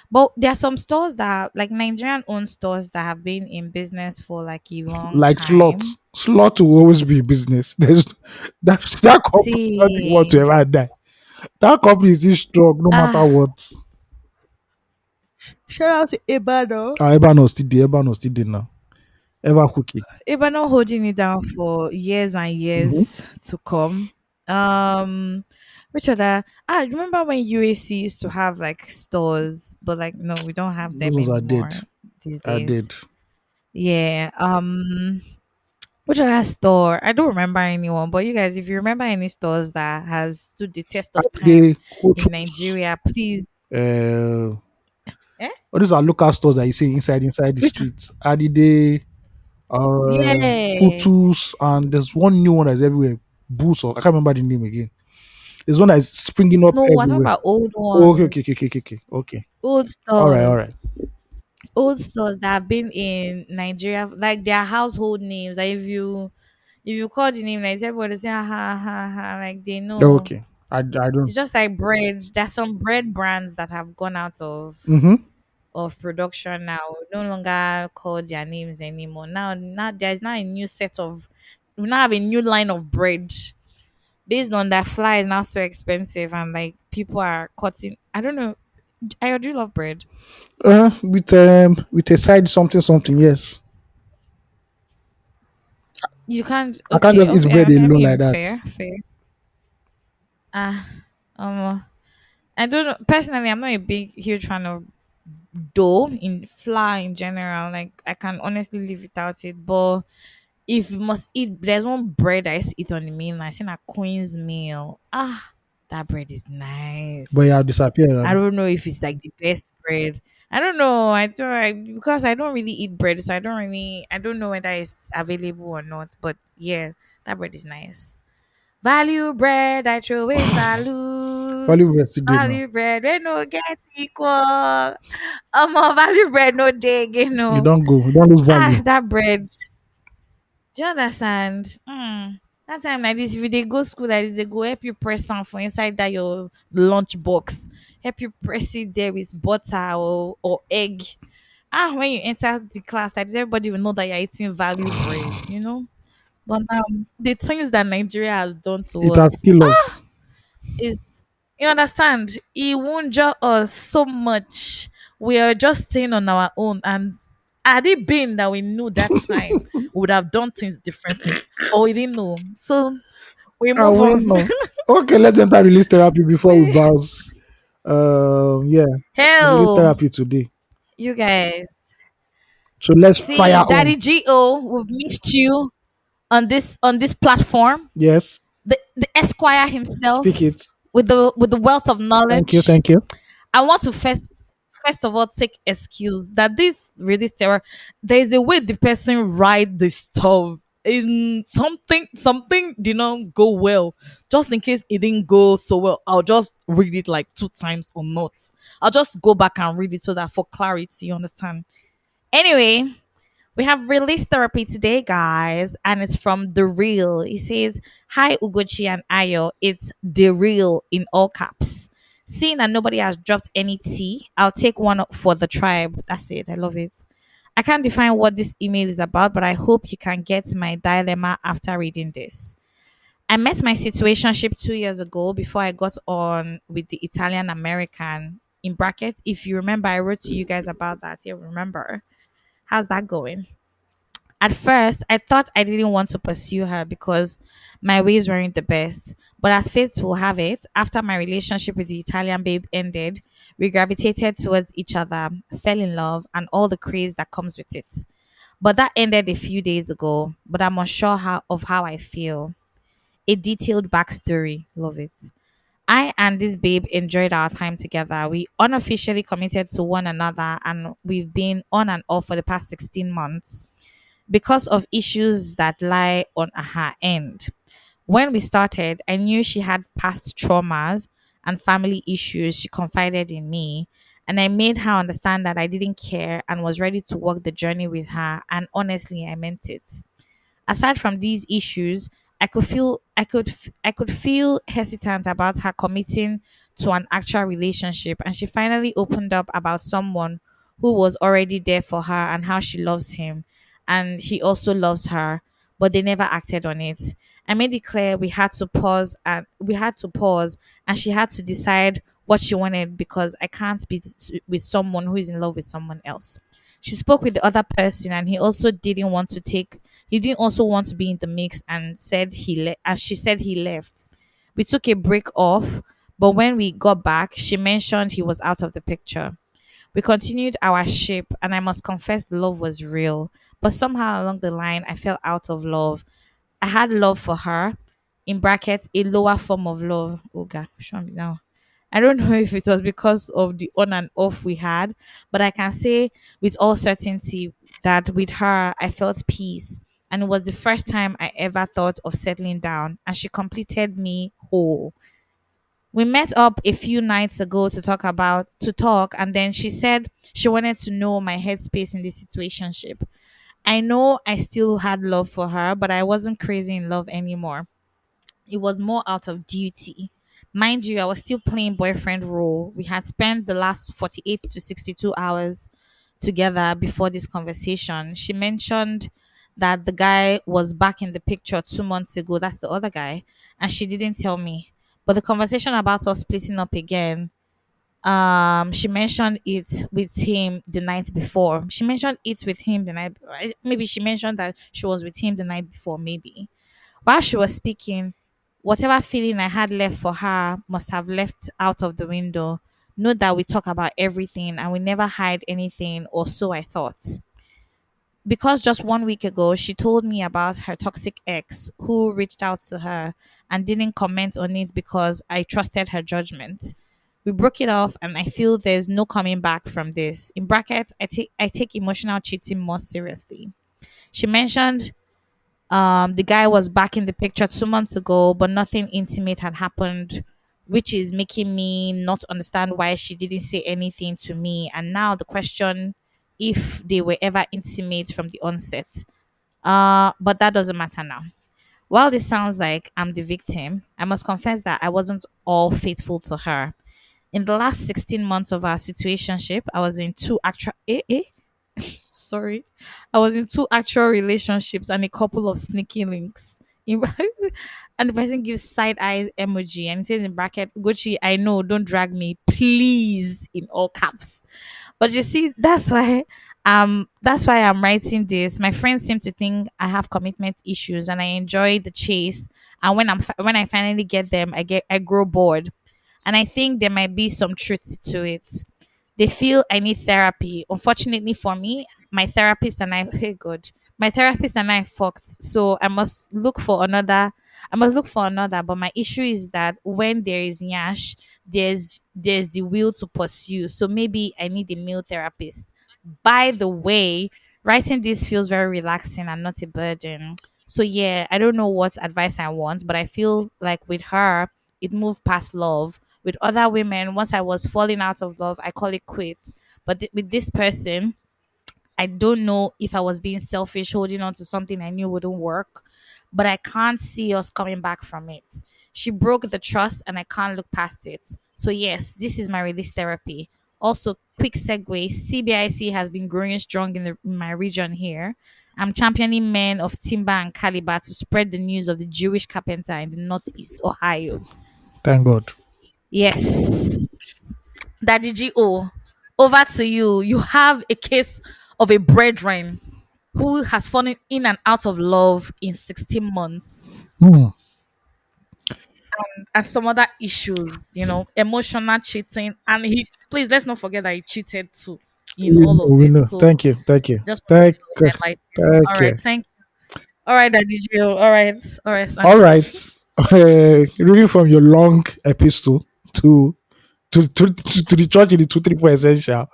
B: But there are some stores that like Nigerian owned stores that have been in business for like a long
A: Like slot.
B: time.
A: Slot will always be business. There's that company doesn't want to
B: See.
A: ever die. That company is still strong no matter
B: Ah,
A: what.
B: shout out to Ibano.
A: Ever no still there now. Ever cookie.
B: Ibano holding it down for years and
A: Mm-hmm.
B: years to come. Which other? I remember when UAC used to have like stores, but like no, we don't have
A: Those
B: them
A: ones are dead.
B: anymore these
A: Are
B: days.
A: dead.
B: Yeah. Which other store? I don't remember anyone, but you guys, if you remember any stores that has stood the test of time
A: They
B: in
A: coach.
B: Nigeria, please.
A: Uh,
B: Eh?
A: all these are local stores that you see inside the
B: Which one?
A: streets. Adide,
B: Yeah.
A: Kutus, and there's one new one that's everywhere. Boost, or I can't remember the name again. There's one that's springing up
B: No, we're talking
A: everywhere.
B: about old
A: Oh,
B: ones,
A: okay.
B: old
A: All
B: stores.
A: right.
B: Old stores that have been in Nigeria, like their household names. Like if you call the name, like everybody say ha ha ha ha, like they know.
A: Okay. I don't.
B: It's just like bread. There's some bread brands that have gone out
A: Mm-hmm.
B: of production now. We no longer call their names anymore. Now there's now a new set of we now have a new line of bread. Based on that fly is now so expensive and like people are cutting. I don't know. I do love bread.
A: With a side something. Yes,
B: You can't.
A: I can't
B: Okay,
A: just eat
B: okay.
A: bread
B: I
A: alone like
B: mean,
A: that.
B: fair, fair. Ah, I don't know. Personally, I'm not a big, huge fan of dough in flour in general. Like, I can honestly live without it. But if you must eat, there's one bread I used to eat on the mainland. I seen a Queen's meal. Ah, that bread is
A: But you have
B: nice.
A: disappeared.
B: I
A: Abi.
B: don't know if it's like the best bread. I don't know. Because I don't really eat bread, so I don't know whether it's available or not. But yeah, that bread is nice. Value bread, I throw away salute.
A: Value yesterday now.
B: Value bread, we no get equal. More value bread, no day again,
A: You
B: no.
A: don't go. You don't lose value.
B: That bread. Do you understand? That time like this, if they go school like this, they go help you press on for inside that your lunch box. Help you press it there with butter or egg. Ah, when you enter the class, like this, everybody will know that you're eating value bread, you know? But the things that Nigeria has done to
A: It has
B: us
A: killed us.
B: is, you understand, it won't us so much. We are just staying on our own. And had it been that we knew that time, we would have done things differently. But we didn't know. So we
A: I
B: move
A: won't
B: on.
A: know. Okay, let's enter release therapy before we bounce. Yeah, release
B: Hell,
A: therapy today.
B: you guys.
A: So let's
B: See,
A: fire
B: Daddy
A: on.
B: Go, we've missed you on this platform.
A: Yes,
B: The Esquire
A: speak
B: himself
A: it.
B: with the wealth of
A: Thank you.
B: knowledge.
A: Thank you.
B: I want to first of all take excuse that this really terror. There is a way the person write the stuff. In something did not go well. Just in case it didn't go so well, I'll just read it like two times or not. I'll just go back and read it so that for clarity, you understand. Anyway, we have release therapy today, guys, and it's from The Real. He says, Hi, Ugochi and Ayo. It's The Real in all caps. Seeing that nobody has dropped any tea, I'll take one up for the tribe. That's it. I love it. I can't define what this email is about, but I hope you can get my dilemma after reading this. I met my situationship 2 years ago before I got on with the Italian American. In brackets, if you remember, I wrote to you guys about that. Yeah, remember. How's that going? At first, I thought I didn't want to pursue her because my ways weren't the best. But as fate will have it, after my relationship with the Italian babe ended, we gravitated towards each other, fell in love, and all the craze that comes with it. But that ended a few days ago, but I'm unsure of how I feel. A detailed backstory. Love it. I and this babe enjoyed our time together. We unofficially committed to one another and we've been on and off for the past 16 months because of issues that lie on her end. When we started, I knew she had past traumas and family issues. She confided in me, and I made her understand that I didn't care and was ready to walk the journey with her. And honestly, I meant it. Aside from these issues, I could feel hesitant about her committing to an actual relationship, and she finally opened up about someone who was already there for her and how she loves him and he also loves her, but they never acted on it. I made it clear we had to pause and she had to decide what she wanted because I can't be with someone who is in love with someone else. She spoke with the other person and he didn't also want to be in the mix and she said he left. We took a break off, but when we got back, she mentioned he was out of the picture. We continued our ship, and I must confess the love was real. But somehow along the line, I fell out of love. I had love for her, in brackets, a lower form of love. Oh God, show me now. I don't know if it was because of the on and off we had, but I can say with all certainty that with her, I felt peace. And it was the first time I ever thought of settling down, and she completed me whole. We met up a few nights ago to talk, and then she said she wanted to know my headspace in this situationship. I know I still had love for her, but I wasn't crazy in love anymore. It was more out of duty. Mind you, I was still playing boyfriend role. We had spent the last 48 to 62 hours together before this conversation. She mentioned that the guy was back in the picture 2 months ago. That's the other guy. And she didn't tell me. But the conversation about us splitting up again, she mentioned it with him the night before. She mentioned it with him the night, maybe she mentioned that she was with him the night before, maybe. While she was speaking, whatever feeling I had left for her must have left out of the window. Note that we talk about everything and we never hide anything, or so I thought. Because just 1 week ago, she told me about her toxic ex who reached out to her and didn't comment on it because I trusted her judgment. We broke it off and I feel there's no coming back from this. In brackets, I take emotional cheating more seriously. She mentioned the guy was back in the picture 2 months ago, but nothing intimate had happened, which is making me not understand why she didn't say anything to me. And now the question if they were ever intimate from the onset. But that doesn't matter now. While this sounds like I'm the victim, I must confess that I wasn't all faithful to her. In the last 16 months of our situationship, I was in two actual sorry. I was in two actual relationships and a couple of sneaky links. In- and the person gives side eye emoji and it says in bracket, Gucci, I know, don't drag me, please, in all caps. But you see, that's why I'm writing this. My friends seem to think I have commitment issues and I enjoy the chase. And when I finally get them, I grow bored. And I think there might be some truth to it. They feel I need therapy. Unfortunately for me, my therapist and I, hey God, my therapist and I fucked. So I must look for another. But my issue is that when there is Nyash, there's the will to pursue. So maybe I need a male therapist. By the way, writing this feels very relaxing and not a burden. So yeah, I don't know what advice I want, but I feel like with her, it moved past love. With other women, once I was falling out of love, I call it quit. But with this person, I don't know if I was being selfish, holding on to something I knew wouldn't work, but I can't see us coming back from it. She broke the trust and I can't look past it. So, yes, this is my release therapy. Also, quick segue, CBIC has been growing strong in my region here. I'm championing men of timber and caliber to spread the news of the Jewish carpenter in the Northeast Ohio.
A: Thank God.
B: Yes. Daddy G.O., over to you. You have a case of a brethren who has fallen in and out of love in 16 months
A: Hmm.
B: and some other issues, emotional cheating. And please, let's not forget that he cheated too in all of
A: We
B: this.
A: know.
B: So
A: Thank you. Thank you.
B: just wanted
A: Thank
B: to
A: you.
B: highlight it. All
A: Thank
B: right.
A: you.
B: Thank you. All right, Daddy Gio. All right. All right,
A: All
B: Sandy.
A: right. Reading from your long epistle to to the church in the 234 essential.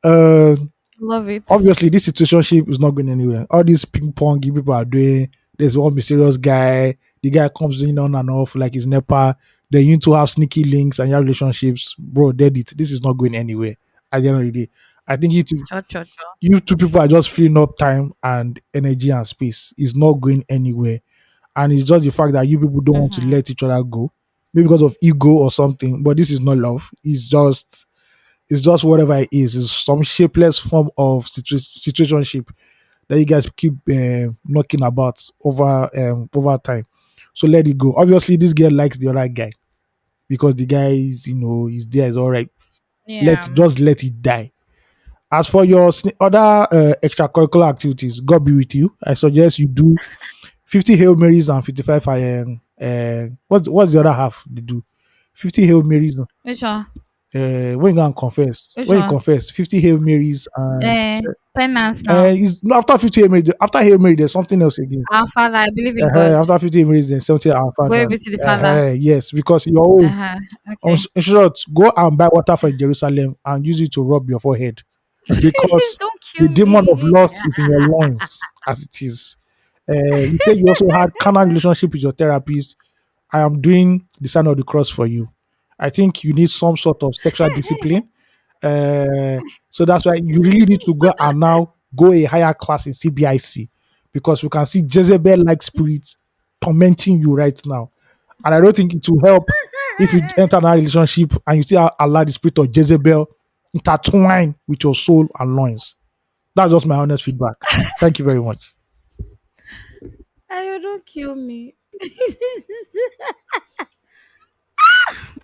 A: Uh,
B: Love it.
A: Obviously, this situationship is not going anywhere. All these ping pong people are doing. There's one mysterious guy. The guy comes in on and off like he's Nepa. Then you two have sneaky links and your relationships, bro. Dead it. This is not going anywhere. At the end of the day, I think
B: Cho, cho, cho.
A: you two people are just filling up time and energy and space. It's not going anywhere, and it's just the fact that you people don't want to
B: Mm-hmm.
A: let each other go, maybe because of ego or something. But this is not love. It's just whatever it is. It's some shapeless form of situationship that you guys keep knocking about over time. So let it go. Obviously, this girl likes the other guy because the guy is there, is all right.
B: Yeah.
A: Just let it die. As for your other extracurricular activities, God be with you. I suggest you do 50 Hail Marys and 55. What's the other half they do? 50 Hail Marys.
B: Which one?
A: When you go and confess,
B: Which
A: when you
B: one?
A: confess, 50 Hail Marys and
B: Penance now.
A: it's no, after 50 Hail Mary, after Hail Mary, there's something else again.
B: Our Father, I believe in God.
A: After 50 Hail Marys, then 70 Our
B: Glory
A: Fathers.
B: be to the Father.
A: Yes, because your own.
B: Uh-huh. Okay.
A: In short, go and buy water for Jerusalem and use it to rub your forehead because
B: Don't
A: the
B: kill
A: demon of
B: me.
A: lust is in your loins as it is. You say you also had carnal relationship with your therapist. I am doing the sign of the cross for you. I think you need some sort of sexual discipline. Uh, so that's why you really need to go and now go a higher class in CBIC because we can see Jezebel like spirits tormenting you right now. And I don't think it will help if you enter that relationship and you still allow the spirit of Jezebel intertwine with your soul and loins. That's just my honest feedback. Thank you very much.
B: Ayo, don't kill me.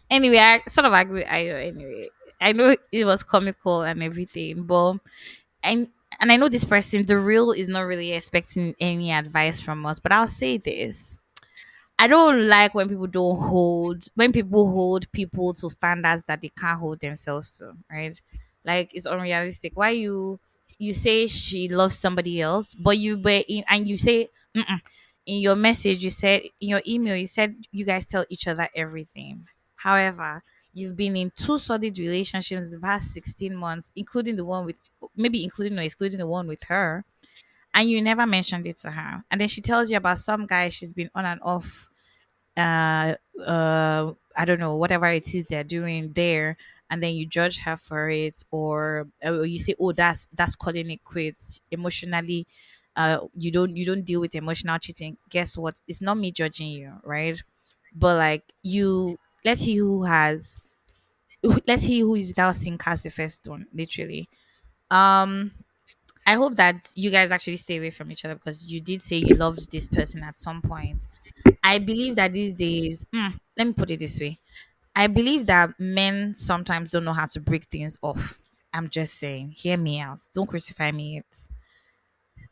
B: Anyway, I sort of agree with Ayo anyway. I know it was comical and everything, but and and I know this person, the real is not really expecting any advice from us, but I'll say this. I don't like when people hold people to standards that they can't hold themselves to, right? Like it's unrealistic. Why you say she loves somebody else, but you say mm-mm. In your message you said in your email you said you guys tell each other everything. However, you've been in two solid relationships in the past 16 months, including the one with maybe including or excluding the one with her, and you never mentioned it to her. And then she tells you about some guy she's been on and off uh I don't know, whatever it is they're doing there, and then you judge her for it, or you say, oh, that's calling it quits emotionally. you don't deal with emotional cheating, guess what? It's not me judging you, right? But like you, let he who has let he who is without sin cast the first stone, literally. Um, I hope that you guys actually stay away from each other because you did say you loved this person at some point. I believe that these days, let me put it this way. I believe that men sometimes don't know how to break things off. I'm just saying, hear me out. Don't crucify me yet.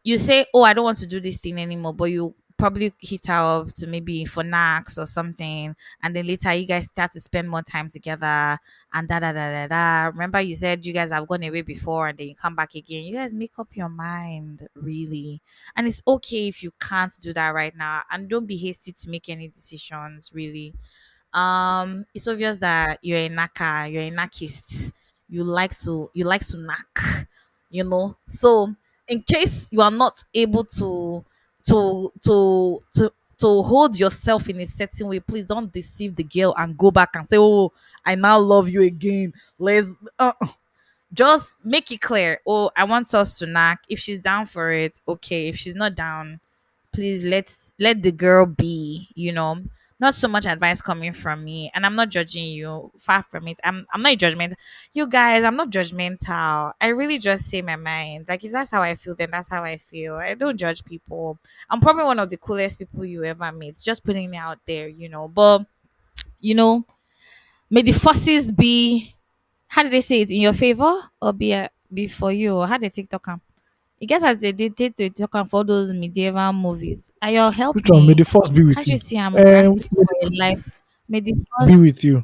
B: You say, "Oh, I don't want to do this thing anymore," but you probably hit her up to maybe for knacks or something, and then later you guys start to spend more time together, and da da da da da. Remember, you said you guys have gone away before, and then you come back again. You guys make up your mind, really, and it's okay if you can't do that right now, and don't be hasty to make any decisions, really. It's obvious that you're a knacker, you're a knackist. You like to knack, so in case you are not able to to to to hold yourself in a certain way, please don't deceive the girl and go back and say, "Oh, I now love you again." Let's just make it clear. "Oh, I want us to knack." If she's down for it, okay. If she's not down, please let the girl be. Not so much advice coming from me, and I'm not judging you. Far from it. I'm not judgmental. You guys, I'm not judgmental. I really just say my mind. Like if that's how I feel, then that's how I feel. I don't judge people. I'm probably one of the coolest people you ever meet. Just putting it out there. But you know may the forces be, how did they say it, in your favor, or be for you, or how they TikTok am. You guess as they did TikTok am for those medieval movies. Ayo, help
A: Which one? May the
B: me.
A: force be with
B: Can't you
A: you.
B: see I'm grasping
A: May
B: for a life? May the
A: be
B: first
A: with you.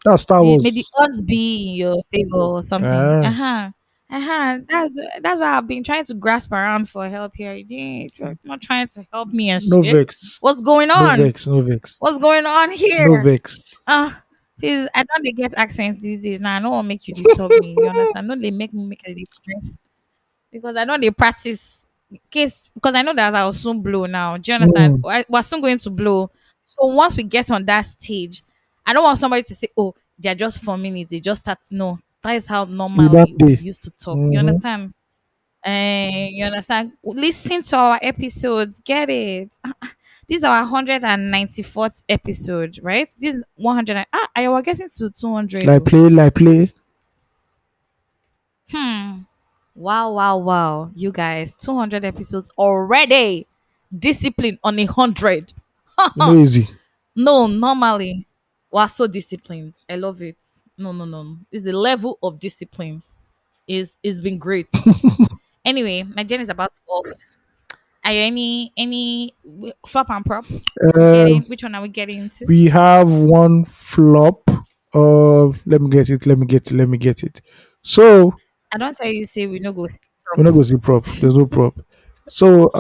A: That's Star
B: may the
A: Wars.
B: odds be in your favor or something.
A: Ah,
B: That's why I've been trying to grasp around for help here. You didn't, you're not trying to help me and
A: no
B: shit.
A: vex.
B: What's going
A: No
B: on?
A: vex. No vex.
B: What's going on
A: No
B: here?
A: vex.
B: Please, I don't they get accents these days. Now I don't want to make you disturb me. You understand? No, they make me make a little stress because I know they practice case because I know that I will soon blow now. Do you understand?
A: Mm.
B: We're soon going to blow. So once we get on that stage, I don't want somebody to say, "Oh, they're just 4 minutes. They just start." No, that is how
A: We don't
B: normally we
A: day.
B: used to talk. You
A: Mm-hmm.
B: understand? You understand? Listen to our episodes. Get it? This is our 194th episode, right? This is 100. I was getting to 200.
A: Like play, like play.
B: Hmm. Wow, wow, wow. You guys, 200 episodes already. Discipline on 100.
A: No easy.
B: No, normally, we're so disciplined. I love it. No, no, no. It's the level of discipline is been great. Anyway, my journey is about to off. Are you any flop and prop? We
A: Uh,
B: getting which one are we getting into?
A: we have one flop. Let me get it. Let me get it. Let me get it. So
B: I don't tell you say we no go see
A: we're not
B: prop.
A: going to see prop. There's no prop. So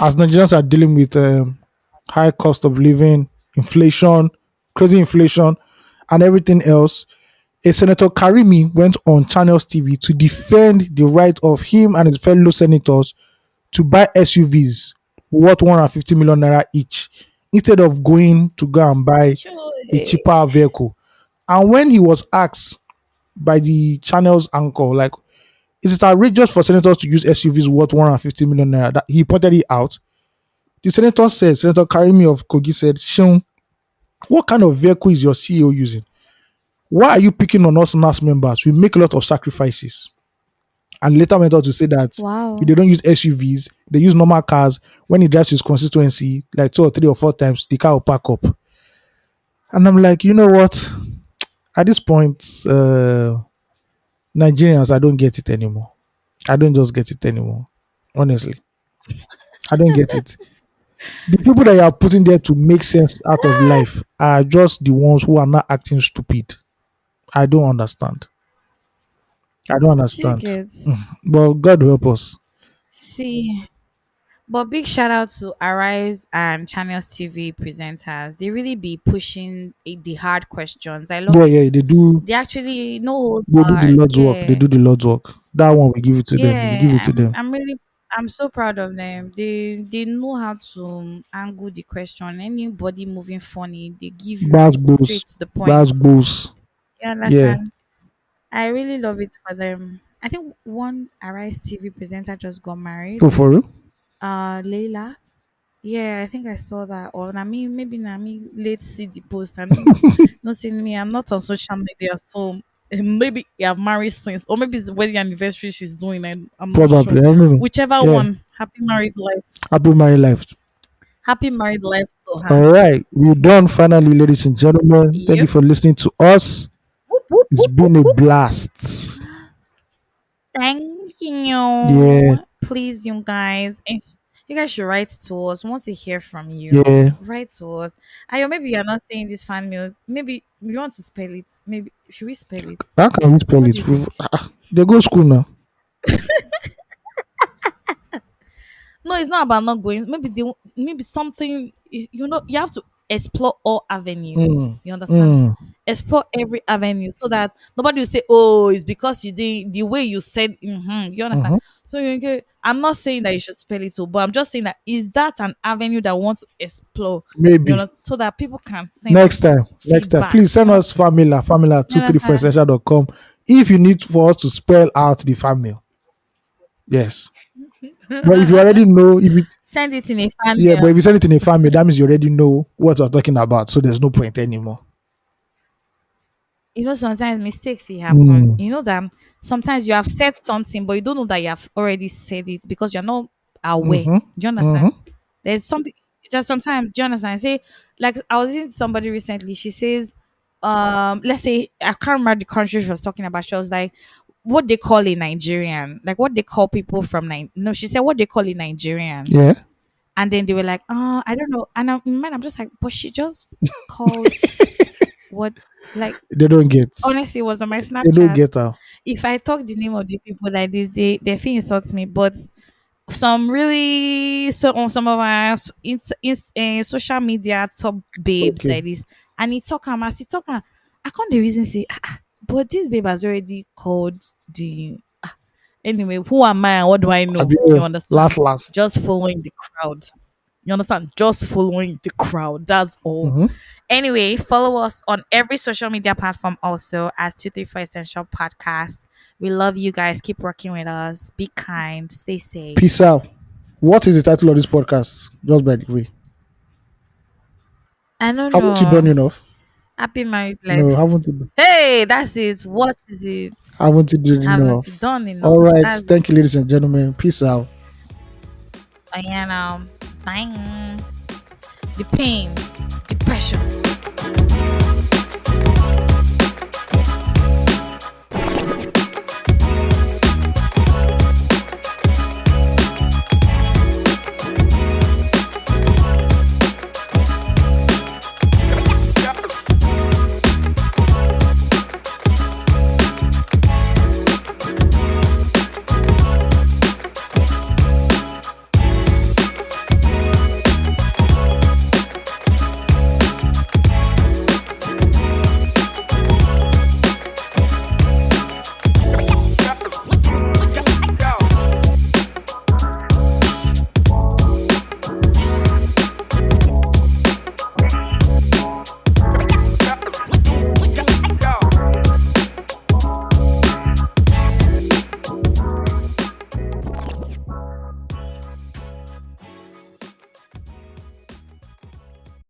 A: as Nigerians are dealing with high cost of living, inflation, crazy inflation, and everything else, a Senator Karimi went on Channels TV to defend the right of him and his fellow senators to buy SUVs worth 150 million naira each instead of going to go and buy
B: Sure.
A: a cheaper vehicle. And when he was asked by the channel's anchor, like, is it outrageous for senators to use SUVs worth 150 million naira? That he pointed it out. The senator said, Senator Karimi of Kogi said, Sean, what kind of vehicle is your CEO using? Why are you picking on us NAS members? We make a lot of sacrifices. And later went on to say that if
B: Wow.
A: they don't use SUVs, they use normal cars. When he drives his constituency, like 2 or 3 or 4 times, the car will pack up. And I'm like, you know what? At this point, Nigerians, I don't get it anymore. I don't just get it anymore. Honestly, I don't get it. The people that you are putting there to make sense out of life are just the ones who are not acting stupid. I don't understand. I don't
B: You
A: understand.
B: get.
A: But God help us.
B: See. But big shout out to Arise and Channels TV presenters. They really be pushing the hard questions. I love
A: Yeah,
B: it.
A: yeah, they do.
B: They actually no holds
A: They do the
B: barred.
A: Lord's work. They
B: Yeah.
A: do the Lord's work. That one we give it to them. We
B: Yeah.
A: give it to
B: I'm
A: them.
B: I'm really I'm so proud of them. They know how to angle the question. Anybody moving funny, they give you
A: Bass bulls.
B: straight to the point.
A: Bass bulls.
B: You
A: Yeah.
B: understand? I really love it for them. I think one Arise TV presenter just got married.
A: Oh, for real?
B: Layla. Yeah, I think I saw that. Or I mean, maybe na me late see the post. I know, not seeing me. I'm not on social media, so maybe you have married since, or maybe it's the wedding anniversary she's doing. And I'm not
A: Probably.
B: sure.
A: I don't know.
B: Whichever
A: Yeah.
B: one. Happy married life.
A: Happy married life.
B: Happy married life to her.
A: All right. We're done finally, ladies and gentlemen. Thank you
B: Yep.
A: for listening to us.
B: Whoop, whoop,
A: It's
B: whoop, whoop,
A: been a
B: whoop.
A: blast.
B: Thank
A: Yeah.
B: you. Please, you guys. You guys should write to us. We want to hear from you.
A: Yeah.
B: Write to us. Ayo, maybe you're not saying this fan mail. Maybe you want to spell it. Maybe should we spell it?
A: How can we spell
B: What do
A: it?
B: you think?
A: They go school now.
B: No, it's not about not going. Maybe something you have to explore all avenues.
A: Mm.
B: You understand?
A: Mm.
B: Explore every avenue so that nobody will say, "Oh, it's because you did the way you said." You understand?
A: Mm-hmm.
B: So I'm not saying that you should spell it so, but I'm just saying that is that an avenue that wants to explore? You
A: Maybe.
B: know, so that people can send
A: Next time. Next time.
B: feedback.
A: Please send us famila,
B: You understand?
A: famila234essential.com if you need for us to spell out the family. Yes. But if you already know, if you
B: Send it in a fan
A: yeah, but
B: mail.
A: if you send it in a family, that means you already know what we're talking about. So there's no point anymore.
B: Sometimes mistakes will happen.
A: Mm.
B: That sometimes you have said something, but you don't know that you have already said it because you're not aware.
A: Mm-hmm.
B: Do you understand?
A: Mm-hmm.
B: There's something just sometimes, do you understand? I say, like I was in somebody recently, she says, let's say I can't remember the country she was talking about. She was like, what they call a Nigerian, like what they call people from no, she said what they call a Nigerian.
A: Yeah.
B: And then they were like, I don't know. And I'm just like, but she just called what, like,
A: They don't get.
B: honestly, it was on my
A: They don't
B: Snapchat.
A: get her.
B: If I talk the name of the people like this, they feel insult me. But some really some of our social media top babes
A: Okay.
B: like this, and he talk am as he talk am, I can't the reason say, but this babe has already called the anyway. Who am I? And what do I know? You understand?
A: Last.
B: Just following the crowd. You understand? Just following the crowd. That's all.
A: Mm-hmm.
B: Anyway, follow us on every social media platform also as 234 Essential Podcast. We love you guys. Keep working with us. Be kind. Stay safe.
A: Peace out. What is the title of this podcast? Just by the way.
B: I don't
A: Haven't you done
B: know.
A: enough?
B: Happy married
A: No,
B: life. Hey, that's it. What is it?
A: haven't you done
B: Haven't you
A: enough?
B: done
A: All
B: enough?
A: right.
B: That's it.
A: Thank you, ladies and gentlemen. Peace out.
B: I am. Bang. The pain, depression.